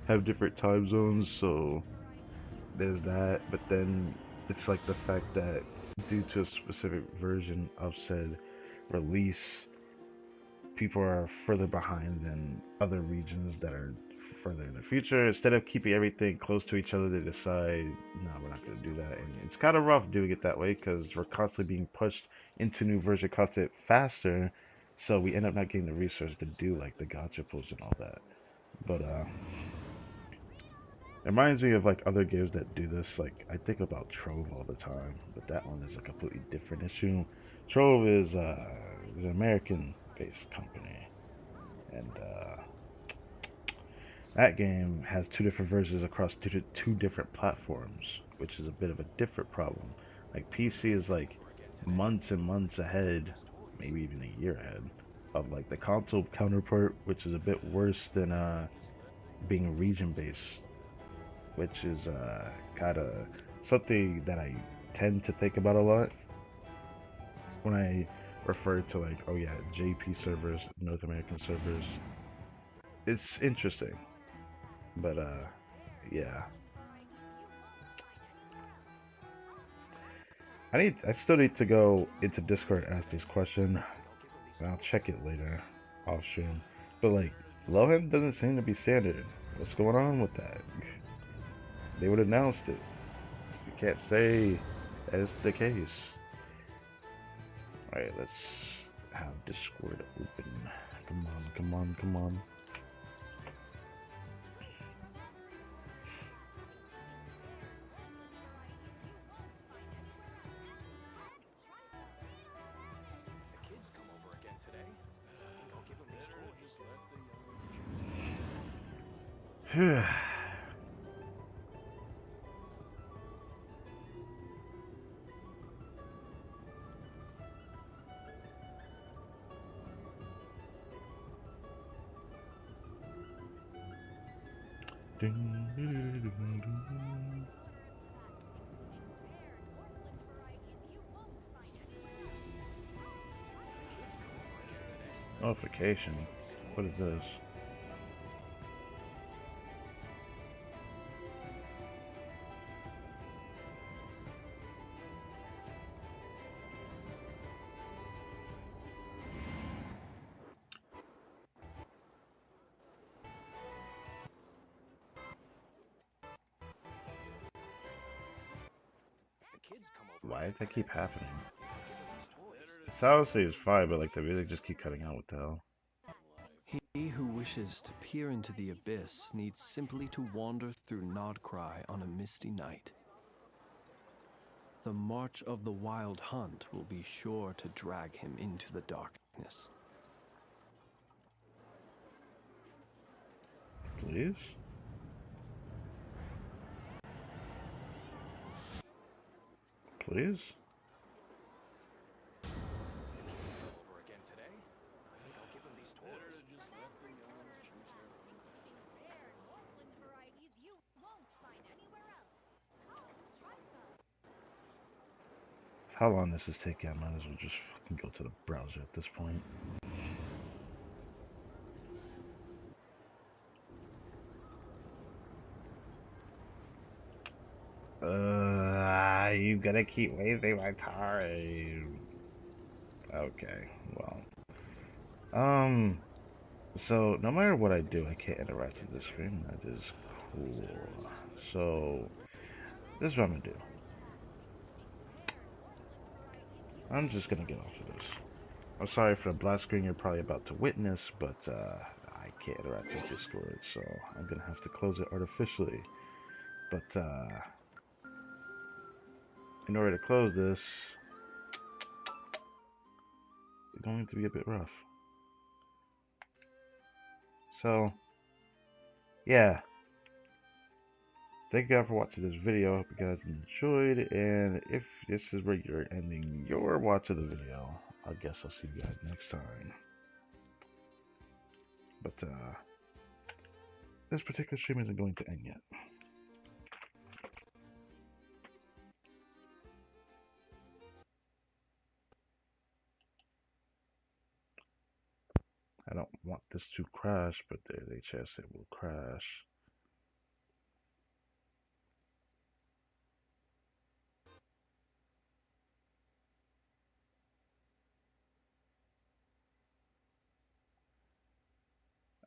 have different time zones, so there's that. But then it's like the fact that due to a specific version of said release, people are further behind than other regions that are further in the future. Instead of keeping everything close to each other, they decide, no, we're not going to do that. And it's kind of rough doing it that way because we're constantly being pushed into new version content faster. So we end up not getting the resources to do like the gacha pulls and all that. But it reminds me of like other games that do this. Like I think about Trove all the time, but that one is a completely different issue. Trove is an American-based company, and that game has 2 different versions across 2 different platforms, which is a bit of a different problem. Like PC is like months and months ahead, maybe even a year ahead of like the console counterpart, which is a bit worse than being region-based, which is kind of something that I tend to think about a lot when I refer to like, oh yeah, JP servers, North American servers. It's interesting, but yeah. I still need to go into Discord and ask this question, and I'll check it later off stream. But like, Lohan doesn't seem to be standard. What's going on with that? They would have announced it. You can't say that's the case. Alright, let's have Discord open. Come on, come on, come on. Notification. What is this? Why does that keep happening? It's honestly is fine, but like the music just keep cutting out. What the hell? He who wishes to peer into the abyss needs simply to wander through Nodcry on a misty night. The march of the wild hunt will be sure to drag him into the darkness. Please? Please? How long this is taking, I might as well just fucking go to the browser at this point. You gotta keep wasting my time. Okay, well. So no matter what I do, I can't interact with the screen. That is cool. So this is what I'm gonna do. I'm just gonna get off of this. I'm sorry for the black screen you're probably about to witness, but I can't interact with Discord, so I'm gonna have to close it artificially. But in order to close this, it's going to be a bit rough. So, yeah. Thank you guys for watching this video. I hope you guys enjoyed, and if this is where you're ending your watch of the video, I guess I'll see you guys next time. But this particular stream isn't going to end yet. I don't want this to crash, but there's a chance it will crash.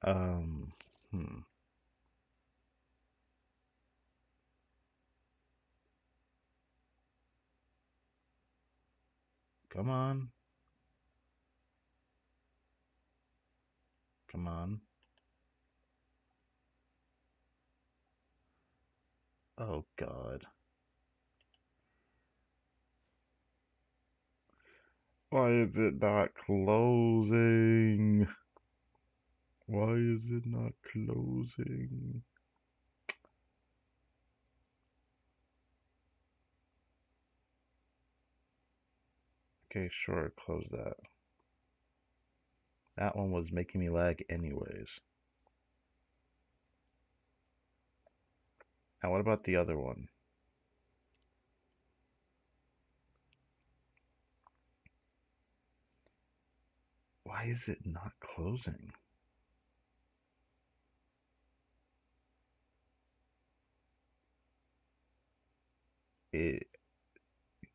Hmm. Come on. Come on. Oh, God. Why is it not closing? Why is it not closing? Okay, sure, close that. That one was making me lag anyways. Now what about the other one? Why is it not closing?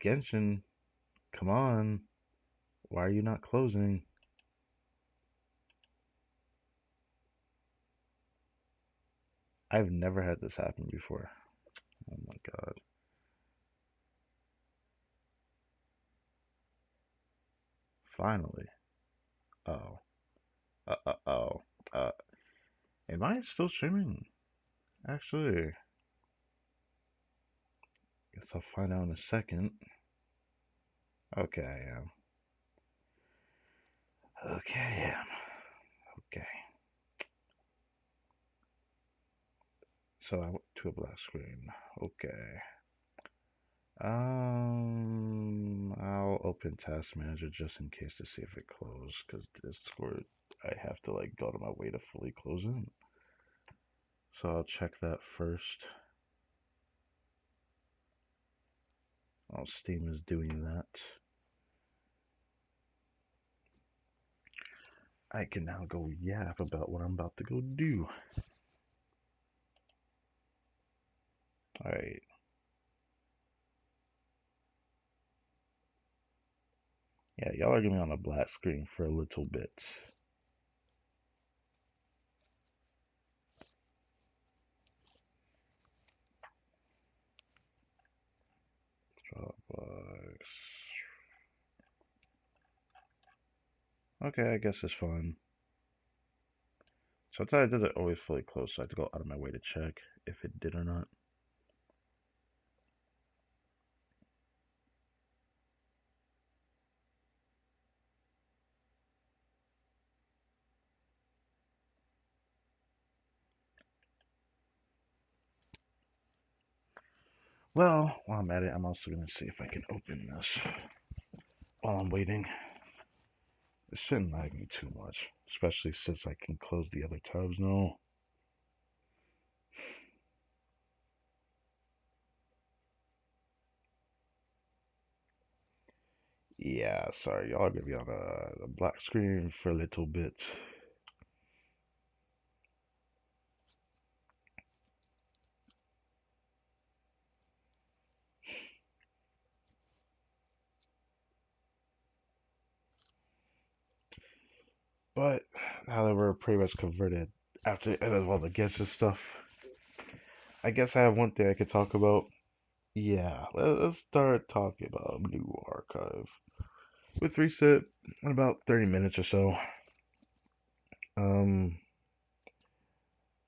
Genshin, come on. Why are you not closing? I've never had this happen before. Oh my God. Finally. Oh. Oh. Am I still streaming? Actually, guess I'll find out in a second. Okay, I am. Okay, I am. Okay. So I went to a black screen. Okay. I'll open Task Manager just in case to see if it closed, because Discord, I have to like go to my way to fully close it. So I'll check that first. While Steam is doing that, I can now go yap about what I'm about to go do. Alright. Yeah, y'all are gonna be on a black screen for a little bit. Dropbox. Okay, I guess it's fine. So I thought I did it always fully closed, so I had to go out of my way to check if it did or not. Well, while I'm at it, I'm also going to see if I can open this while I'm waiting. It shouldn't lag me too much, especially since I can close the other tabs now. Yeah, sorry, y'all are going to be on a black screen for a little bit. But now that we're pretty much converted after all the Genshin stuff, I guess I have one thing I could talk about. Yeah, let's start talking about new archive. With reset in about 30 minutes or so. Um,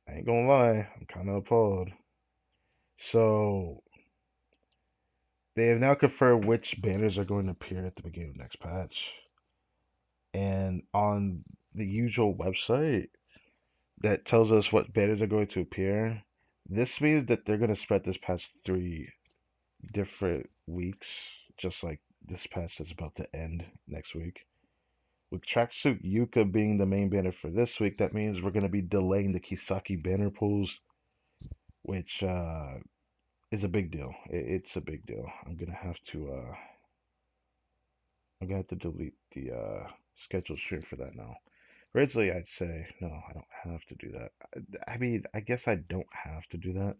I ain't gonna lie, I'm kind of appalled. So, they have now confirmed which banners are going to appear at the beginning of the next patch. And on the usual website that tells us what banners are going to appear, this means that they're going to spread this past 3 different weeks, just like this patch that's about to end next week. With Tracksuit Yuka being the main banner for this week, that means we're going to be delaying the Kisaki banner pulls, which is a big deal. It's a big deal. I'm gonna have to delete the scheduled stream for that now. Originally, I'd say no, I don't have to do that. I mean, I guess I don't have to do that.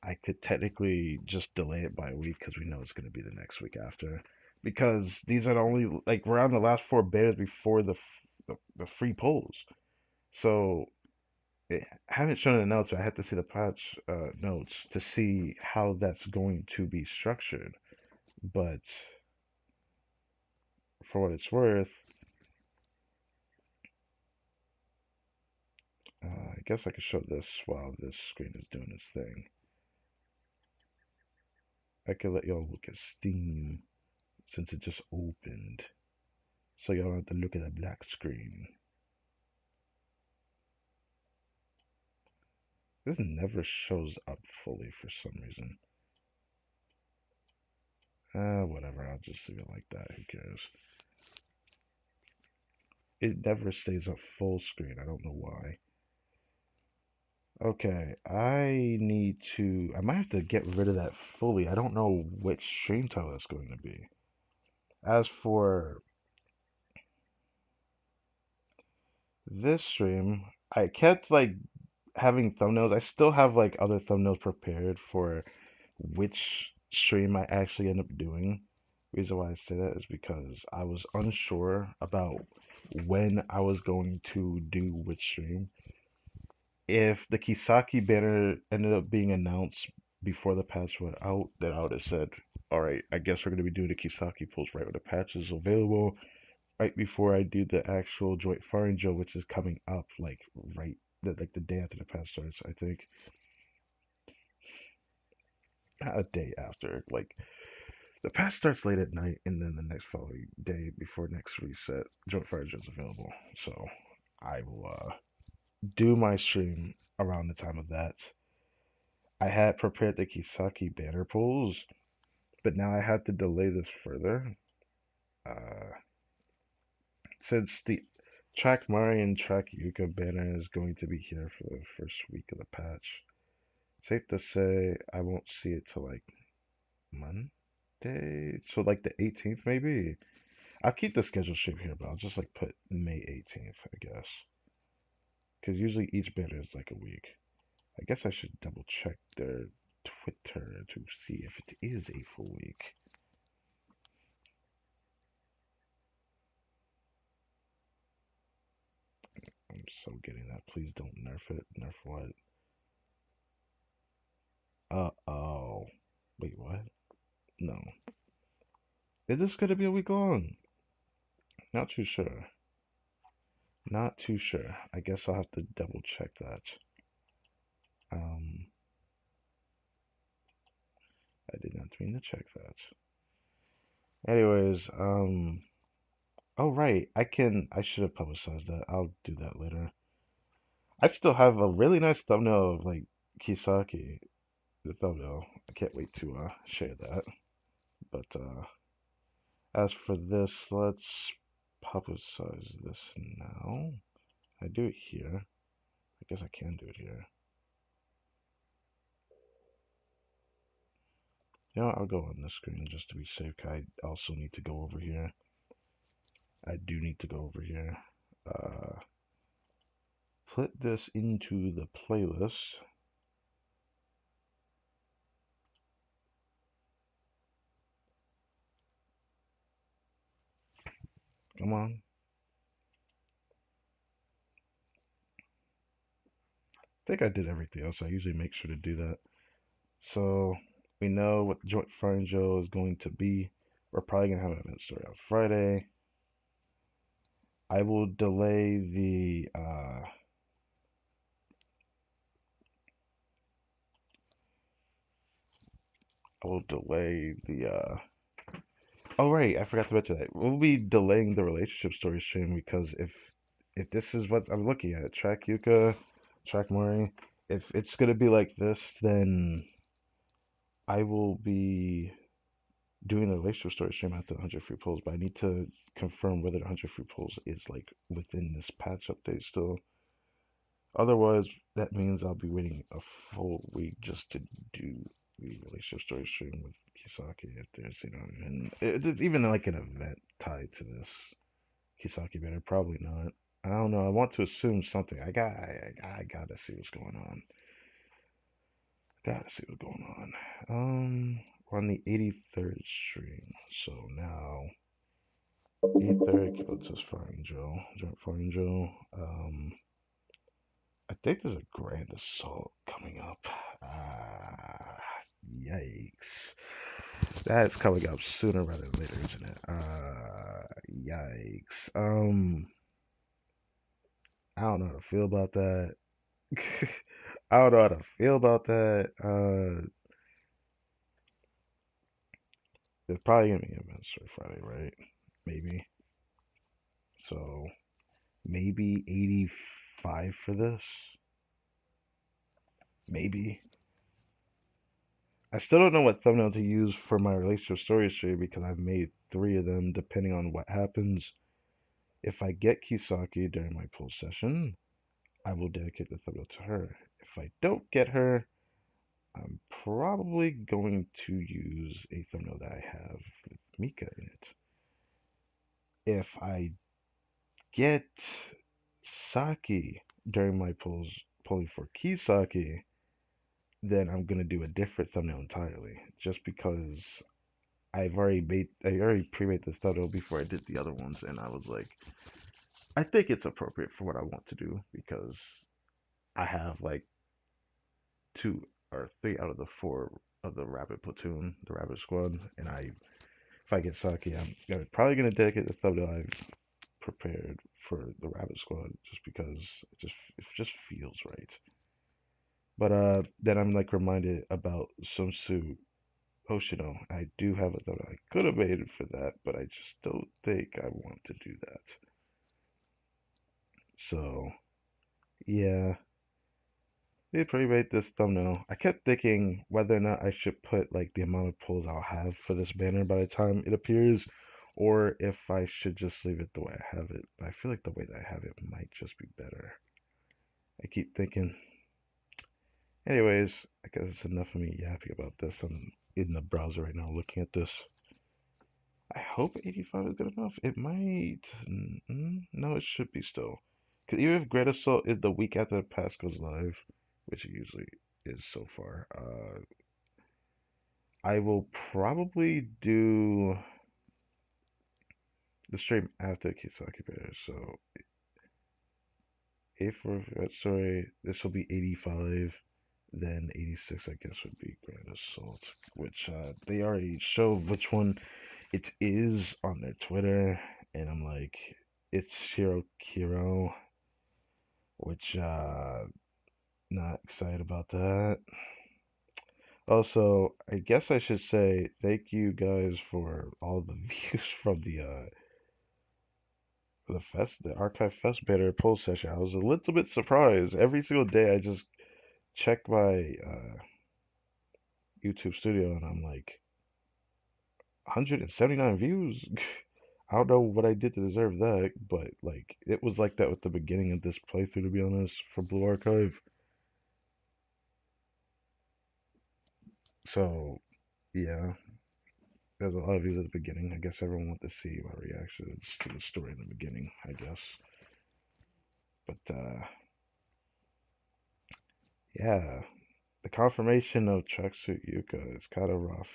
I could technically just delay it by a week because we know it's going to be the next week after. Because these are the only like we're on the last 4 banners before the free polls. So I haven't shown the notes. I have to see the patch notes to see how that's going to be structured. But for what it's worth, I guess I could show this while this screen is doing its thing. I could let y'all look at Steam since it just opened. So y'all don't have to look at a black screen. This never shows up fully for some reason. Whatever, I'll just leave it like that. Who cares? It never stays up full screen. I don't know why. Okay, I might have to get rid of that fully. I don't know which stream title that's going to be. As for this stream, I kept like having thumbnails. I still have like other thumbnails prepared for which stream I actually end up doing. Reason why I say that is because I was unsure about when I was going to do which stream. If the Kisaki banner ended up being announced before the patch went out, then I would have said, alright, I guess we're going to be doing the Kisaki pulls right when the patch is available, right before I do the actual joint firing drill, which is coming up like like the day after the patch starts, I think. Not a day after, like the patch starts late at night, and then the next following day before next reset, joint fire drill is available. So I will do my stream around the time of that. I had prepared the Kisaki banner pulls, but now I have to delay this further. Uh, since the Track Mari and Track Yuka banner is going to be here for the first week of the patch, safe to say I won't see it till like Monday, so like the 18th maybe. I'll keep the schedule shape here, but I'll just like put May 18th, I guess, because usually each banner is like a week. I guess I should double check their Twitter to see if it is a full week. I'm so getting that. Please don't nerf it. Nerf what? Uh-oh. Wait, what? No. Is this gonna be a week long? Not too sure. Not too sure. I guess I'll have to double check that. I did not mean to check that. Anyways, oh right, I should have publicized that. I'll do that later. I still have a really nice thumbnail of like Kisaki, the thumbnail. I can't wait to share that. But as for this, let's publicize this now. I do it here. I guess I can do it here. You know, I'll go on this screen just to be safe. I also need to go over here. I do need to go over here. Put this into the playlist. Come on. I think I did everything else. I usually make sure to do that. So We know what the joint Frying Joe is going to be. We're probably gonna have an event story on Friday. I will delay the oh right, I forgot to mention that. We'll be delaying the relationship story stream because if this is what I'm looking at, track Yuka, track Mori, if it's gonna be like this, then I will be doing a relationship story stream after the 100 free pulls, but I need to confirm whether the 100 free pulls is like within this patch update still. Otherwise, that means I'll be waiting a full week just to do the relationship story stream with Kisaki if there's, and even like an event tied to this Kisaki better. Probably not. I don't know. I want to assume something. I gotta see what's going on. Gotta see what's going on. We're on the 83rd stream, so now 83rd Kibota's Frying Joe, Joint Frying Joe. I think there's a Grand Assault coming up. Yikes. That's coming up sooner rather than later, isn't it? Yikes. I don't know how to feel about that. I don't know how to feel about that. There's probably gonna be an event for Friday, right? Maybe. So maybe 85 for this. Maybe. I still don't know what thumbnail to use for my relationship story stream because I've made 3 of them depending on what happens. If I get Kisaki during my pool session, I will dedicate the thumbnail to her. If I don't get her, I'm probably going to use a thumbnail that I have with Mika in it. If I get Saki during my pulling for Kisaki, then I'm gonna do a different thumbnail entirely, just because I already pre-made this thumbnail before I did the other ones, and I was like, I think it's appropriate for what I want to do because I have like 2 or 3 out of the 4 of the Rabbit platoon, the Rabbit squad, and if I get Saki, I'm probably gonna dedicate the thumbnail I've prepared for the Rabbit squad just because it just feels right. But then I'm like reminded about Sun Tzu Hoshino. I do have a thought I could have made it for that, but I just don't think I want to do that. So yeah, they pretty made this thumbnail. I kept thinking whether or not I should put like the amount of pulls I'll have for this banner by the time it appears, or if I should just leave it the way I have it. But I feel like the way that I have it might just be better. I keep thinking. Anyways, I guess it's enough of me yapping about this. I'm in the browser right now looking at this. I hope 85 is good enough. It might. No, it should be still. Because even if Great Assault is the week after the pass goes live, which it usually is so far, I will probably do the stream after Kisaki Bear. So, sorry, this will be 85. Then 86, I guess, would be Grand Assault, which they already showed which one it is on their Twitter, and I'm like, it's Shiro Kiro, which not excited about that. Also, I guess I should say thank you guys for all the views from the Archive Fest banner poll session. I was a little bit surprised. Every single day I just check my YouTube studio and I'm like 179 views. I don't know what I did to deserve that, but like it was like that with the beginning of this playthrough, to be honest, for Blue Archive. So yeah, there's a lot of views at the beginning. I guess everyone wanted to see my reactions to the story in the beginning, I guess. But yeah, the confirmation of Tracksuit Yuka is kind of rough.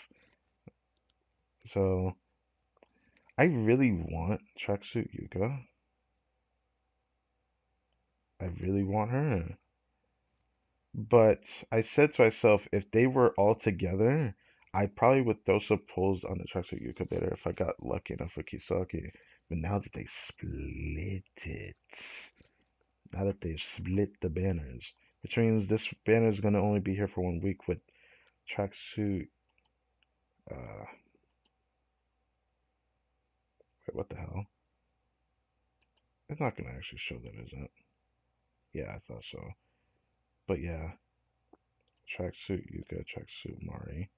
So I really want Tracksuit Yuka. I really want her. But I said to myself, if they were all together, I probably would throw some pulls on the Tracksuit Yuka banner if I got lucky enough for Kisaki. But now that they split it, now that they've split the banners, which means this banner is gonna only be here for 1 week with Tracksuit. Wait, what the hell? It's not gonna actually show that, is it? Yeah, I thought so. But yeah, Tracksuit Yuka, Tracksuit Mari.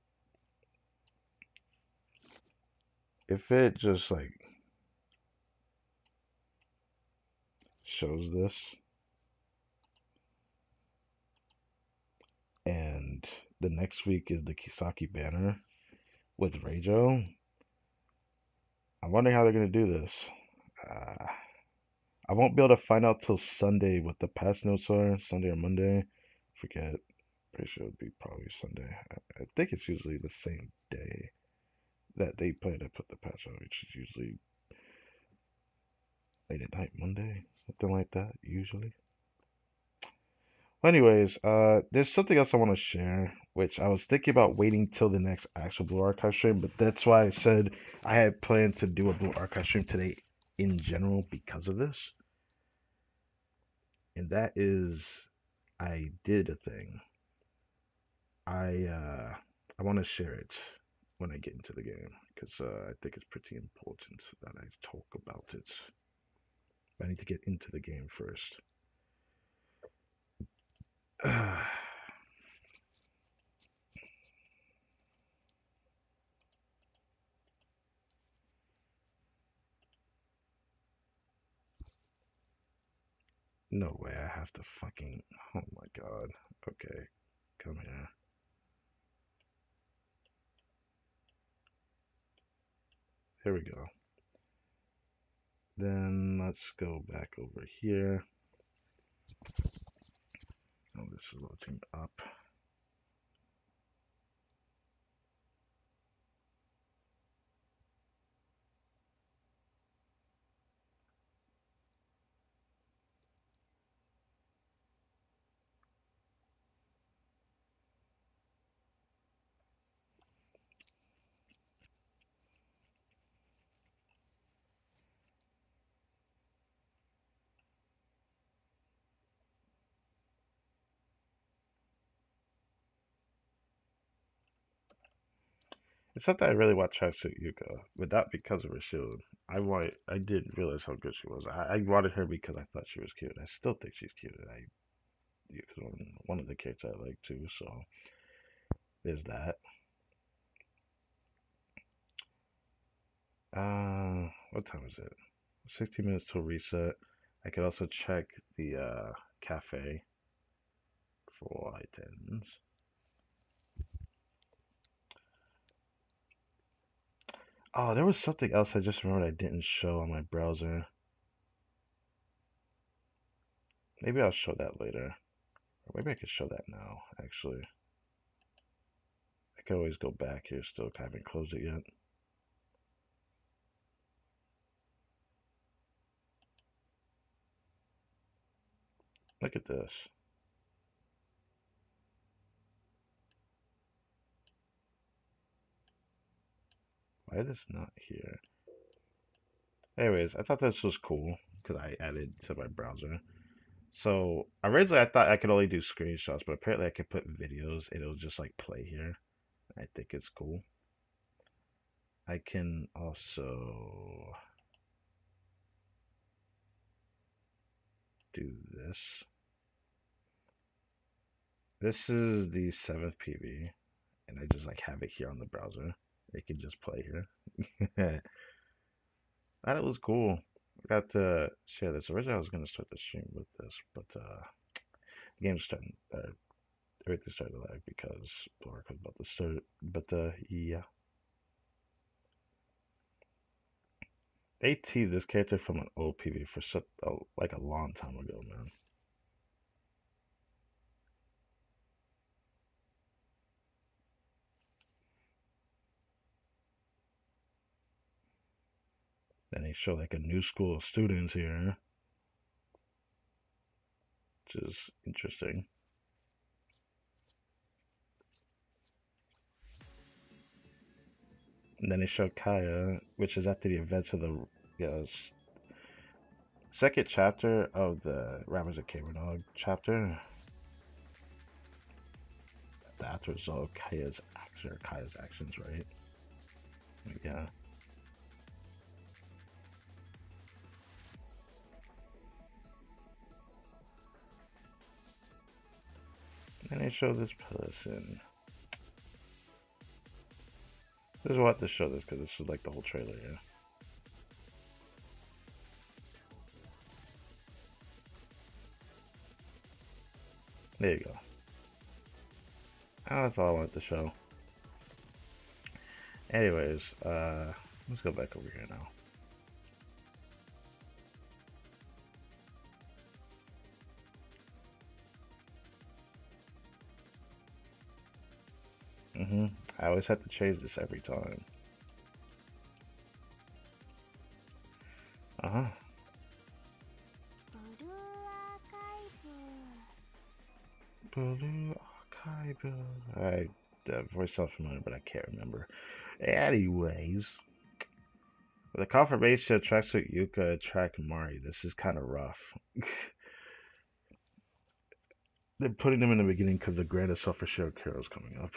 If it just like shows this and the next week is the Kisaki banner with Reijo, I'm wondering how they're gonna do this. I won't be able to find out till Sunday what the patch notes are. Sunday or Monday. Forget. Pretty sure it'd be probably Sunday. I think it's usually the same day that they plan to put the patch out, which is usually late at night Monday, something like that, usually. Well, anyways, there's something else I want to share, which I was thinking about waiting till the next actual Blue Archive stream, but that's why I said I had planned to do a Blue Archive stream today in general because of this. And that is, I did a thing. I want to share it when I get into the game because I think it's pretty important that I talk about it. I need to get into the game first. No way, I have to fucking. Oh my god. Okay, come here. Here we go. Then let's go back over here. Oh, this is loading up. It's not that I really want Tracksuit Yuka, but not because of her shield. I didn't realize how good she was. I wanted her because I thought she was cute. I still think she's cute. Yuka's one of the characters I like too, so there's that. What time is it? 60 minutes till reset. I could also check the cafe for items. Oh, there was something else I just remembered I didn't show on my browser. Maybe I'll show that later. Or maybe I could show that now, actually. I could always go back here still, 'cause I haven't closed it yet. Look at this. Why is this not here? Anyways, I thought this was cool because I added to my browser. So originally I thought I could only do screenshots, but apparently I could put videos and it'll just like play here. I think it's cool. I can also do this. This is the 7th PV, and I just like have it here on the browser. It can just play here. Thought it was cool. I got to share this. Originally I was gonna start the stream with this, but the game's starting. Everything's starting to lag because Black was about to start. But yeah. They teased this character from an old PV for such like a long time ago, man. Then they show like a new school of students here, which is interesting. And then they show Kaya, which is after the events of the second chapter of the Rappers of K-Renog chapter. The after result of Kaya's actions, right? Yeah. And they show this person. This is what I have to show this because this is like the whole trailer, yeah. There you go. Oh, that's all I wanted to show. Anyways, let's go back over here now. I always have to change this every time. Blue Archive. The voice sounds familiar, but I can't remember. Anyways, with the confirmation of Tracksuit Yuka and Track Mari, this is kind of rough. They're putting them in the beginning because the Grand Assault for Shiro Kuro is coming up.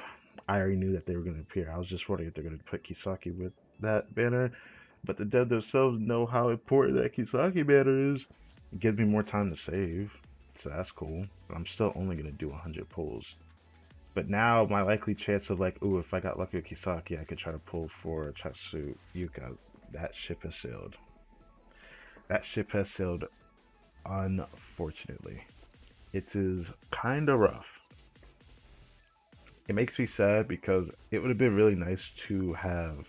I already knew that they were going to appear. I was just wondering if they're going to put Kisaki with that banner. But the dev themselves know how important that Kisaki banner is. It gives me more time to save. So that's cool. But I'm still only going to do 100 pulls. But now my likely chance of like, ooh, if I got lucky with Kisaki, I could try to pull for Tracksuit Yuka. That ship has sailed. That ship has sailed, unfortunately. It is kind of rough. It makes me sad because it would have been really nice to have,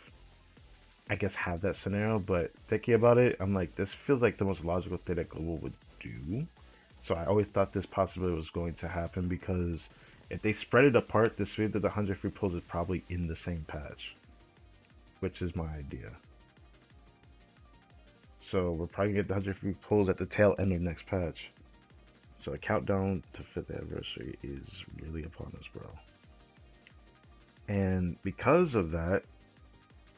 I guess, have that scenario. But thinking about it, I'm like, this feels like the most logical thing that Global would do. So I always thought this possibility was going to happen because if they spread it apart, this means that the 100 free pulls is probably in the same patch, which is my idea. So we're probably gonna get the 100 free pulls at the tail end of next patch. So the countdown to 5th anniversary is really upon us, bro. And because of that,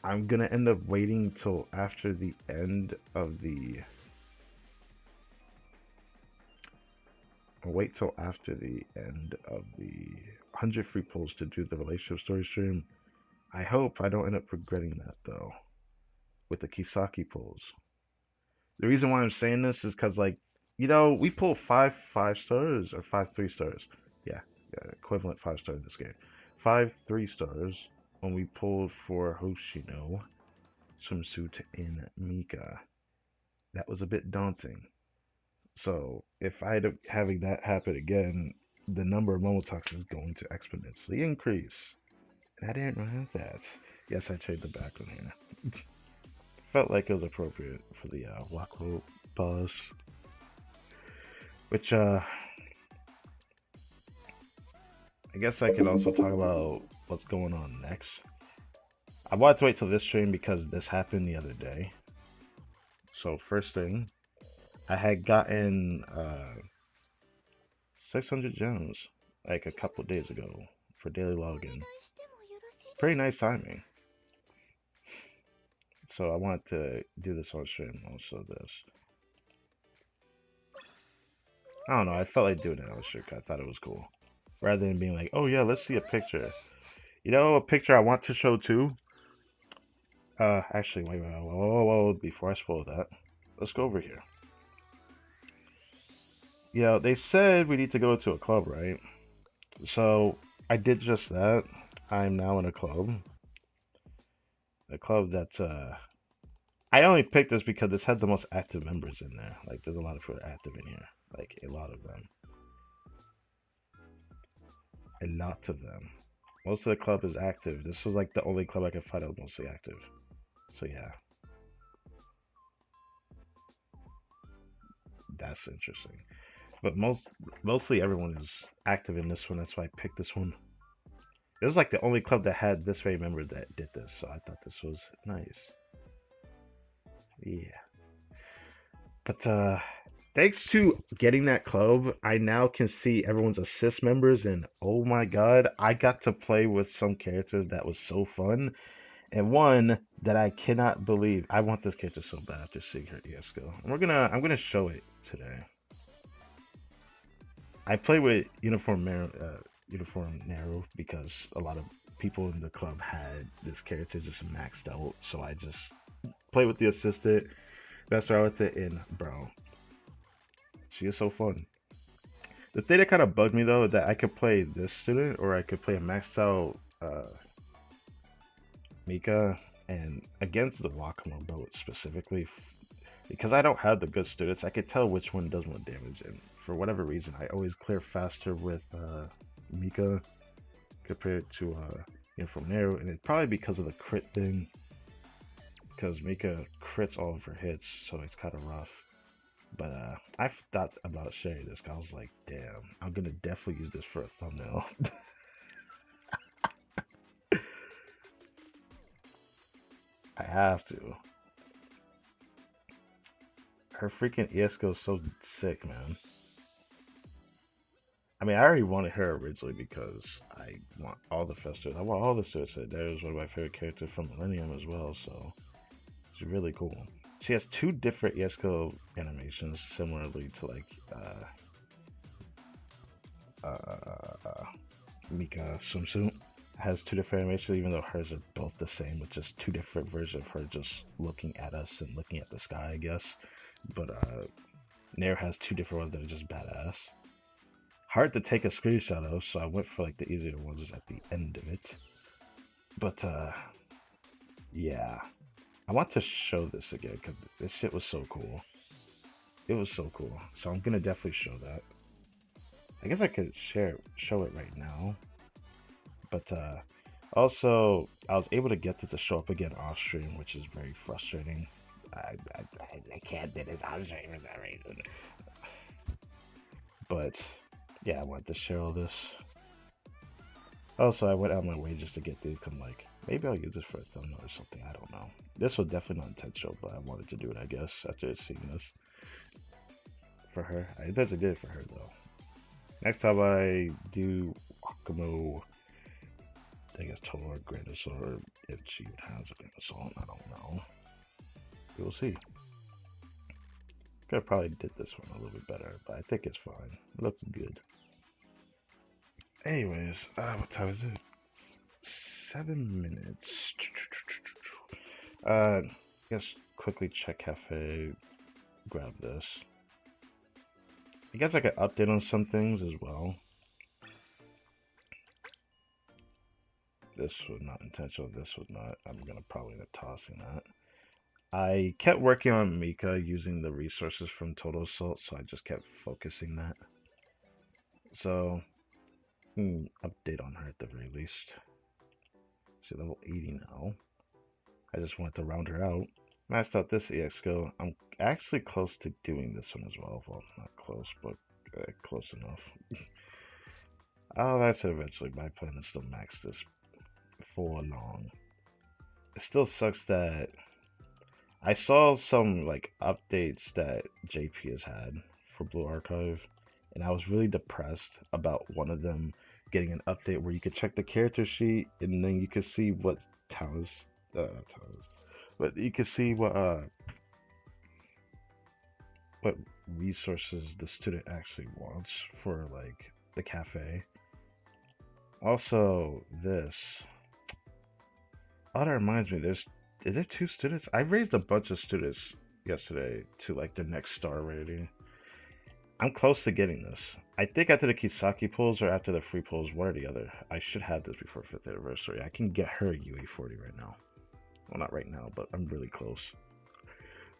I'm gonna end up waiting till after the end of the... I'll wait till after the end of the 100 free pulls to do the relationship story stream. I hope I don't end up regretting that, though, with the Kisaki pulls. The reason why I'm saying this is because, like, you know, we pull 5 5-stars or 5 3-stars. Yeah, equivalent 5-star in this game. 5 3-stars when we pulled for Hoshino, Swimsuit, and Mika. That was a bit daunting. So if I end up having that happen again, the number of Momotox is going to exponentially increase. And I didn't have that. Yes, I changed the background here. Felt like it was appropriate for the Wako pause. Which, I guess I could also talk about what's going on next. I wanted to wait till this stream because this happened the other day. So first thing, I had gotten 600 gems like a couple days ago for daily login. Pretty nice timing. So I wanted to do this on stream, also this. I don't know, I felt like doing it on stream. I thought it was cool. Rather than being like, oh yeah, let's see a picture. You know, a picture I want to show too? Actually, wait, whoa, before I spoil that, let's go over here. Yeah, they said we need to go to a club, right? So, I did just that. I'm now in a club. A club that's, I only picked this because this had the most active members in there. Like, there's a lot of people active in here. Like, a lot of them. A lot of them. Most of the club is active. This was like the only club I could find that was mostly active. So yeah. That's interesting. But mostly everyone is active in this one. That's why I picked this one. It was like the only club that had this many members that did this. So I thought this was nice. Yeah. But thanks to getting that club, I now can see everyone's assist members, and oh my god, I got to play with some characters that was so fun. And one that I cannot believe. I want this character so bad after seeing her ESCO. And I'm gonna show it today. I play with Uniform Narrow because a lot of people in the club had this character just maxed out. So I just play with the assistant, mess around with it, and bro, she is so fun. The thing that kind of bugged me though is that I could play this student or I could play a maxed out Mika, and against the Wakamo boat specifically, because I don't have the good students, I could tell which one does more damage, and for whatever reason, I always clear faster with Mika compared to Uniform Narrow, and it's probably because of the crit thing, because Mika crits all of her hits, so it's kind of rough. But I thought about sharing this, 'cause I was like, damn, I'm gonna definitely use this for a thumbnail. I have to. Her freaking ESCO is so sick, man. I mean, I already wanted her originally because I want all the Festivals. I want all the Suicide. That is one of my favorite characters from Millennium as well, so it's really cool. She has two different ESCO animations, similarly to like Mika Swimsuit. Has two different animations, even though hers are both the same, with just two different versions of her just looking at us and looking at the sky, I guess. But Nair has two different ones that are just badass. Hard to take a screenshot of, so I went for like the easier ones at the end of it. But yeah, I want to show this again because this shit was so cool. It was so cool, so I'm gonna definitely show that. I guess I could show it right now. But also, I was able to get it to show up again off stream, which is very frustrating. I can't do this on stream for that reason. But yeah, I wanted to share all this. Also, I went out of my way just to get these. I'm like, maybe I'll use this for a thumbnail or something. I don't know. This was definitely not intentional, but I wanted to do it, I guess, after seeing this. For her. It doesn't good for her, though. Next time I do Wakamo, I guess Tolar Grandasor, if she has a Grandasor, I don't know. We will see. Could have probably did this one a little bit better, but I think it's fine. It looks good. Anyways, what time is it? 7 minutes. Just quickly check cafe, grab this. I guess I could update on some things as well. This was not intentional, this was not. I'm gonna probably end up tossing that. I kept working on Mika using the resources from Total Assault, so I just kept focusing that. So, update on her at the very least. She's level 80 now. I just wanted to round her out. Maxed out this EX skill. I'm actually close to doing this one as well. Well, not close, but close enough. That's it eventually. My plan is to max this for long. It still sucks that I saw some like updates that JP has had for Blue Archive, and I was really depressed about one of them getting an update where you could check the character sheet and then you could see what but you can see what resources the student actually wants for like the cafe. Also, this. Oh, that reminds me. Is there 2 students? I raised a bunch of students yesterday to like their next star rating. I'm close to getting this. I think after the Kisaki pulls or after the free pulls, one or the other. I should have this before 5th anniversary. I can get her UE40 right now. Well, not right now, but I'm really close.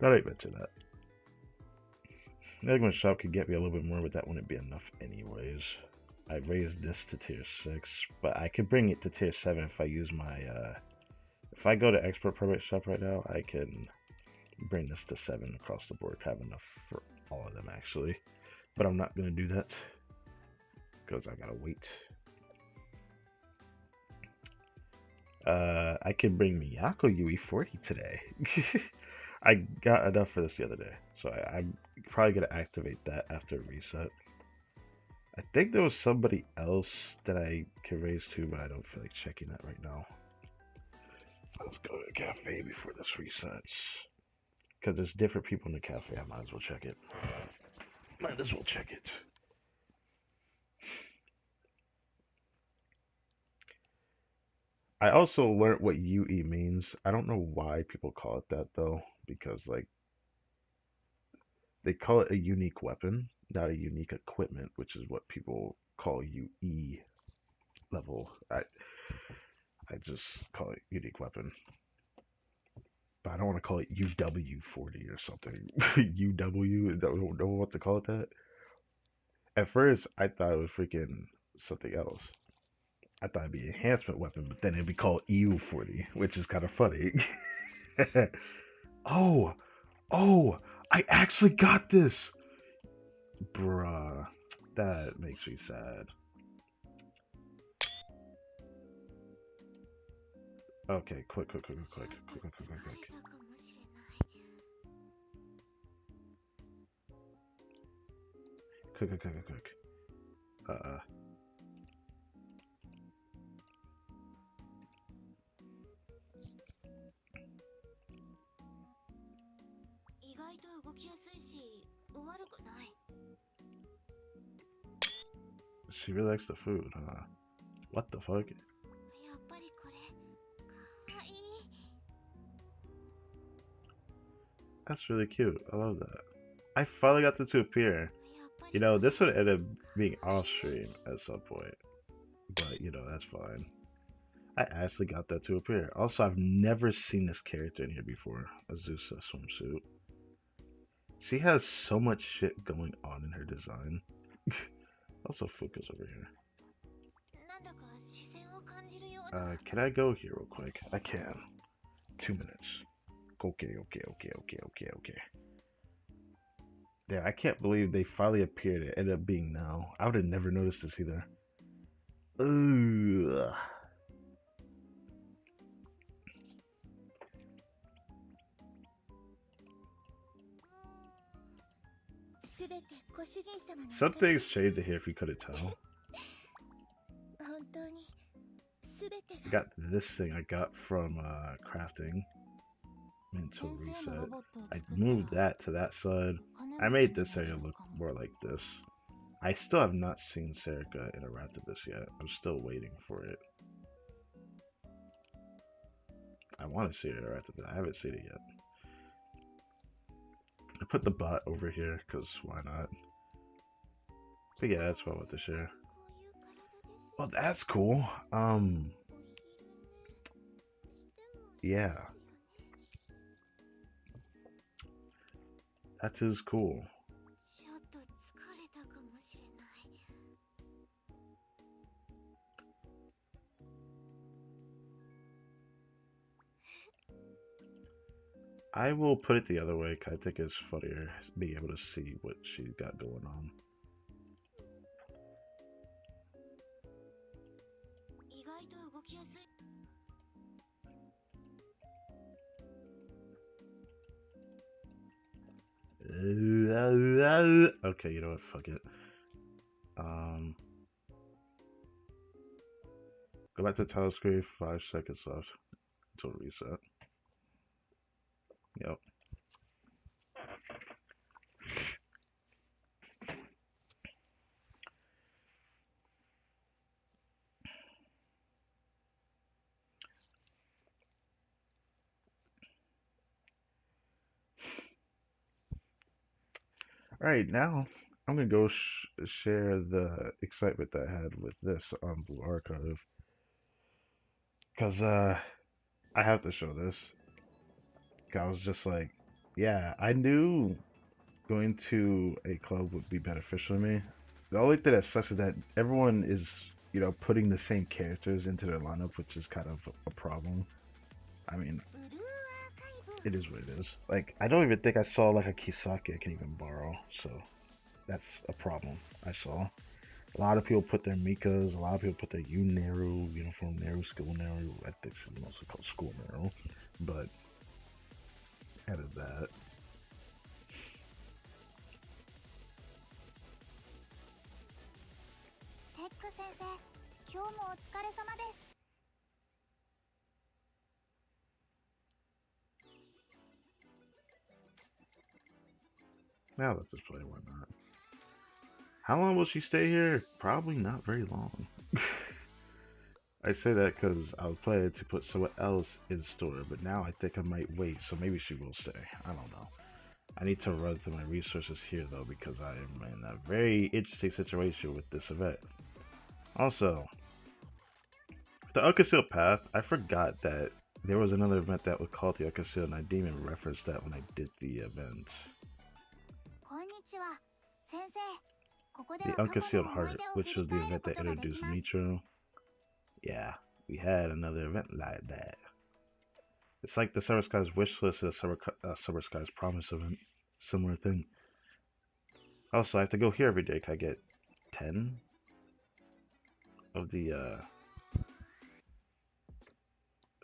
Now that I mention that. Negma Shop could get me a little bit more, but that wouldn't be enough anyways. I raised this to tier 6, but I could bring it to tier 7 if I use my, if I go to Expert Permit Shop right now, I can bring this to 7 across the board. I have enough for all of them, actually. But I'm not going to do that, because I gotta wait. I can bring Miyako UE40 today. I got enough for this the other day, so I'm probably going to activate that after reset. I think there was somebody else that I could raise to, but I don't feel like checking that right now. Let's go to the cafe before this resets. Because there's different people in the cafe, I might as well check it. Might as well check it. I also learned what UE means. I don't know why people call it that though, because like they call it a unique weapon, not a unique equipment, which is what people call UE level. I just call it unique weapon. But I don't want to call it UW40 or something. UW, I don't know what to call it that. At first, I thought it was freaking something else. I thought it'd be enhancement weapon, but then it'd be called EU40, which is kind of funny. Oh, oh, I actually got this. Bruh, that makes me sad. Okay, quick. Uh, she really likes the food, huh? What the fuck? That's really cute. I love that. I finally got them to appear. You know, this would end up being off stream at some point. But, you know, that's fine. I actually got that to appear. Also, I've never seen this character in here before. Azusa swimsuit. She has so much shit going on in her design. Also, Fuka's over here. Can I go here real quick? I can. 2 minutes. Okay. Yeah, I can't believe they finally appeared. It ended up being now. I would have never noticed this either. Ugh. Some things changed here if you couldn't tell. I got this thing I got from crafting. Mental reset. I moved that to that side. I made this area look more like this. I still have not seen Serica interact with this yet. I'm still waiting for it. I want to see her interact with it. I haven't seen it yet. I put the bot over here because why not? But yeah, that's what I want to share. Well, that's cool. Yeah. That is cool. I will put it the other way because I think it's funnier being able to see what she's got going on. Okay, you know what? Fuck it. Go back to title screen. 5 seconds left until reset. Yep. All right, now I'm gonna go share the excitement that I had with this on Blue Archive, cause I have to show this. I was just like, yeah, I knew going to a club would be beneficial to me. The only thing that sucks is that everyone is, you know, putting the same characters into their lineup, which is kind of a problem. I mean, it is what it is. Like, I don't even think I saw like a Kisaki I can even borrow, so that's a problem I saw. A lot of people put their Mikas, a lot of people put their Uneru, Uniform Neru, Skill Neru, I think it's mostly called School Neru, but out of that. Now let's just play, why not? How long will she stay here? Probably not very long. I say that because I was planning to put someone else in store, but now I think I might wait, so maybe she will stay. I don't know. I need to run through my resources here though, because I am in a very interesting situation with this event. Also, the Unconcealed Path, I forgot that there was another event that was called the Unconcealed, and I didn't even reference that when I did the event. The Unconcealed Heart, which was the event that introduced Mitro. Yeah, we had another event like that. It's like the Summer Skies wish list and the Summer Skies promise event. Similar thing. Also, I have to go here every day. Can I get 10 of the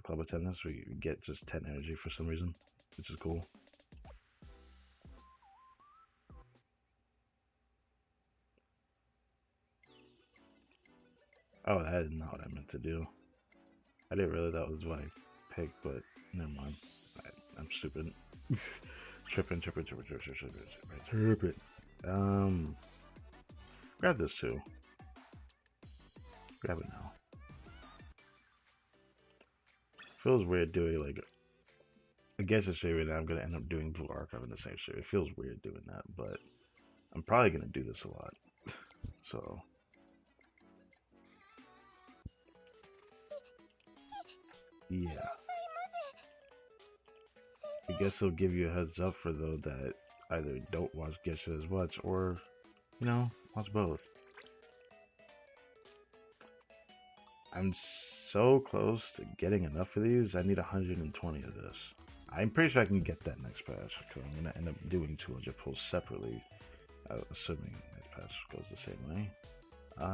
club attendance? We get just 10 energy for some reason, which is cool. Oh, that is not what I meant to do. I didn't realize that was what I picked, but never mind. I'm stupid. Tripping. Grab this too. Grab it now. Feels weird doing like a Genshin stream right now. I'm gonna end up doing Blue Archive in the same stream. It feels weird doing that, but I'm probably gonna do this a lot. So yeah. I guess it'll give you a heads up for those that either don't watch Genshin as much or, you know, watch both. I'm so close to getting enough of these. I need 120 of this. I'm pretty sure I can get that next patch, because I'm going to end up doing 200 pulls separately, assuming next patch goes the same way. I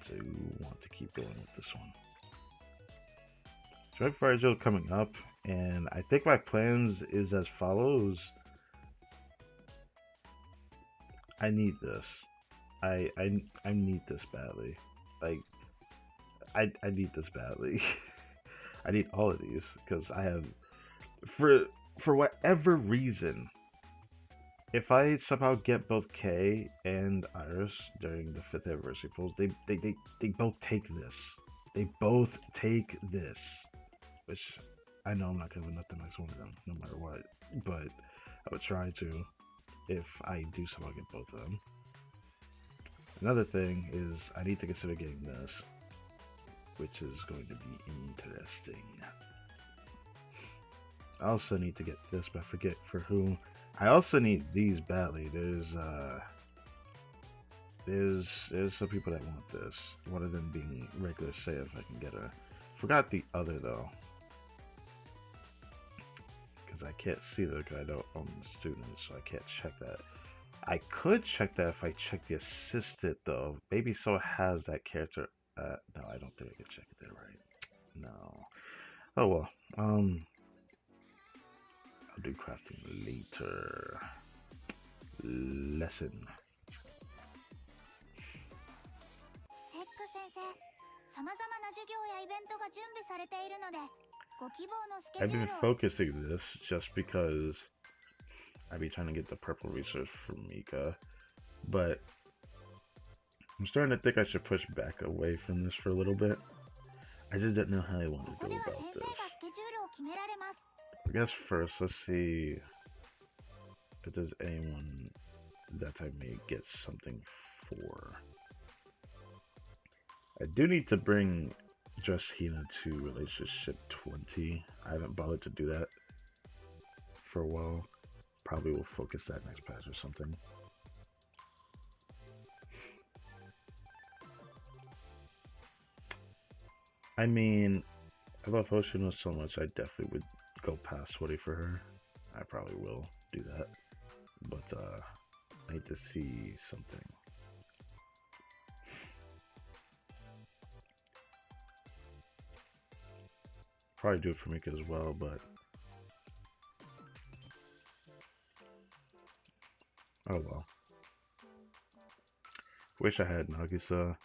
do want to keep going with this one. Strike Fire coming up, and I think my plans is as follows. I need this. I need this badly. Like, I need this badly. I need all of these because I have, for whatever reason, if I somehow get both Kay and Iris during the 5th anniversary polls, they both take this. They both take this. Which I know I'm not gonna win nothing next one of them, no matter what. But I would try to if I do somehow get both of them. Another thing is I need to consider getting this, which is going to be interesting. I also need to get this, but I forget for who. I also need these badly. There's some people that want this. One of them being regular say if I can get her. Forgot the other though. I can't see that because I don't own the students, so I can't check that. I could check that if I check the assistant though. Maybe someone has that character. No, I don't think I can check it there, right? No. Oh well. I'll do crafting later. Lesson. I've been focusing this just because I've been trying to get the purple research from Mika, but I'm starting to think I should push back away from this for a little bit. I just didn't know how I wanted to go about this. I guess first, let's see if there's anyone that I may get something for. I do need to bring Just Hina to relationship 20. I haven't bothered to do that for a while. Probably will focus that next patch or something. I mean, I love Hoshino so much, I definitely would go past 20 for her. I probably will do that. But I need to see something. Probably do it for Mika as well, but oh well. Wish I had Nagisa.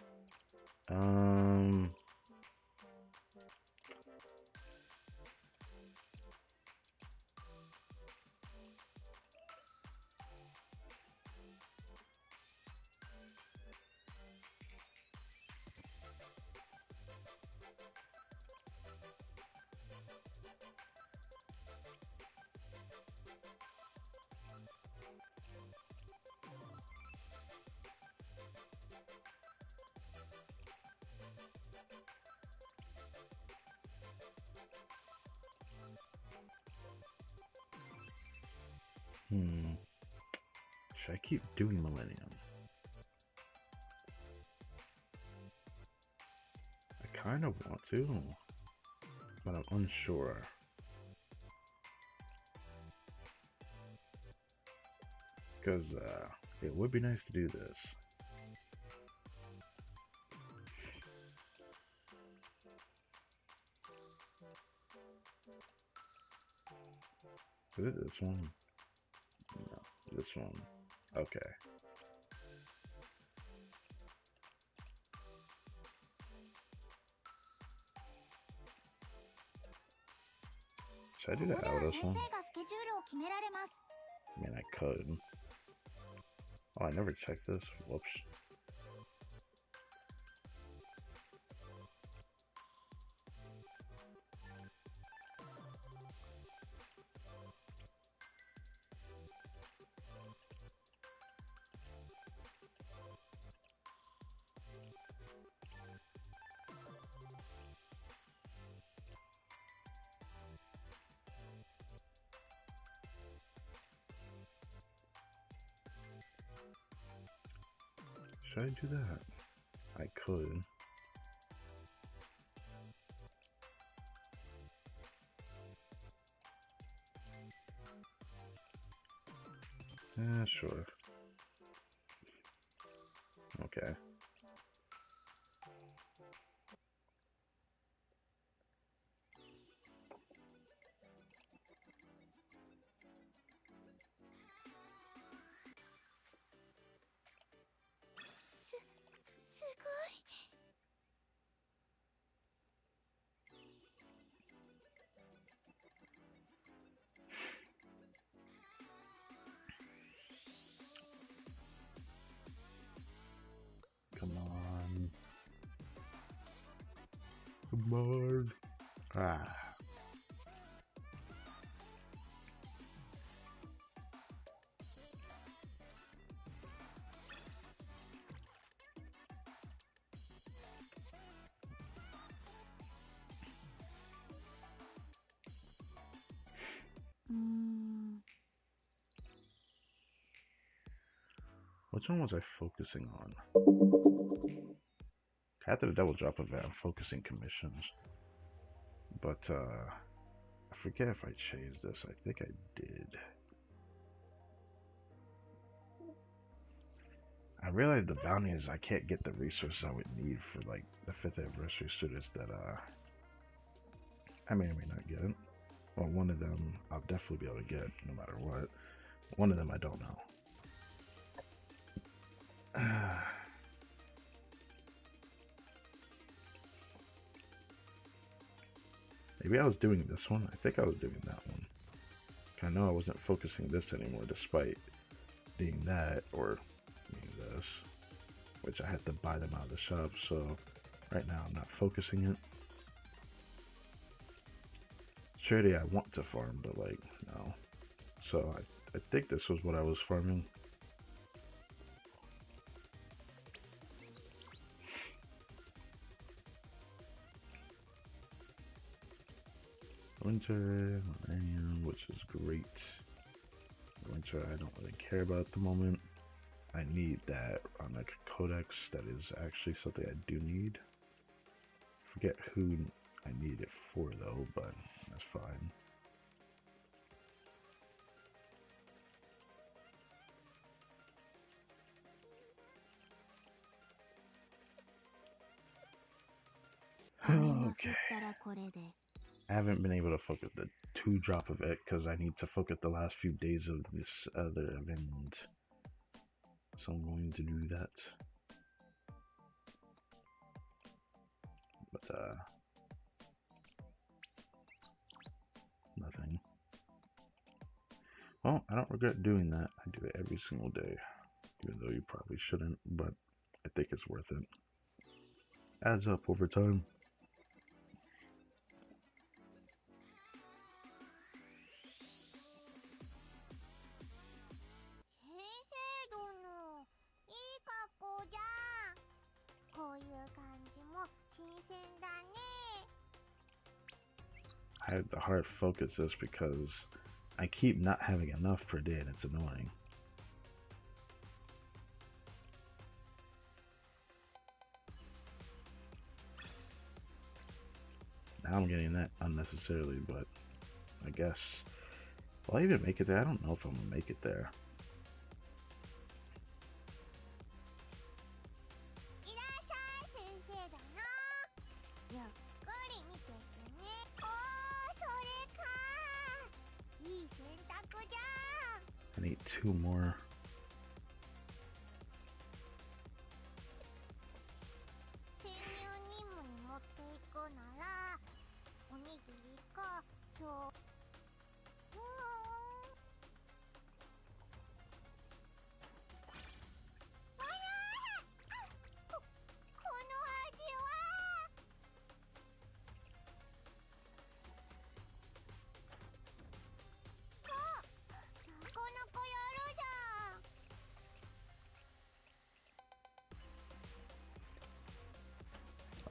Should I keep doing Millennium? I kind of want to, but I'm unsure. Because it would be nice to do this. Is it this one? No, this one. Okay. Should I do the Autos one? I mean, I could. Oh, I never checked this. Whoops. Should I do that? I could. Sure. Okay. Come on. Come on. Ah. Which one was I focusing on? After the double drop event, I'm focusing commissions. But, I forget if I changed this. I think I did. I realized the bounties, I can't get the resources I would need for, like, the 5th anniversary students that, I may or may not get. Well, one of them I'll definitely be able to get no matter what. One of them I don't know. Maybe I was doing this one. I think I was doing that one. I know I wasn't focusing this anymore despite being that or being this, which I had to buy them out of the shop, so right now I'm not focusing it. Surely I want to farm, but like, no. So I think this was what I was farming. Winter, Millennium, which is great. Winter I don't really care about at the moment. I need that on a codex. That is actually something I do need. Forget who I need it for though, but that's fine. Okay. I haven't been able to focus the 2-drop of it because I need to focus the last few days of this other event. So I'm going to do that. But nothing. Well, I don't regret doing that. I do it every single day. Even though you probably shouldn't, but I think it's worth it. Adds up over time. I had to hard focus this because I keep not having enough per day, and it's annoying. Now I'm getting that unnecessarily, but I guess. Will I even make it there? I don't know if I'm gonna make it there. I need 2 more.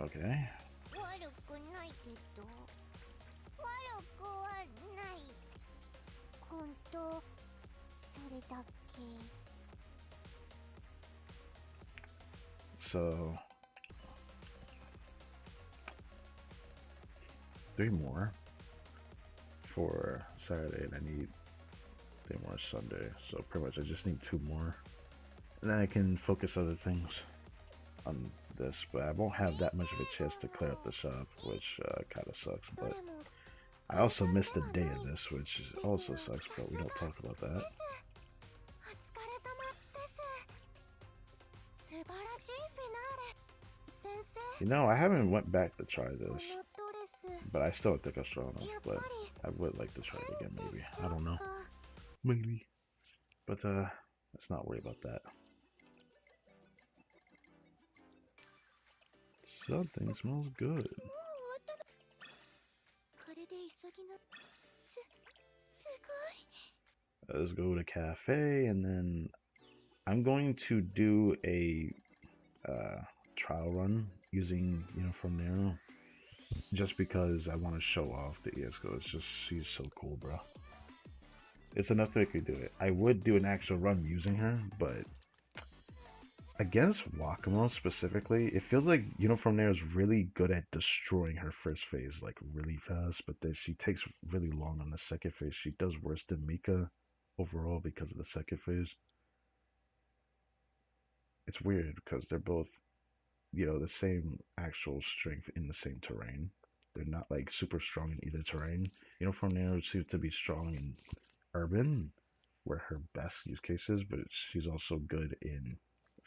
Okay. So 3 more for Saturday, and I need 3 more Sunday. So pretty much I just need 2 more, and then I can focus other things on this. But I won't have that much of a chance to clear up the shop, which kind of sucks. But I also missed a day of this, which also sucks. But we don't talk about that. You know, I haven't went back to try this, but I still don't think I'm strong enough. But I would like to try it again, maybe. I don't know. Maybe. But let's not worry about that. Something smells good. Let's go to cafe, and then I'm going to do a trial run using Uniform Nero, just because I want to show off the ESCO. It's just, she's so cool, bro. It's enough that I could do it. I would do an actual run using her, but against Wakamo specifically, it feels like Uniform Nero is really good at destroying her first phase like really fast, but then she takes really long on the second phase. She does worse than Mika overall because of the second phase. It's weird because they're both, the same actual strength in the same terrain. They're not like super strong in either terrain. Uniform Nero seems to be strong in urban, where her best use case is, but she's also good in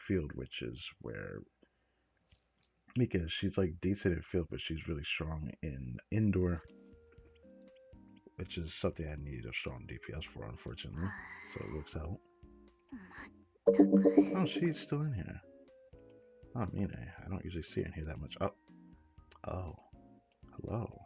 field, which is where Mika is. She's like decent in field, but she's really strong in indoor, which is something I need a strong DPS for, unfortunately. So it works out. Oh, she's still in here. Oh, Mine. I don't usually see her in here that much. Oh. Hello.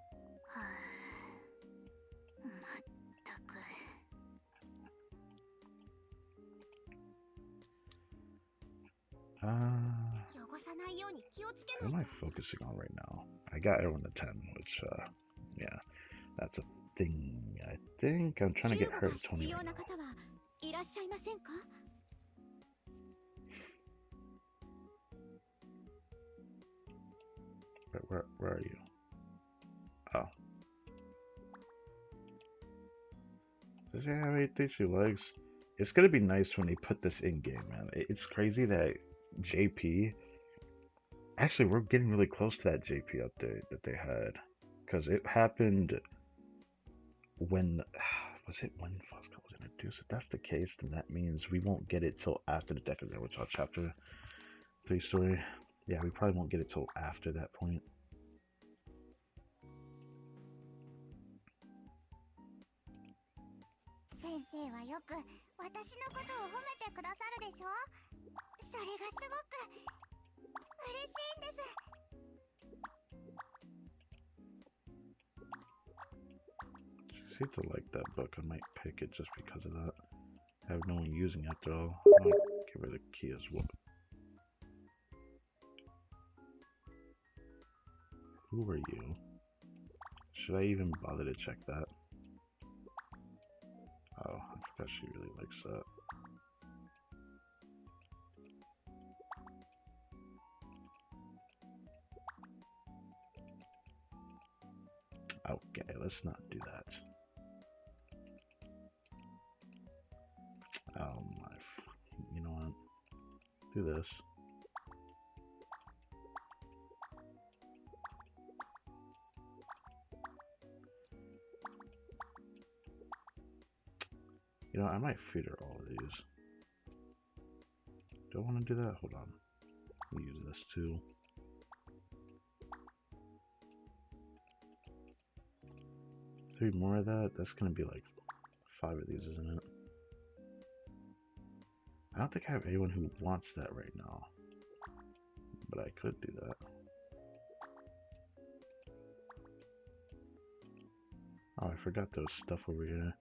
What am I focusing on right now? I got everyone to 10, which, yeah, that's a thing. I think I'm trying to get her to 20 right now. Where are you? Oh. Does she have anything she likes? It's gonna be nice when they put this in game, man. It's crazy that JP. Actually, we're getting really close to that JP update that they had, because it happened when was it when Fosco was introduced? If that's the case, then that means we won't get it till after the deck of which our chapter 3 story. Yeah, we probably won't get it till after that point. She seems to like that book. I might pick it just because of that. I have no one using it though. I'll give her the key as well. Who are you? Should I even bother to check that? fix that. Okay, let's not do that. Oh my, you know what? Do this. You know, I might feed her all of these. Do I want to do that? Hold on. We'll use this too. Three more of that? That's gonna be like 5 of these, isn't it? I don't think I have anyone who wants that right now. But I could do that. Oh, I forgot those stuff over here.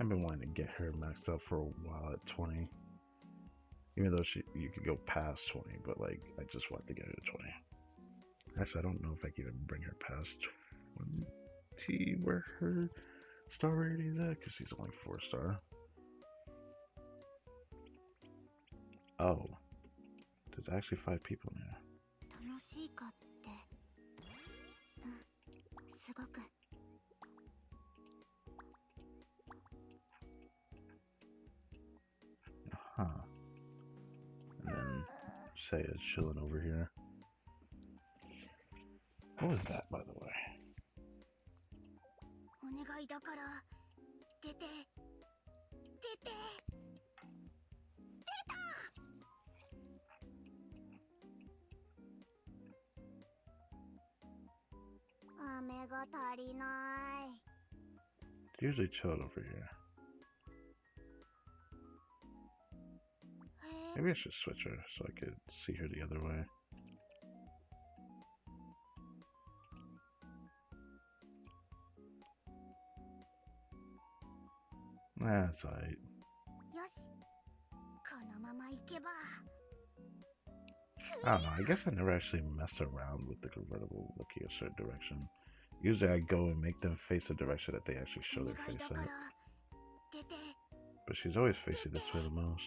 I've been wanting to get her maxed up for a while at 20. Even though you could go past 20, but like I just want to get her to 20. Actually, I don't know if I can even bring her past 20 where her star rating is at, because she's only 4-star. Oh, there's actually 5 people in here. Huh. And then say it's chilling over here. What was that, by the way? It's usually chilled over here. Maybe I should switch her so I could see her the other way. That's alright. I don't know, I guess I never actually messed around with the convertible looking a certain direction. Usually I go and make them face a direction that they actually show their face at. But she's always facing this way the most.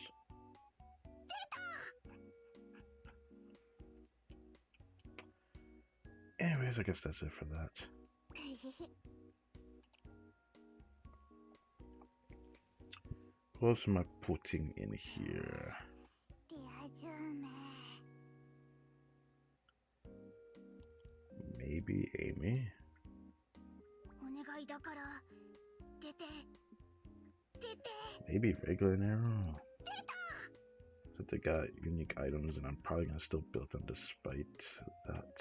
Anyways, I guess that's it for that. What else am I putting in here? Maybe Amy? Maybe regular Narrow? So they got unique items and I'm probably gonna still build them despite that.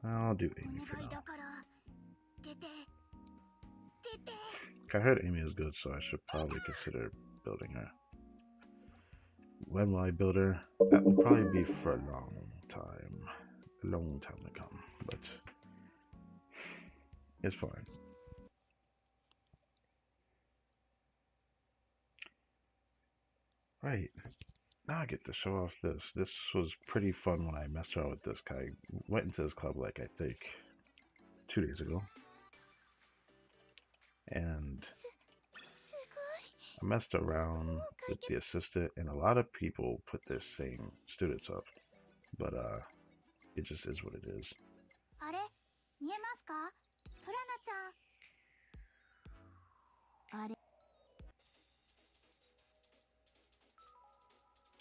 I'll do Amy for now. I heard Amy is good, so I should probably consider building her. When will I build her? That will probably be for a long time. A long time to come, but it's fine. Right. Now I get to show off this. This was pretty fun when I messed around with this guy. Went into this club like I think 2 days ago. And I messed around with the assistant and a lot of people put their same students up. But it just is what it is.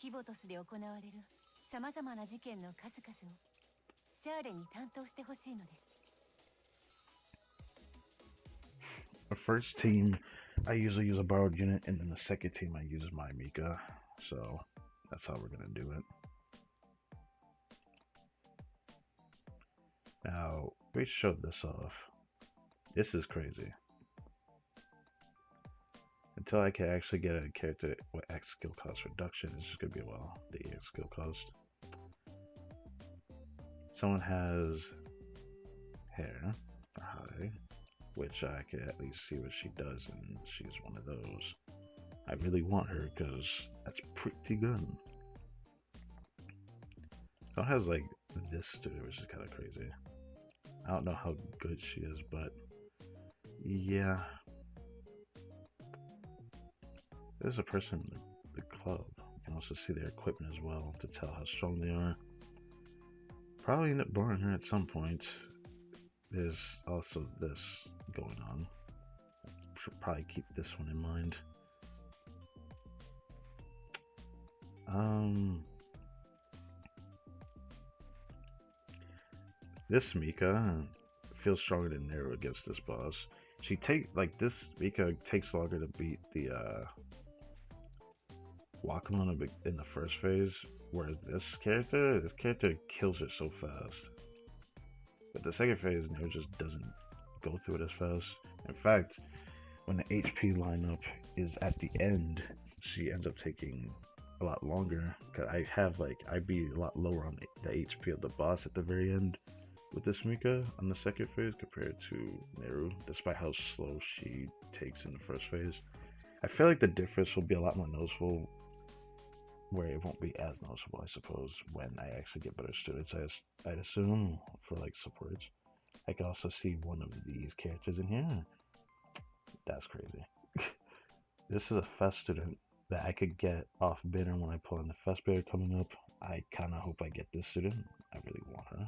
キボトスで行われるさまざまな事件の数々をシャーレに担当してほしいのです。 The first team, I usually use a borrowed unit, and then the second team, I use my Mika. So that's how we're gonna do it. Now, we showed this off. This is crazy. Until I can actually get a character with X skill cost reduction, it's just gonna be a while. The X skill cost. Someone has hair, high, which I can at least see what she does, and she's one of those. I really want her because that's pretty good. Someone has like this student, which is kind of crazy. I don't know how good she is, but yeah. There's a person in the club. You can also see their equipment as well to tell how strong they are. Probably end up boring her at some point. There's also this going on. Should probably keep this one in mind. This Mika feels stronger than Nero against this boss. This Mika takes longer to beat the Wakamon in the first phase, whereas this character kills her so fast. But the second phase, Nero just doesn't go through it as fast. In fact, when the HP lineup is at the end, she ends up taking a lot longer. Cause I'd be a lot lower on the HP of the boss at the very end with this Mika on the second phase compared to Neru, despite how slow she takes in the first phase. I feel like the difference will be a lot more noticeable, where it won't be as noticeable, I suppose, when I actually get better students. I'd assume for like supports. I can also see one of these characters in here. That's crazy. This is a Fest student that I could get off banner when I pull in the Fest banner coming up. I kind of hope I get this student. I really want her.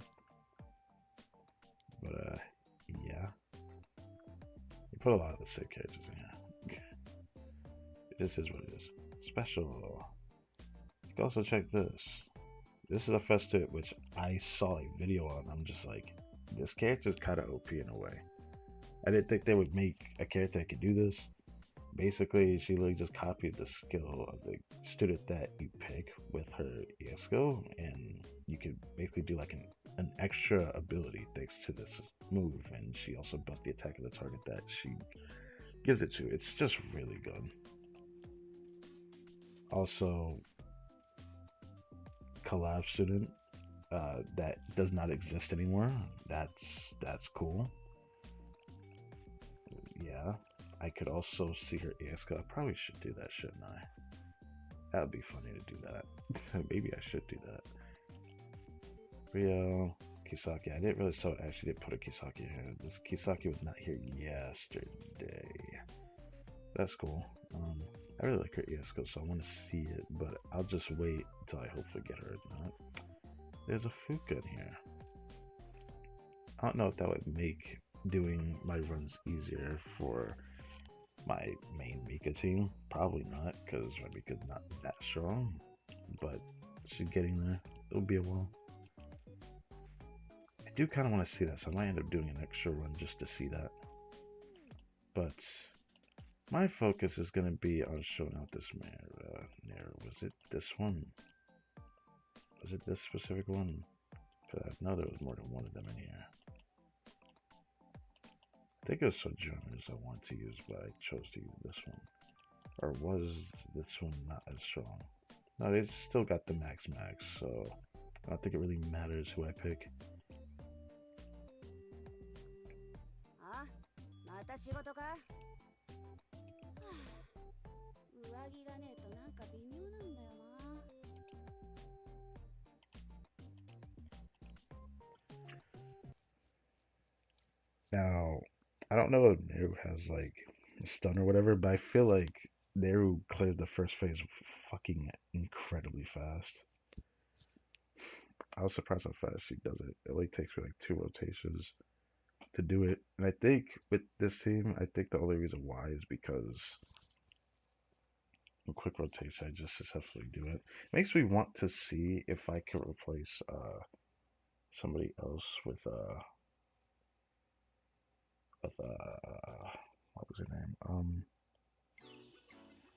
But yeah. You put a lot of the sick characters in here. This is what it is. Special. You can also check this. This is a Fest student which I saw a video on. I'm just like, this character's kind of OP in a way. I didn't think they would make a character that could do this. Basically, she literally just copied the skill of the student that you pick with her EX skill, and you could basically do like an extra ability thanks to this move, and she also buffed the attack of the target that she gives it to. It's just really good. Also, collab student that does not exist anymore. That's cool. Yeah. I could also see her EX. I probably should do that, shouldn't I? That would be funny to do that. Maybe I should do that. Rio, Kisaki. I didn't really saw it. I actually did put a Kisaki here. This Kisaki was not here yesterday. That's cool. I really like her EX, so I want to see it, but I'll just wait until I hopefully get her. If not, there's a Fuka in here. I don't know if that would make doing my runs easier for my main Mika team. Probably not, because my Mika's not that strong, but she's getting there. It'll be a while. I do kind of want to see that, so I might end up doing an extra run just to see that. But my focus is going to be on showing out this mirror. Was it this one? Was it this specific one? Because I know there was more than one of them in here. I think it was Sojourners I wanted to use, but I chose to use this one. Or was this one not as strong? No, they still got the max, so I don't think it really matters who I pick. Now, I don't know if Neru has like a stun or whatever, but I feel like Neru cleared the first phase fucking incredibly fast. I was surprised how fast she does it. It only takes her like 2 rotations to do it. And I think with this team, I think the only reason why is because a quick rotation, I just successfully do it. It makes me want to see if I can replace somebody else with what was her name?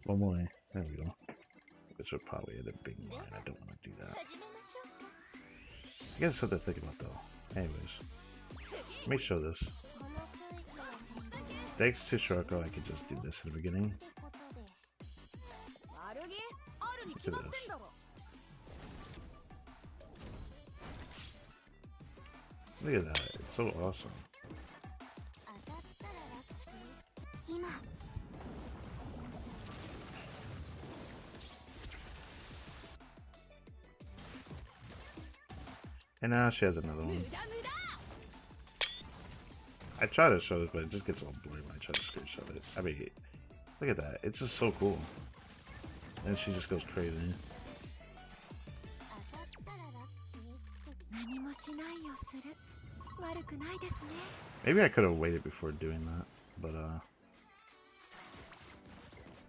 Momoe. There we go. Which would probably end up being mine. I don't want to do that. I guess something to think about though. Anyways, Let me show this. Thanks to Sharko, I could just do this in the beginning. Look at this. Look at that. It's so awesome. And now she has another one. I try to show this, but it just gets all blurry when I try to screenshot it. I mean, look at that. It's just so cool. And she just goes crazy. Maybe I could have waited before doing that, but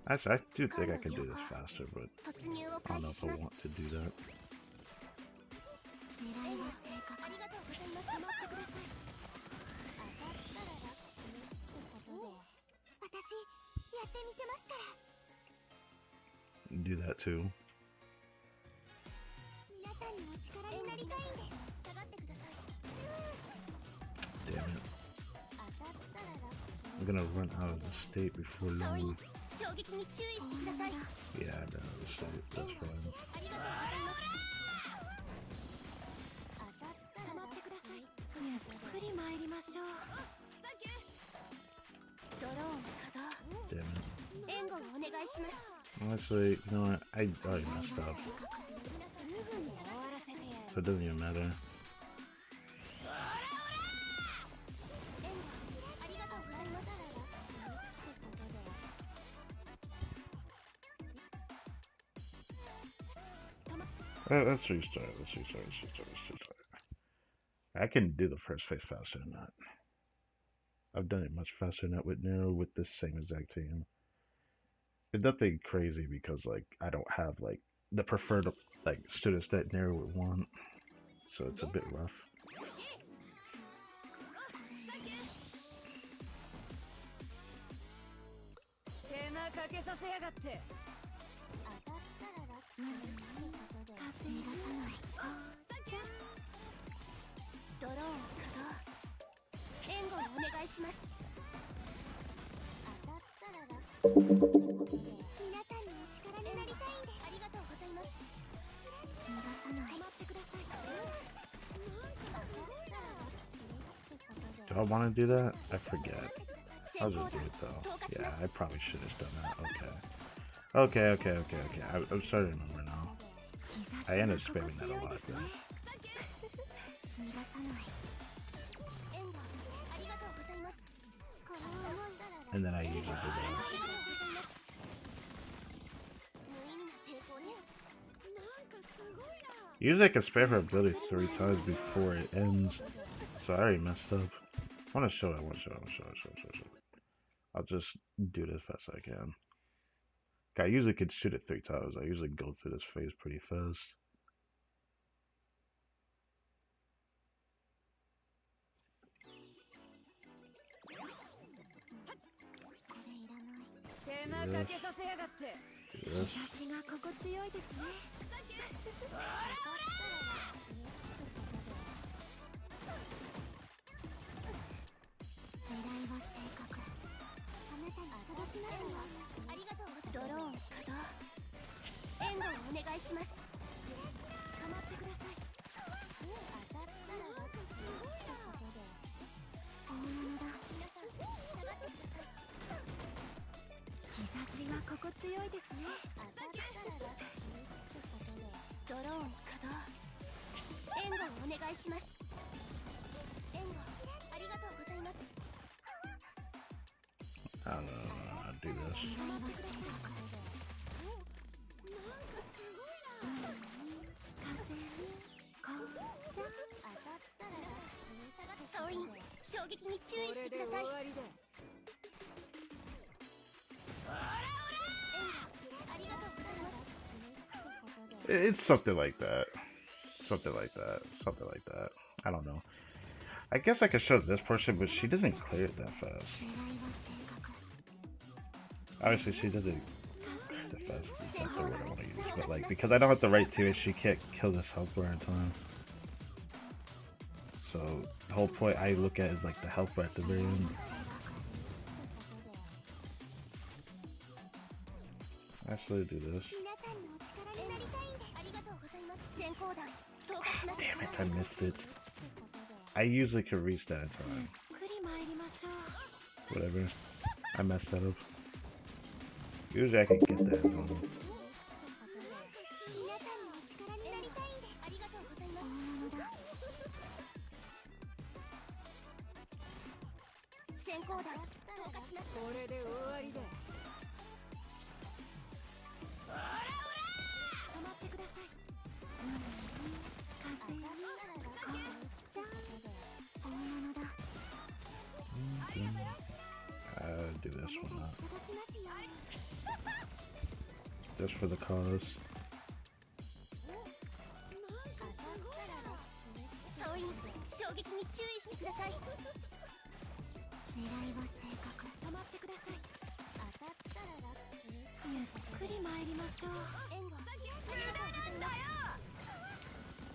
actually I do think I could do this faster, but I don't know if I want to do that. Do that too. Damn it. I'm gonna run out of the state before long. Yeah, I've been out of the state. That's fine. Damn it. Actually, you know what? I already messed up. So it doesn't even matter. Let's restart. Let's restart. I can do the first phase faster than that. I've done it much faster than that with Nero with this same exact team. It's nothing crazy because like I don't have like the preferred like students that Nero would want, so it's a bit rough. Do I want to do that? I forget. I'll just do it though. Yeah, I probably should have done that. Okay. I'm starting to remember now. I ended up spamming that a lot then. And then I usually do that. Usually I can spam her ability 3 times before it ends. So I already messed up. I want to show it. I'll just do this fast as I can. I usually could shoot it 3 times. I usually go through this phase pretty fast. Yes. I don't know, I'll do this. It's something like that. Something like that. I don't know. I guess I could show this portion, but she doesn't clear it that fast. Obviously, she doesn't clear it that fast. That's the word I want to use. But like, because I don't have the right to it, she can't kill this helper in time. So the whole point I look at is like the health bar at the very end. Actually, do this. Oh, damn it, I missed it. I usually can reach that in time. Whatever. I messed that up. Usually I can get that in time. Do this one up. Just for the cause.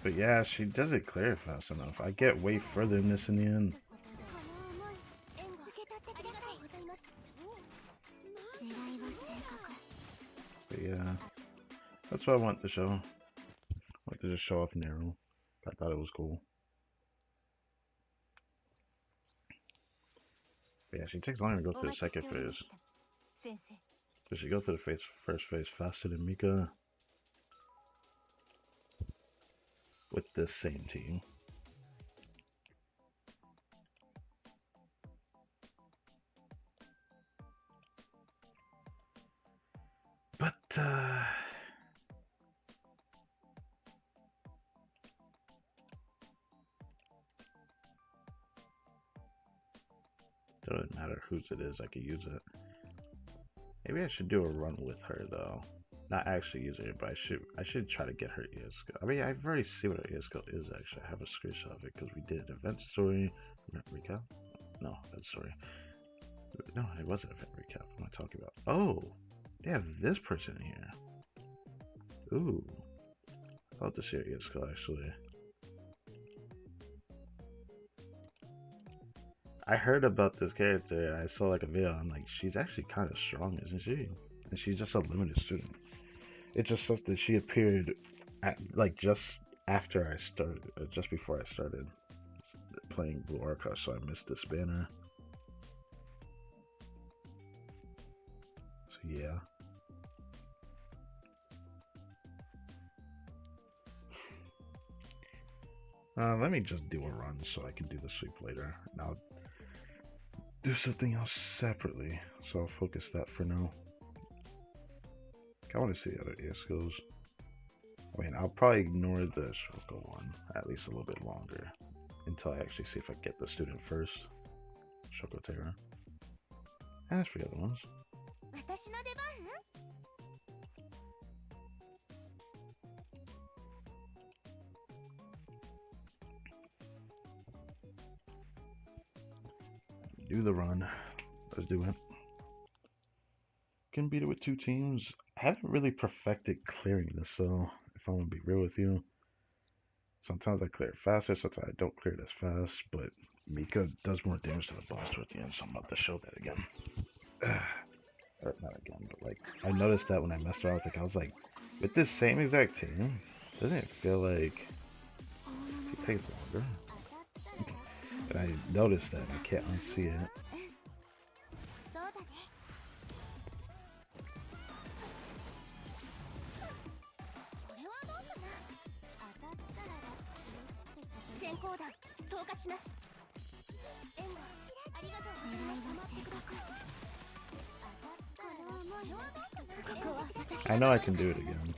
But yeah, she doesn't clear it fast enough. I get way further in this in the end. But yeah, that's what I want to show. I want to just show off Nero. I thought it was cool. But yeah, she takes longer to go through the second phase. Does she go through the first phase faster than Mika? With this same team. But doesn't matter whose it is, I could use it. Maybe I should do a run with her though. Not actually using it, but I should try to get her ES skill. I mean, I've already seen what her ES skill is actually. I have a screenshot of it because we did an event story. Recap? No, event story. No, it wasn't event recap. What am I talking about? Oh, they have this person in here. Ooh. I'd love to see her ES skill actually. I heard about this character. I saw like a video. I'm like, she's actually kind of strong, isn't she? And she's just a limited student. It just sucks that she appeared at, like just after I started, just before I started playing Blue Archive, so I missed this banner. So yeah. Let me just do a run so I can do the sweep later. And I'll do something else separately. So I'll focus that for now. I want to see the other ES skills. I mean, I'll probably ignore the Shoko one at least a little bit longer until I actually see if I get the student first. Shoko Terra. And for the other ones. Do the run. Let's do it. Can beat it with two teams. I haven't really perfected clearing this, so if I'm gonna be real with you, sometimes I clear it faster, sometimes I don't clear it as fast, but Mika does more damage to the boss towards the end, so I'm about to show that again. Or not again, but like, I noticed that when I messed around with it, I was like, with this same exact team, doesn't it feel like it takes longer? And I noticed that, I can't unsee it. I know I can do it again.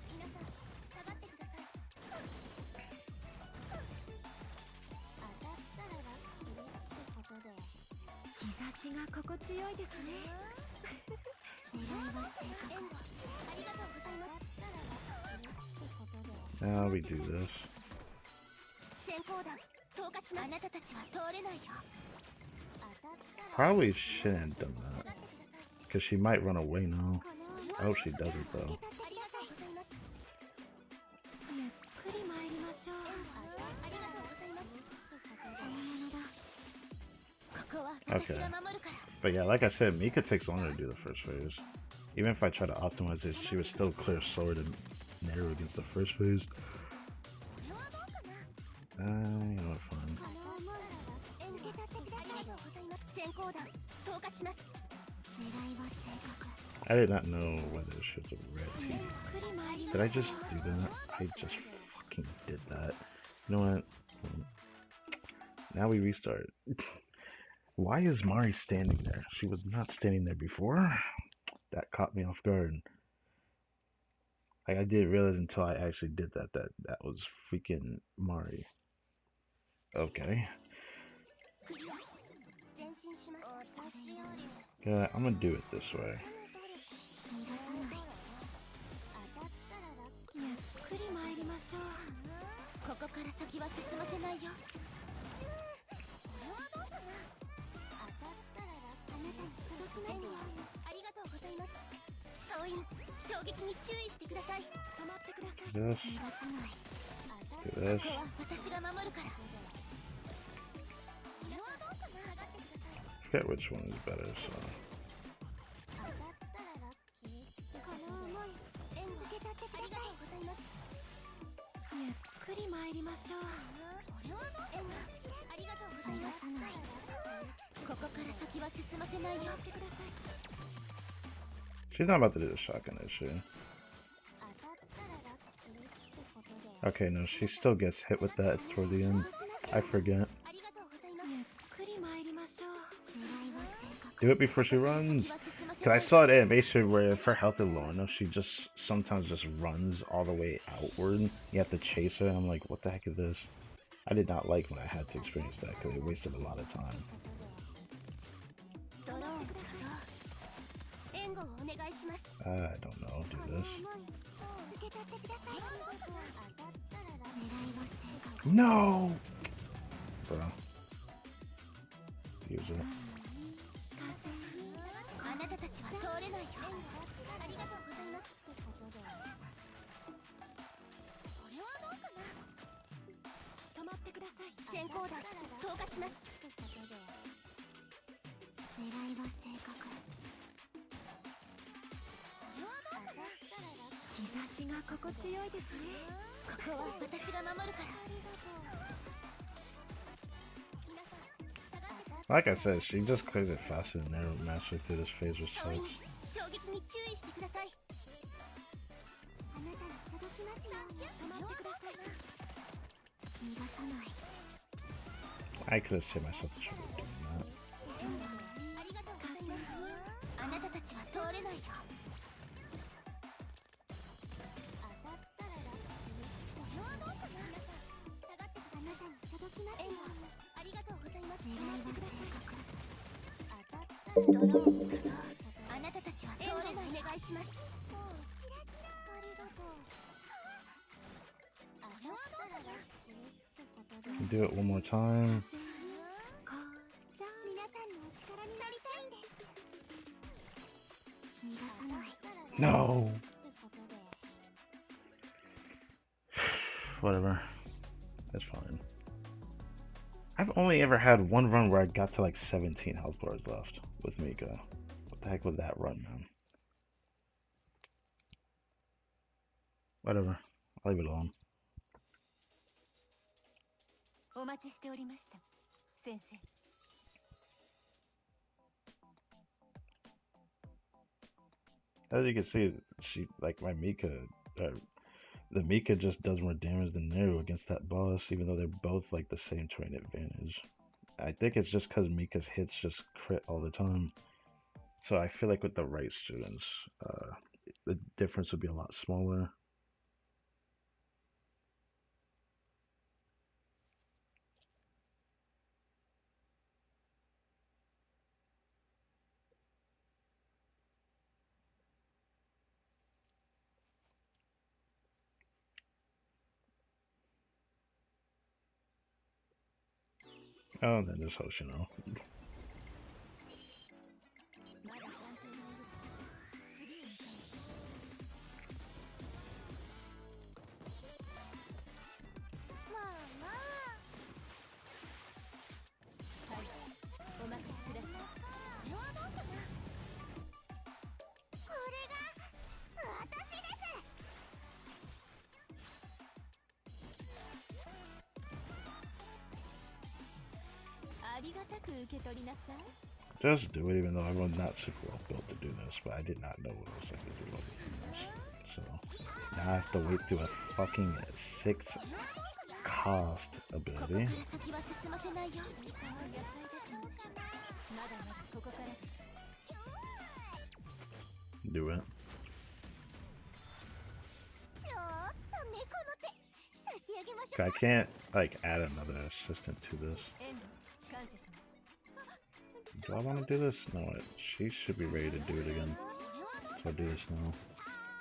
Now we do this. Probably shouldn't have done that, because she might run away now. I hope she doesn't though. Okay. But yeah, like I said, Mika takes longer to do the first phase. Even if I try to optimize it, she would still clear slower than Naru against the first phase. You know what, fine. I did not know whether it should be red tea. Did I just do that? I just fucking did that. You know what? Now we restart. Why is Mari standing there? She was not standing there before. That caught me off guard. Like, I didn't realize until I actually did that was freaking Mari. Okay. Yeah, I'm gonna do it this way. This. Do this. I forget which one is better, so. She's not about to do the shotgun, is she? Okay, no, she still gets hit with that toward the end. I forget. Do it before she runs. Cause I saw the animation where if her health is low enough, she just sometimes just runs all the way outward. You have to chase her. I'm like, what the heck is this? I did not like when I had to experience that because it wasted a lot of time. I don't know. Do this. No! Bro. Use it. Like I said, she just clears it faster than Naru mastery through this phase, which sucks. I could have saved myself the trouble of doing that. Do it one more time. No. Whatever. That's fine. I've only ever had one run where I got to like 17 health bars left with Mika. What the heck was that run, man? Whatever. I'll leave it alone. As you can see, she like my Mika. The Mika just does more damage than Naru against that boss, even though they're both like the same terrain advantage. I think it's just because Mika's hits just crit all the time. So I feel like with the right students, the difference would be a lot smaller. Oh, and then there's Hoshino. Just do it, even though everyone's not super well built to do this, but I did not know what else I could do other than this. So, now I have to wait through a fucking 6 cost ability. Do it. I can't, like, add another assistant to this. Do I want to do this? No, she should be ready to do it again. So I'll do this now.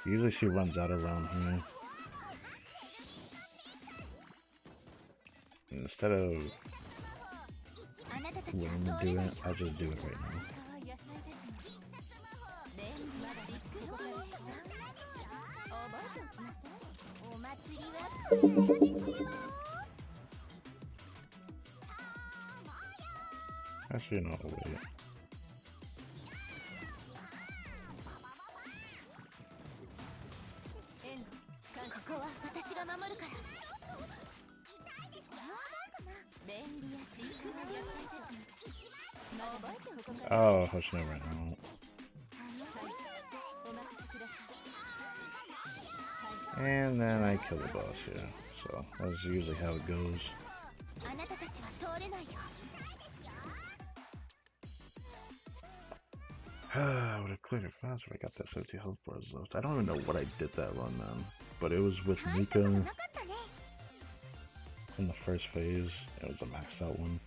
Usually she runs out around here. Instead of waiting to do it, I'll just do it right now. Actually, no, wait. Oh, Hoshino right now. And then I kill the boss here. So that's usually how it goes. I would have cleared it faster if I got that 70 health bars left. I don't even know what I did that run, man. But it was with Mika in the first phase. It was a maxed out one.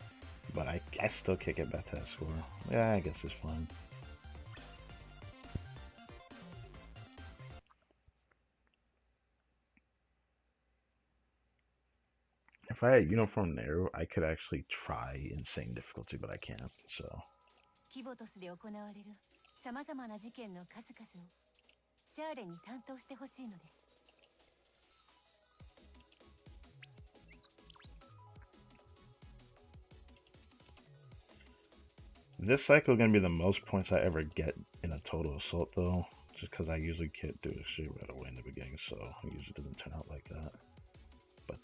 But I still can't get back to that score. Yeah, I guess it's fine. If I had Uniform Narrow, I could actually try insane difficulty, but I can't, so. This cycle is going to be the most points I ever get in a total assault, though. Just because I usually can't do this shit right away in the beginning, so it usually doesn't turn out like that. But,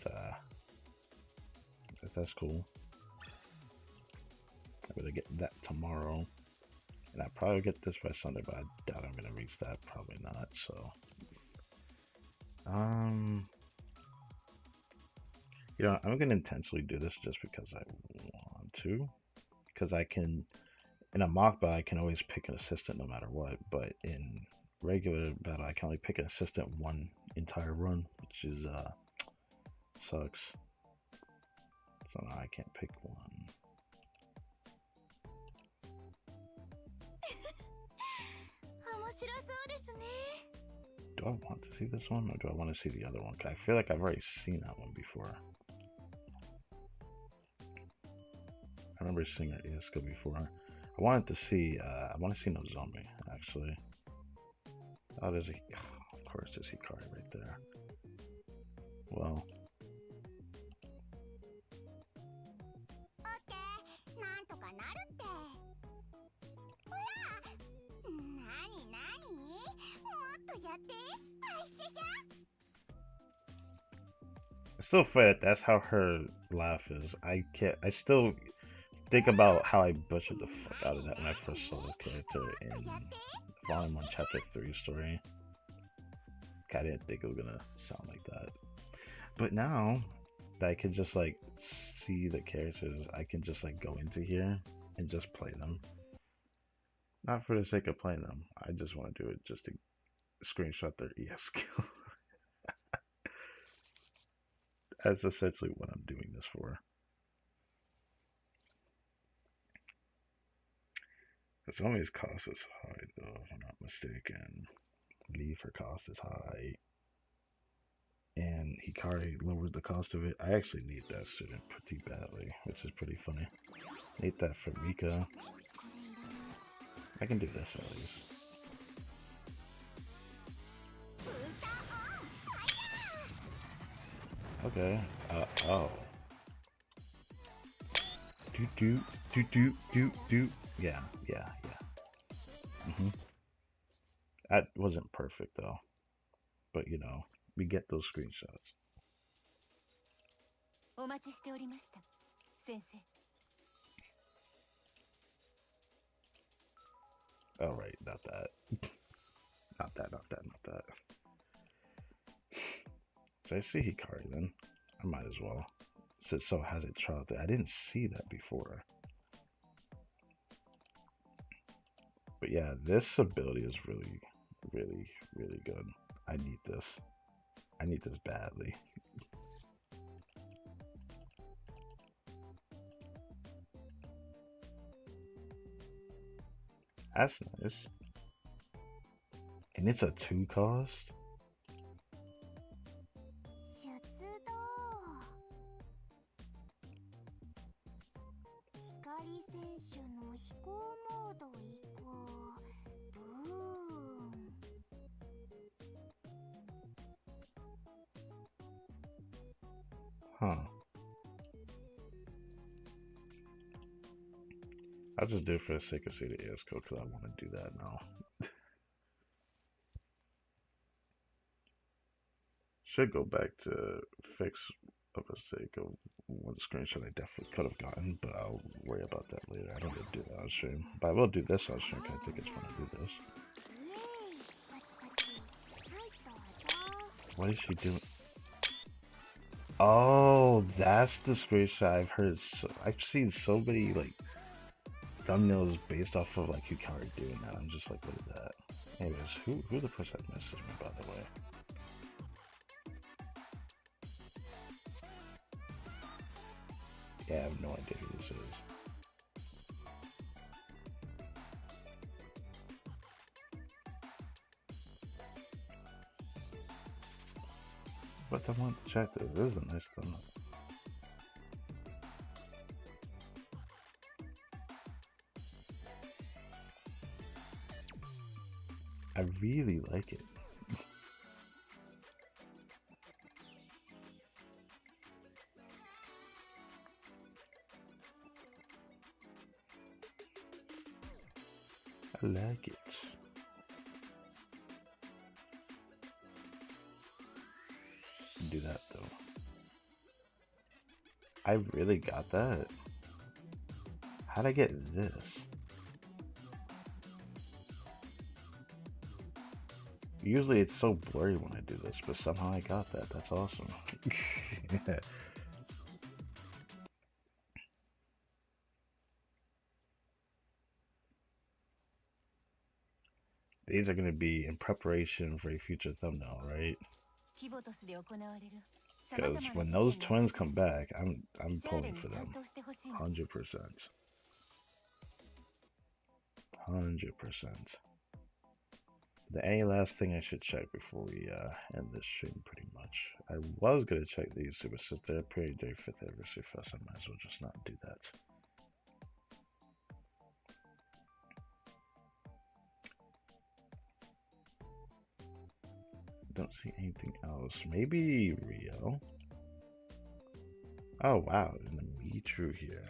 that's cool. I'm going to get that tomorrow. And I'll probably get this by Sunday, but I doubt I'm going to reach that. Probably not, so. You know, I'm going to intentionally do this just because I want to. Because I can, in a mock battle, I can always pick an assistant no matter what. But in regular battle, I can only pick an assistant one entire run, which is, sucks. So now I can't pick one. Do I want to see this one, or do I want to see the other one? 'Cause I feel like I've already seen that one before. I remember seeing it Iska before. I wanted to see, I want to see no zombie, actually. Oh, there's a, oh, of course, there's Hikari right there. Well. I still feel that's how her laugh is. I still think about how I butchered the fuck out of that when I first saw the character in Volume 1, Chapter 3 story. I didn't think it was gonna sound like that. But now that I can just like see the characters, I can just like go into here and just play them. Not for the sake of playing them. I just want to do it just to screenshot their ES skill. That's essentially what I'm doing this for. The zombie's cost is high though, if I'm not mistaken. Leave her cost is high. And Hikari lowered the cost of it. I actually need that student pretty badly, which is pretty funny. Need that for Mika. I can do this at least. Okay. Oh. Do. Yeah. That wasn't perfect though. But you know, we get those screenshots. Oh, right, not that. Not that. Did I see Hikari then? I might as well. Since so has it trial there. I didn't see that before. But yeah, this ability is really, really, really good. I need this. I need this badly. That's nice. And it's a 2 cost? Huh. I'll just do it for the sake of seeing the AS code because I want to do that now. Should go back to fix a mistake of one screenshot I definitely could have gotten, but I'll worry about that later. I don't get to do that on stream. But I will do this on stream because I think it's fun to do this. What is she doing? Oh, that's the screenshot I've heard. I've seen so many like thumbnails based off of like Hikari doing that. I'm just like, what is that? Anyways, who the person that messaged me, by the way? Yeah, I have no idea who this is. But I want to check this. This is a nice thumbnail. I really like it. I like it. Do that though. I really got that. How'd I get this? Usually it's so blurry when I do this, but somehow I got that. That's awesome. Yeah. These are going to be in preparation for a future thumbnail, right? Because when those twins come back, I'm pulling for them. 100%. 100%. The any last thing I should check before we end this stream, pretty much. I was going to check these, but since they're appearing during 5th anniversary fest, I might as well just not do that. Don't see anything else. Maybe Rio. Oh wow, and the Mitru here.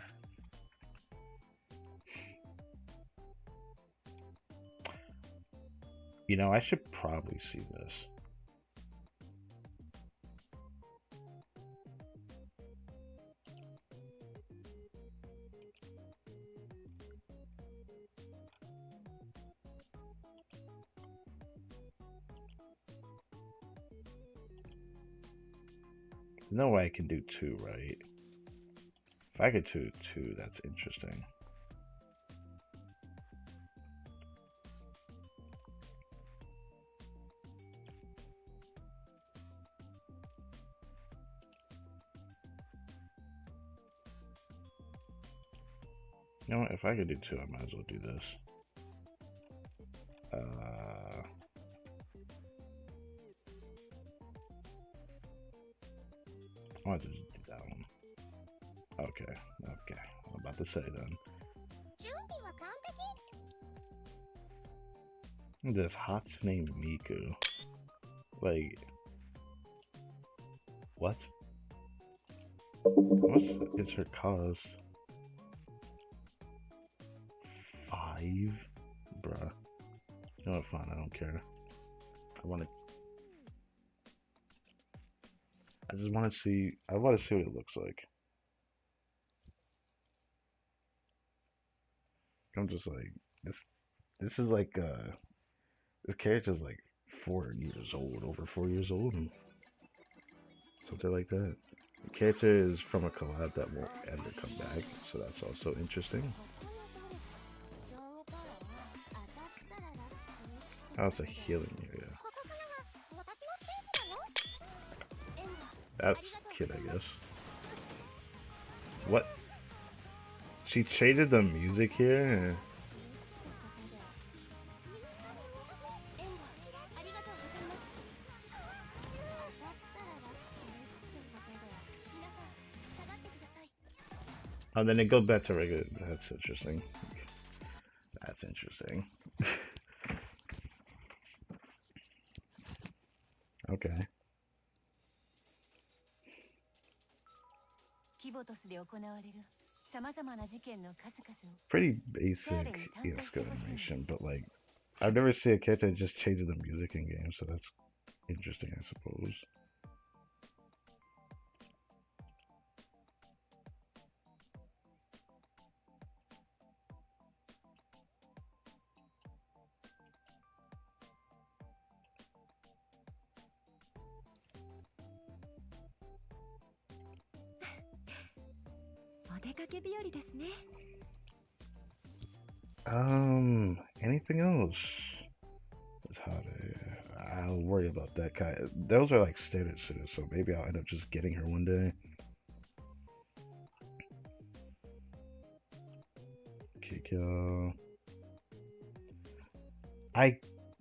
You know, I should probably see this. No way I can do 2, right? If I could do 2, that's interesting. You know what? If I could do 2, I might as well do this. I want to just do that one. Okay. I'm about to say then. This Hatsune Miku. Like, what? What is her cost? 5? Bruh. You know what, fine, I don't care. I just want to see, I want to see what it looks like. I'm just like, This is like this character's like 4 years old, over 4 years old, and something like that. The character is from a collab that won't ever come back, so that's also interesting. Oh, it's a healing area. That's cute, I guess. What? She traded the music here? Oh, then it goes back to regular. That's interesting. That's interesting. Okay. Pretty basic skill animation, but like I've never seen a character that just changes the music in games, so that's interesting, I suppose. Anything else? It's harder. I'll worry about that kind. Those are like standard suits, so maybe I'll end up just getting her one day. Kikyo.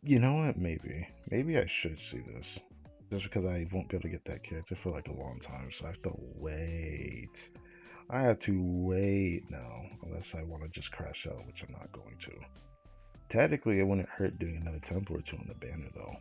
You know what? Maybe I should see this. Just because I won't be able to get that character for like a long time, so I have to wait. I have to wait now, unless I want to just crash out, which I'm not going to. Technically, it wouldn't hurt doing another temple or two on the banner, though.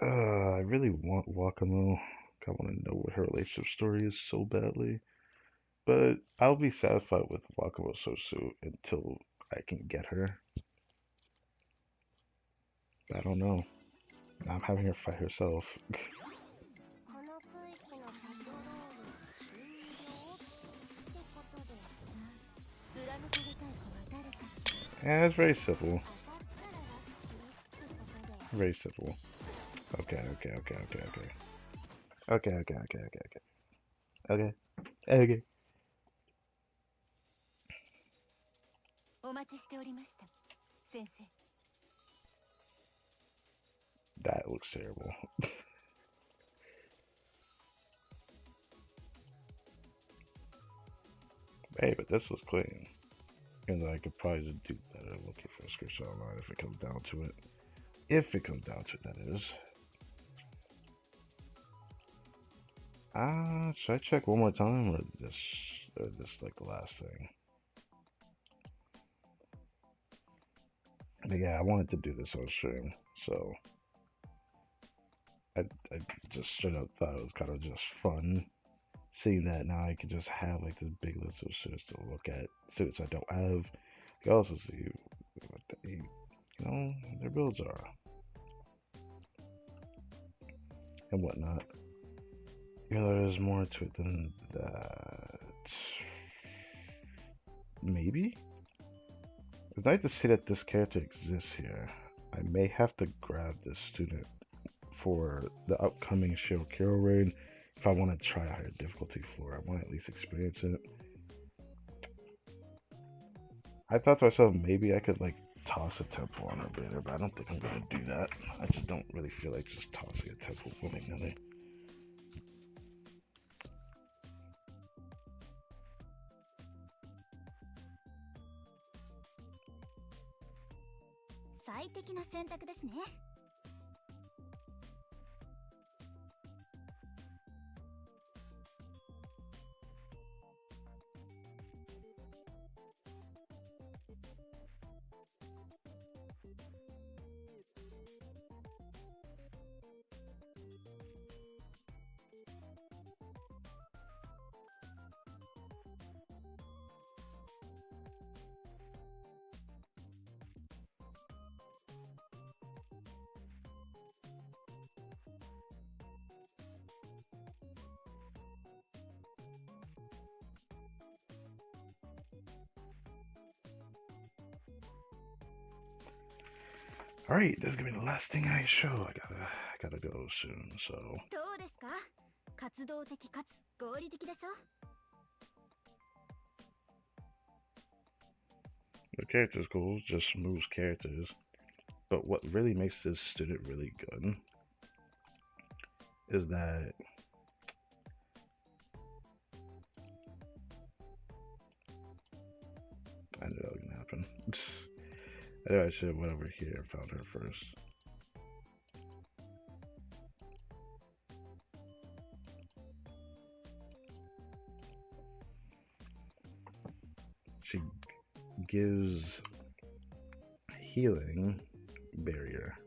I really want Wakamu. I want to know what her relationship story is so badly. But I'll be satisfied with Wakamu Sosu until I can get her. I don't know. I'm having her fight herself. Yeah, it's very simple. Very simple. Okay. Okay. That looks terrible. Hey, but this was clean. And I could probably just do better looking for a screenshot online if it comes down to it. If it comes down to it, that is. Should I check one more time or this like the last thing? But yeah, I wanted to do this on stream, so I just straight up thought it was kind of just fun seeing that now I can just have like this big list of suits to look at, suits I don't have. You can also see what they, their builds are and whatnot. There's more to it than that. Maybe? It's nice to see that this character exists here. I may have to grab this student for the upcoming Shiokiro raid if I want to try a higher difficulty floor. I want to at least experience it. I thought to myself maybe I could like toss a temple on her banner, but I don't think I'm gonna do that. I just don't really feel like just tossing a temple willy-nilly. Alright, this is gonna be the last thing I show. I gotta go soon, so. どうですか？活動的かつ合理的でしょ？ The character's cool, just smooth characters. But what really makes this student really good is that I knew that was gonna happen. I knew I should have went over here and found her first. She gives healing barrier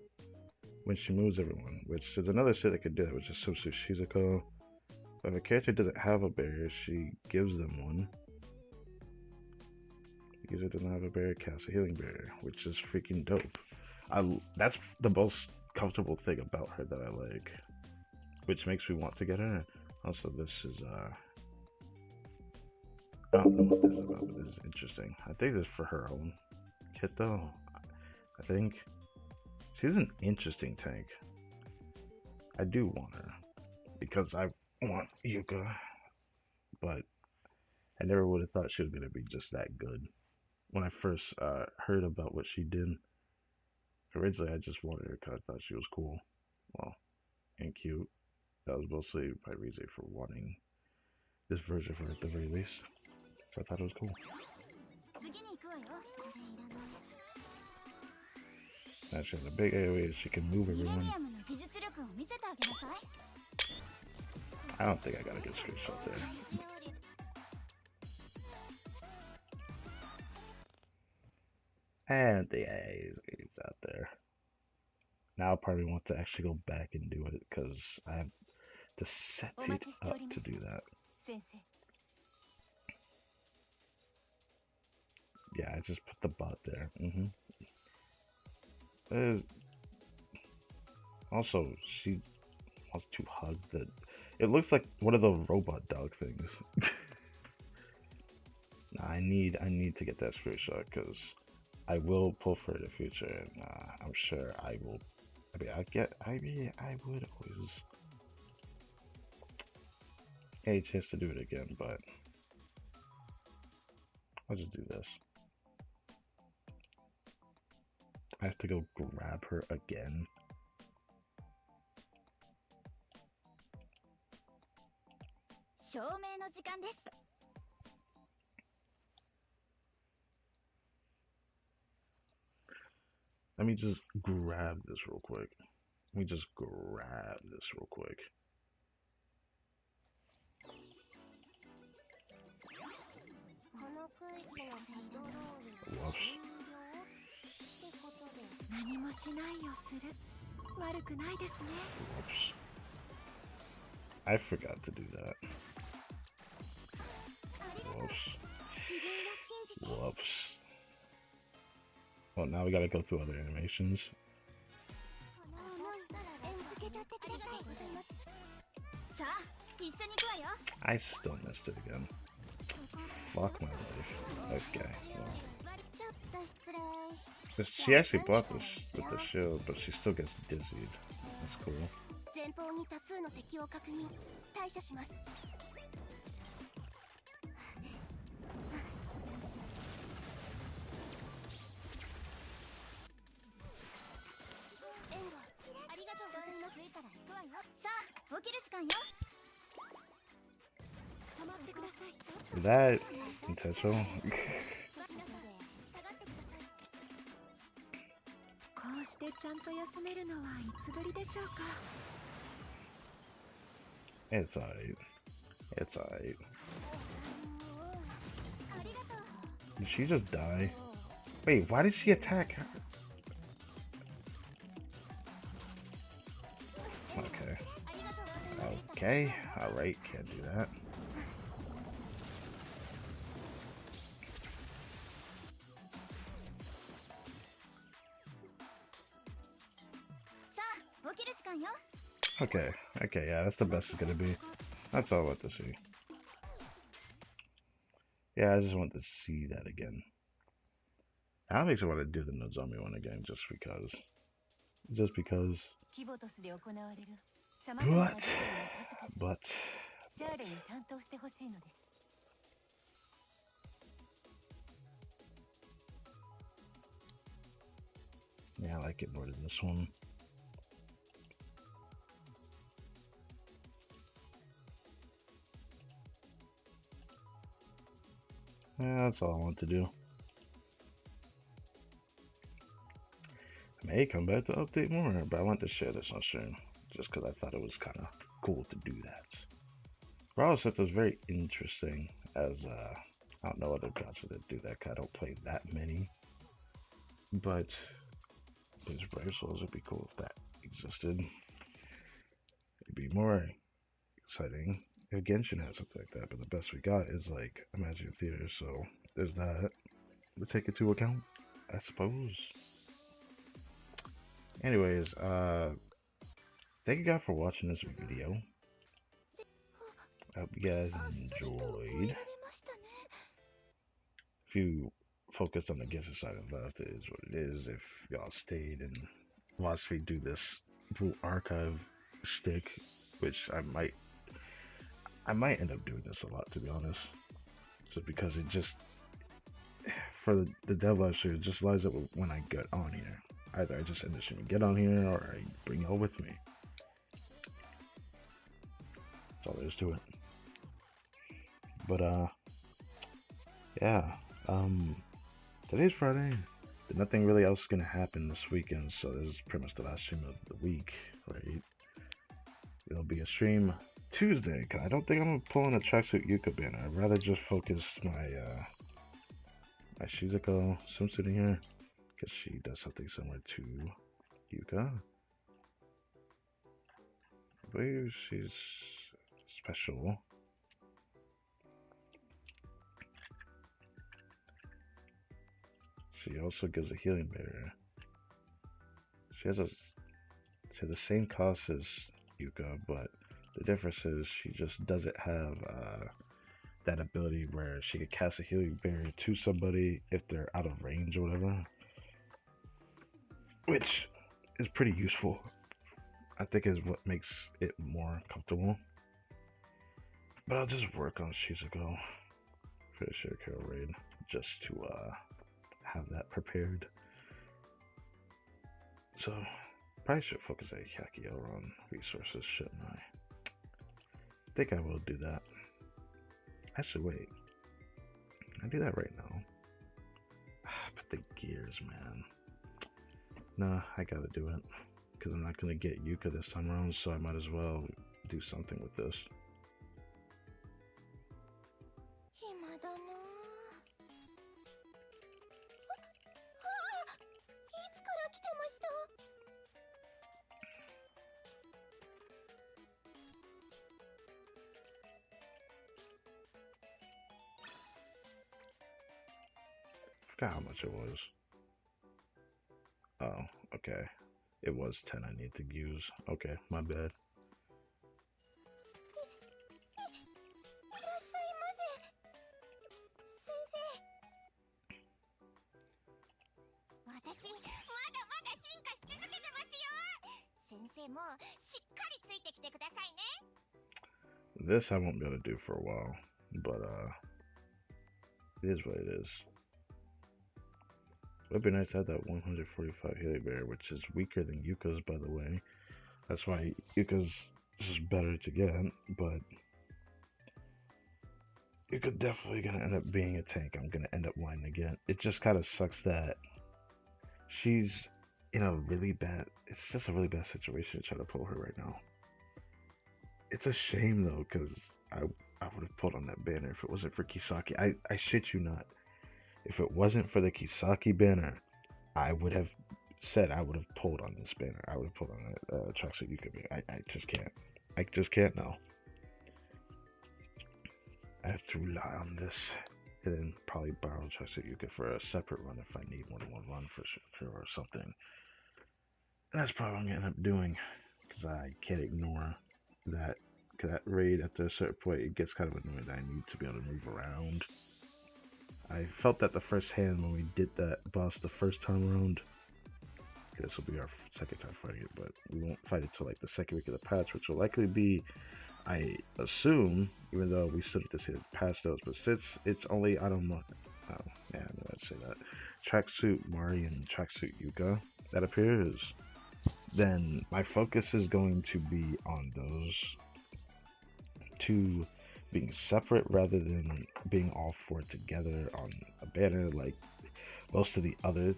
when she moves everyone, which is another set that could do that, which is Sosu Shizuko. If a character doesn't have a barrier, she gives them one. The user doesn't have a barrier, cast a healing barrier, which is freaking dope. That's the most comfortable thing about her that I like, which makes me want to get her. Also, this is I don't know what this is about, but this is interesting. I think this is for her own kit though. I think she's an interesting tank. I do want her because I want Yuka, but I never would have thought she was gonna be just that good. When I first heard about what she did, originally I just wanted her because I thought she was cool, well, and cute. That was mostly my reason for wanting this version for at the very least. So I thought it was cool. Now she has a big AoE, she can move everyone. I don't think I got a good screenshot there. I don't think it's out there. Now I probably want to actually go back and do it because I have to set it up to do that. Yeah, I just put the bot there. Also, she wants to hug the. It looks like one of the robot dog things. I need to get that screenshot because I will pull for it in the future, and I'm sure I will. I mean, I would always get a chance to do it again, but I'll just do this. I have to go grab her again. Let me just grab this real quick. Whoops. I forgot to do that. Whoops. Well, now we gotta go through other animations. I still missed it again. Fuck my life. Okay. Well. She actually bought this with the shield, but she still gets dizzied. That's cool. Is that intentional? It's alright. It's alright. Did she just die? Wait, why did she attack her? Okay. Okay. Alright, can't do that. Okay, yeah, that's the best it's gonna be. That's all I want to see. Yeah, I just want to see that again. That makes me want to do the Nozomi one again, just because. just because. 規模とすで行われる様 But, 々な事件の数々 but, シャーレに担当してほしいのです yeah, I like it more than this one. Yeah, that's all I want to do. I may come back to update more, but I want to share this on stream just because I thought it was kind of cool to do that. Raw set was very interesting, as I don't know other gacha that do that. 'Cause I don't play that many, but these Brave Souls would be cool if that existed. It'd be more exciting if Genshin had something like that. But the best we got is like Imagine Theater, so there's that to take into account, I suppose. Anyways, thank you guys for watching this video. I hope you guys enjoyed. If you focused on the Genshin side and left, it is what it is. If y'all stayed and watched me do this full archive shtick, which I might end up doing this a lot, to be honest, just because it just, for the dev live stream, it just lines up with when I get on here. Either I just end the stream and get on here, or I bring y'all with me. That's all there is to it. But yeah, today's Friday. Nothing really else is gonna happen this weekend, so this is pretty much the last stream of the week, right? It'll be a stream Tuesday, cause I don't think I'm gonna pull in a tracksuit Yuka banner. I'd rather just focus my my Shizuko swimsuit in here, cause she does something similar to Yuka. I believe she's special. She also gives a healing barrier. She has the same cost as Yuka, but the difference is she just doesn't have that ability where she could cast a healing barrier to somebody if they're out of range or whatever, which is pretty useful. I think is what makes it more comfortable. But I'll just work on Shizuko for the Shirokuro raid just to have that prepared. So probably should focus at Hyakio on resources, shouldn't I? I think I will do that. Actually, wait. Can I do that right now? But the gears, man. Nah, I gotta do it. Because I'm not gonna get Yuka this time around, so I might as well do something with this. Forgot how much it was. Oh, okay. It was 10 I need to use. Okay, my bad. This I won't be able to do for a while, but it is what it is. It would be nice to have that 145 healing barrier, which is weaker than Yuka's, by the way. That's why Yuka's is better to get, but Yuka definitely gonna end up being a tank. I'm gonna end up whining again. It just kind of sucks that she's in a really bad, it's just a really bad situation to try to pull her right now. It's a shame though, because I would have pulled on that banner if it wasn't for Kisaki. I shit you not. If it wasn't for the Kisaki banner, I would have said I would have pulled on this banner. I would have pulled on that tracksuit Yuka banner. I just can't. I just can't now. I have to rely on this, and then probably borrow tracksuit Yuka for a separate run if I need more than one run for sure or something. And that's probably what I'm gonna end up doing, because I can't ignore that. Because that raid, after a certain point, it gets kind of annoying that I need to be able to move around. I felt that the first hand when we did that boss the first time around. This will be our second time fighting it, but we won't fight it till like the second week of the patch, which will likely be, I assume, even though we still need to see the patch notes, but since it's only, I don't know, oh man, let's say that, Tracksuit Mari and Tracksuit Yuka that appears, then my focus is going to be on those two being separate rather than being all four together on a banner like most of the other,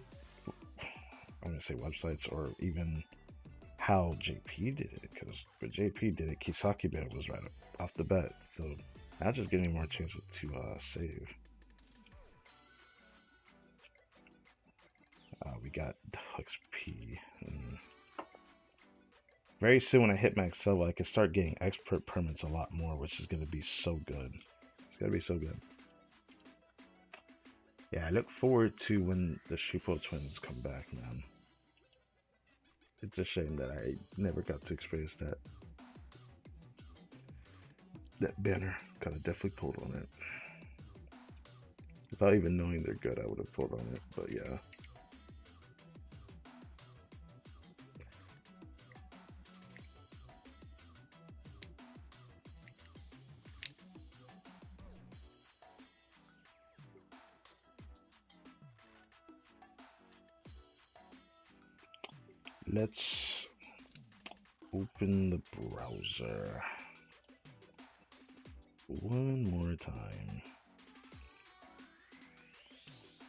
I'm gonna say websites, or even how JP did it, because for JP did it, Kisaki banner was right off the bat, so now just getting more chances to save. We got XP. Very soon when I hit max level, I can start getting expert permits a lot more, which is going to be so good. It's going to be so good. Yeah, I look forward to when the Shupo twins come back, man. It's a shame that I never got to experience that. That banner, kind of definitely pulled on it. Without even knowing they're good, I would have pulled on it, but yeah. Let's open the browser one more time.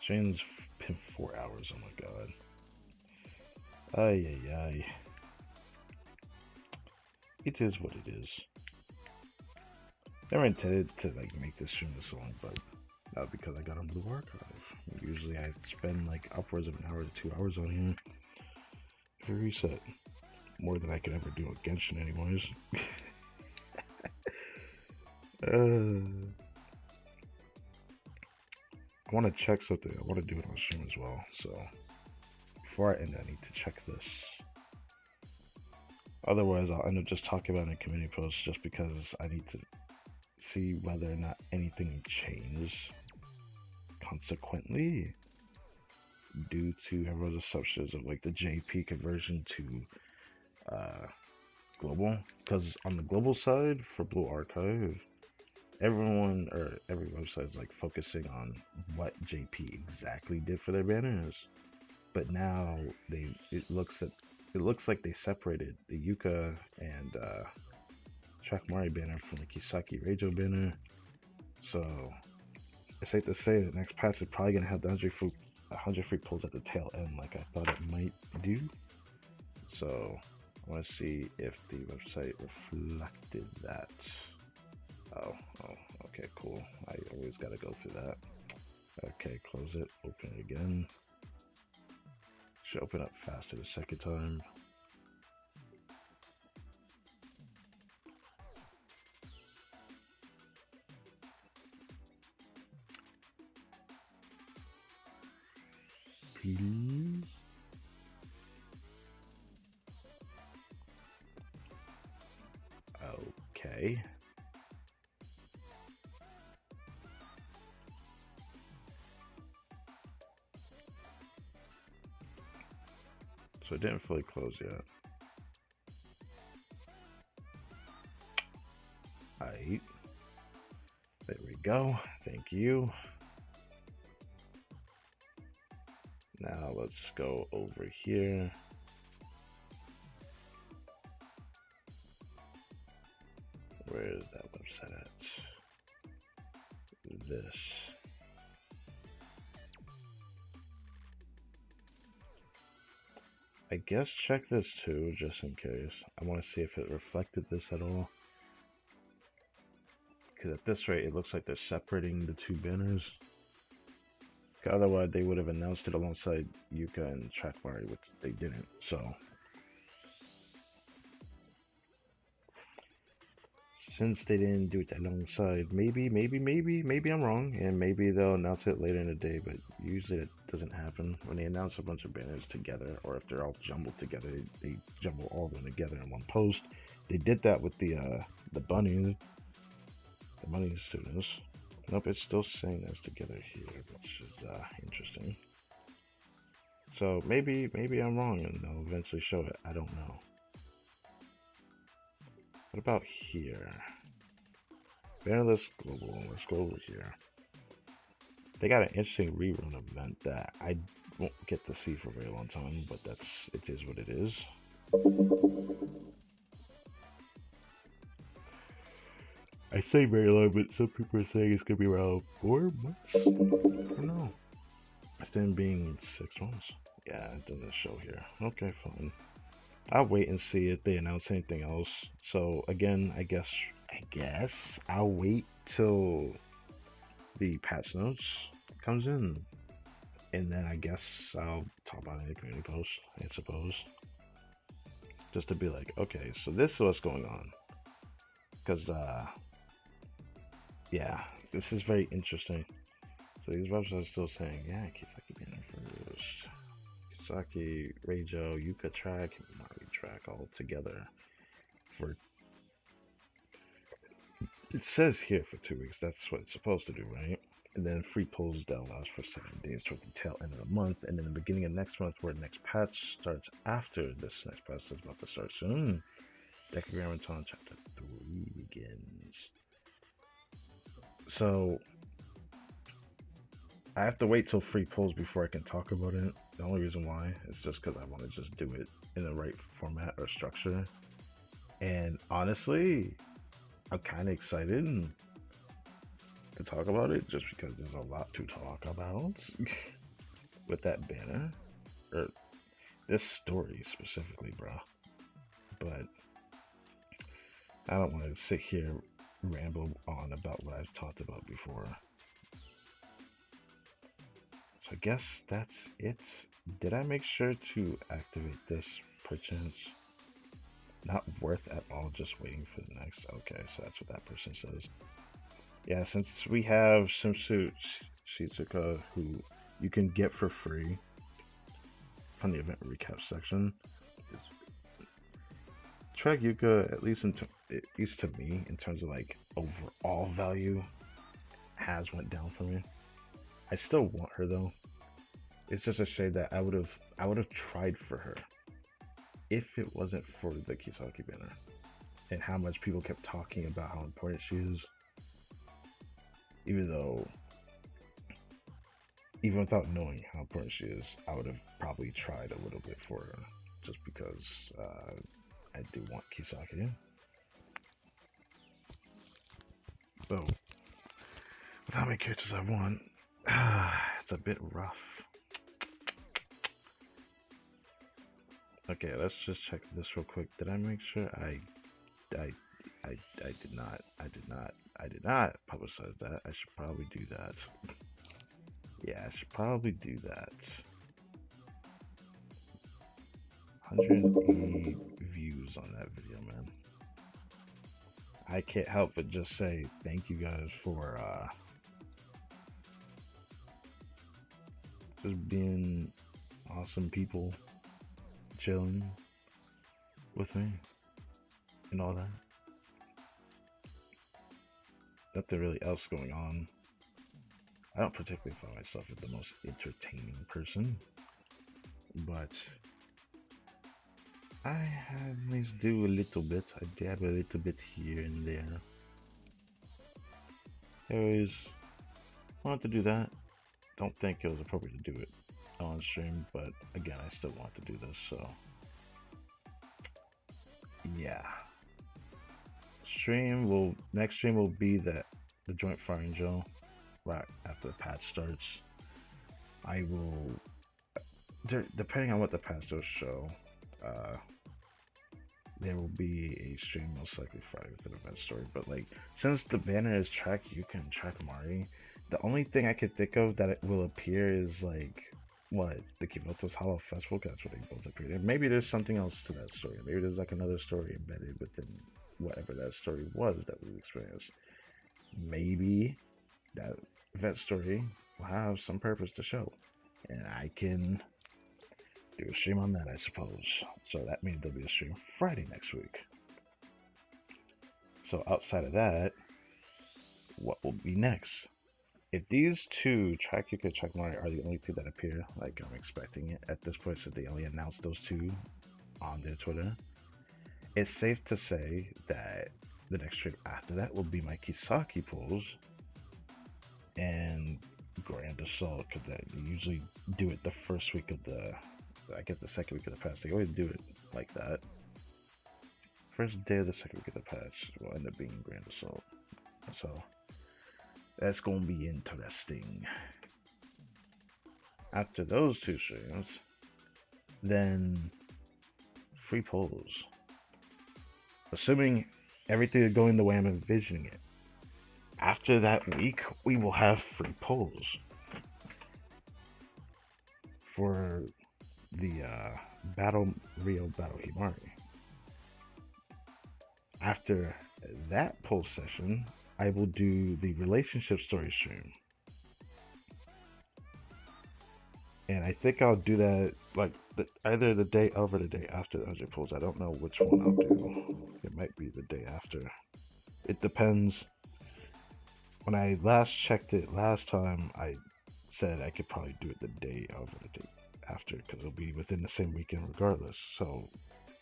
Stream's been 4 hours, oh my god. Ay ay ay. It is what it is. Never intended to like make this stream this long, but not because I got on Blue Archive. Usually I spend like upwards of an hour to 2 hours on here. For reset. More than I could ever do with Genshin anyways. I want to check something. I want to do it on stream as well. So before I end, I need to check this. Otherwise, I'll end up just talking about it in a community post just because I need to see whether or not anything changed consequently due to everyone's assumptions of like the JP conversion to global. Because on the global side for Blue Archive, everyone or every website is like focusing on what JP exactly did for their banners, but now it looks like they separated the Yuka and Track Mari banner from the Kisaki Reijo banner. So it's safe to say the next patch is probably gonna have the 100 free pulls at the tail end, like I thought it might do. So I want to see if the website reflected that. Oh, okay, cool. I always gotta go through that. Okay, close it, open it again. Should open up faster the second time. Please. Okay. So it didn't fully close yet. Alright. There we go. Thank you. Now let's go over here. Where is that website at? This. I guess check this too, just in case. I want to see if it reflected this at all. Because at this rate, it looks like they're separating the two banners. Otherwise, they would have announced it alongside Yuka and Track Mari, which they didn't. So, since they didn't do it alongside, maybe I'm wrong, and maybe they'll announce it later in the day. But usually, it doesn't happen when they announce a bunch of banners together, or if they're all jumbled together, they jumble all of them together in one post. They did that with the bunnies, the bunny students. Nope, it's still saying this together here, which is interesting. So maybe I'm wrong and they'll eventually show it. I don't know. What about here? Bannerless Global. Let's go over here. They got an interesting rerun event that I won't get to see for a very long time, but it is what it is. I say very long, but some people are saying it's gonna be around 4 months. I don't know. Instead of being 6 months. Yeah, it doesn't show here. Okay, fine. I'll wait and see if they announce anything else. So again, I guess I'll wait till the patch notes comes in, and then I guess I'll talk about any community post, I suppose, just to be like, okay, so this is what's going on, because yeah, this is very interesting. So these websites are still saying, yeah, Kisaki Banner first, Kisaki, Reijo, Yuka track, and Mari track all together for, it says here for 2 weeks, that's what it's supposed to do, right? And then free pulls that allows for 7 days toward the tail end of the month, and then the beginning of next month, where the next patch starts after this next patch is about to start soon. Decagrammaton Chapter 3 begins. So I have to wait till free pulls before I can talk about it. The only reason why is just because I want to just do it in the right format or structure. And honestly, I'm kind of excited to talk about it just because there's a lot to talk about with that banner, or this story specifically, bro. But I don't want to sit here and ramble on about what I've talked about before. So I guess that's it. Did I make sure to activate this perchance? Not worth at all, just waiting for the next. Okay, so that's what that person says. Yeah, since we have Swimsuit Shizuka, who you can get for free from the event recap section, Track Yuka, at least to me, in terms of like overall value, has went down for me. I still want her though. It's just a shame that I would have tried for her if it wasn't for the Kisaki banner and how much people kept talking about how important she is. Even without knowing how important she is, I would have probably tried a little bit for her, just because I do want Kisaki. So, with how many characters I want, it's a bit rough. Okay, let's just check this real quick. Did I make sure I did not publicize that. I should probably do that. Yeah, I should probably do that. 180 views on that video, man. I can't help but just say thank you guys for just being awesome people, chilling with me and all that. Nothing really else going on. I don't particularly find myself as the most entertaining person, but I at least do a little bit. I dab a little bit here and there. I always wanted to do that. Don't think it was appropriate to do it on stream, but again, I still want to do this, so yeah. Next stream will be the joint firing drill right after the patch starts. I will, depending on what the patch does show, there will be a stream most likely Friday with an event story. But like, since the banner is track Yuka and track Mari, the only thing I could think of that it will appear is like the Kimoto's Hollow Festival. That's what they both appeared. And maybe there's something else to that story. Maybe there's like another story embedded within whatever that story was that we experienced. Maybe that event story will have some purpose to show, and I can do a stream on that, I suppose. So that means there'll be a stream Friday next week. So outside of that, what will be next? if these two, Track Yuka and Track Mario, are the only two that appear, like I'm expecting it at this point, since they only announced those two on their Twitter, it's safe to say that the next stream after that will be my Kisaki pulls and Grand Assault, because they usually do it the first week of the, I guess the second week of the patch. They always do it like that. First day of the second week of the patch will end up being Grand Assault. So that's gonna be interesting. After those two streams, then free polls. Assuming everything is going the way I'm envisioning it. After that week, we will have free polls for the Rio Battle Himari. After that poll session, I will do the relationship story stream. And I think I'll do that like either the day of or the day after the 100 polls. I don't know which one I'll do. It might be the day after. It depends. When I last checked it last time, I said I could probably do it the day of or the day after, because it'll be within the same weekend regardless. So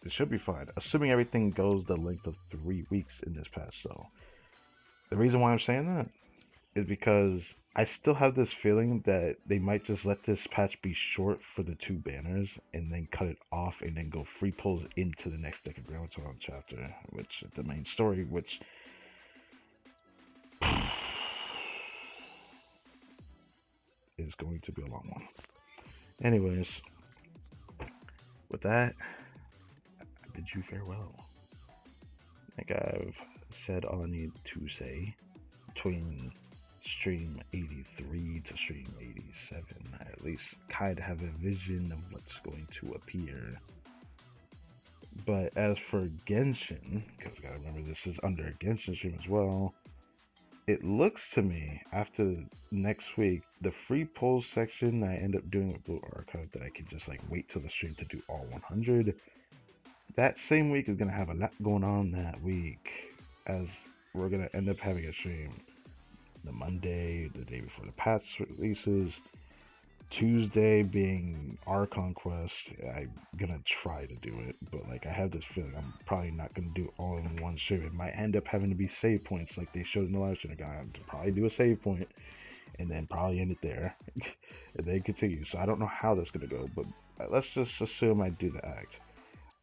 it should be fine, assuming everything goes the length of 3 weeks in this patch. So the reason why I'm saying that is because I still have this feeling that they might just let this patch be short for the two banners and then cut it off and then go free pulls into the next Deck of Graviton chapter, which is the main story, which is going to be a long one. Anyways, with that, I bid you farewell. Like I've said all I need to say, between stream 83 to stream 87, I at least kind of have a vision of what's going to appear. But as for Genshin, because I gotta remember this is under a Genshin stream as well, it looks to me, after next week, the free polls section I end up doing with Blue Archive, that I can just like wait till the stream to do all 100. That same week is going to have a lot going on that week, as we're going to end up having a stream the Monday, the day before the patch releases. Tuesday being Archon Quest. I'm gonna try to do it, but like I have this feeling I'm probably not gonna do all in one stream. It might end up having to be save points like they showed in the live stream. I have to probably do a save point and then probably end it there and then continue. So I don't know how that's gonna go, but let's just assume I do the act.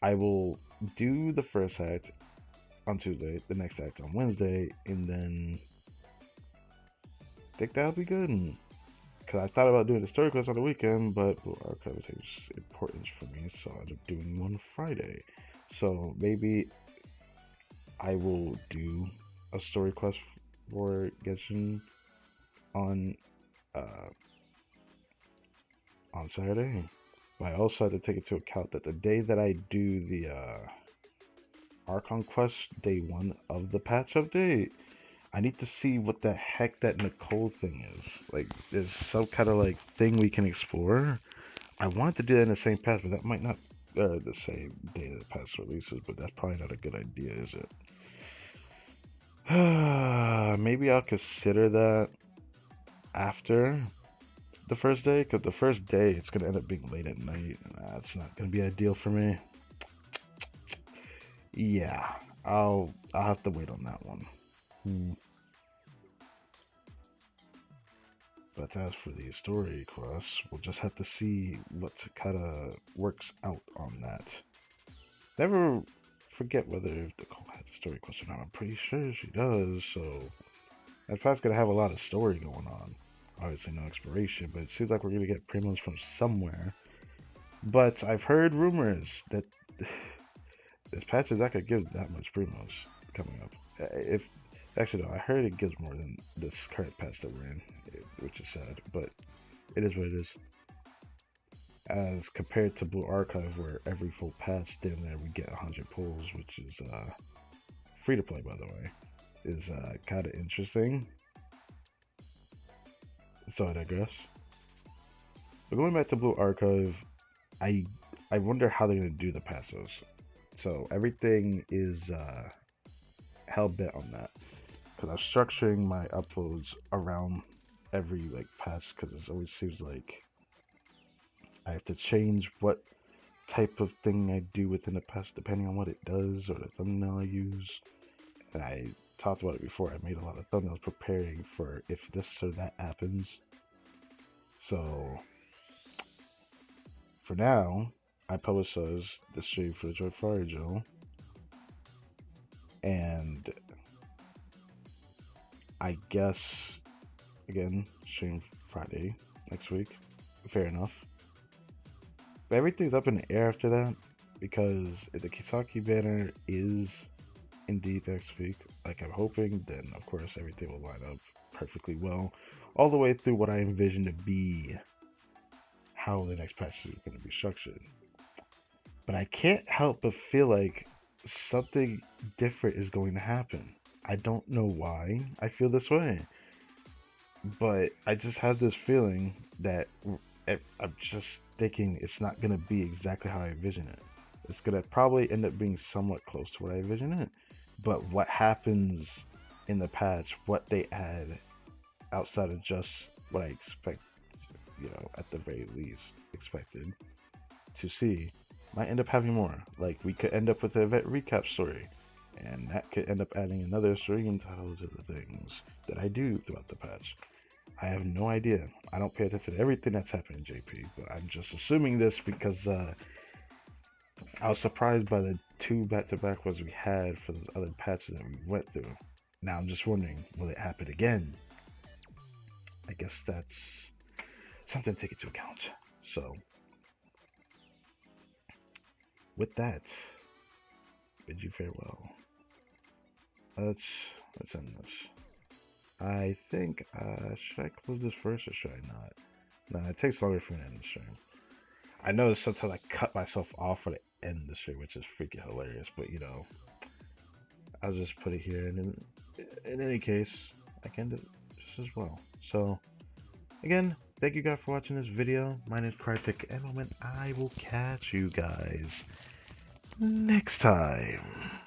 I will do the first act on Tuesday, the next act on Wednesday, and then I think that'll be good. Because I thought about doing the story quest on the weekend, but Blue Archive is important for me, so I ended up doing one Friday. So maybe I will do a story quest for Genshin on Saturday. But I also had to take into account that the day that I do the Archon quest, day 1 of the patch update, I need to see what the heck that Nicole thing is. Like, there's some kind of like thing we can explore. I wanted to do that in the same patch, but that might not the same day that the patch releases, but that's probably not a good idea, is it? Maybe I'll consider that after the first day, because the first day it's going to end up being late at night, and that's not going to be ideal for me. Yeah, I'll have to wait on that one. But as for the story quests, we'll just have to see what kind of works out on that. Never forget whether Nicole has a story quest or not. I'm pretty sure she does, so that path's gonna have a lot of story going on. Obviously no exploration, but it seems like we're gonna get primos from somewhere. But I've heard rumors that this patch is not gonna give that much primos coming up. Actually, no, I heard it gives more than this current patch that we're in, which is sad, but it is what it is. As compared to Blue Archive, where every full patch, damn there, we get 100 pulls, which is free to play, by the way, is kind of interesting. So I digress. But going back to Blue Archive, I wonder how they're going to do the passos. So everything is hell bent on that, because I'm structuring my uploads around every like patch because it always seems like I have to change what type of thing I do within the patch depending on what it does or the thumbnail I use. And I talked about it before. I made a lot of thumbnails preparing for if this or that happens. So for now, I publicize the stream for the Joy Fire Joe, and I guess again stream Friday next week. Fair enough. But everything's up in the air after that because if the Kisaki banner is indeed next week, like I'm hoping, then of course everything will line up perfectly well all the way through what I envision to be how the next patch is going to be structured. But I can't help but feel like something different is going to happen. I don't know why I feel this way, but I just have this feeling that I'm just thinking it's not going to be exactly how I envision it. It's going to probably end up being somewhat close to what I envision it. But what happens in the patch, what they add outside of just what I expect, you know, at the very least expected to see, might end up having more. Like, we could end up with an event recap story, and that could end up adding another stream title to the things that I do throughout the patch. I have no idea. I don't pay attention to everything that's happening, JP, but I'm just assuming this because I was surprised by the 2 back-to-back ones we had for those other patches that we went through. Now I'm just wondering, will it happen again? I guess that's something to take into account. So, with that, bid you farewell. Let's end this. I think, should I close this first or should I not? No, it takes longer for me to end the stream. I know sometimes I cut myself off for the end of the stream, which is freaking hilarious, but you know, I'll just put it here, and in any case, I can do it just as well. So, again, thank you guys for watching this video. My name is Kartik, and I will catch you guys next time.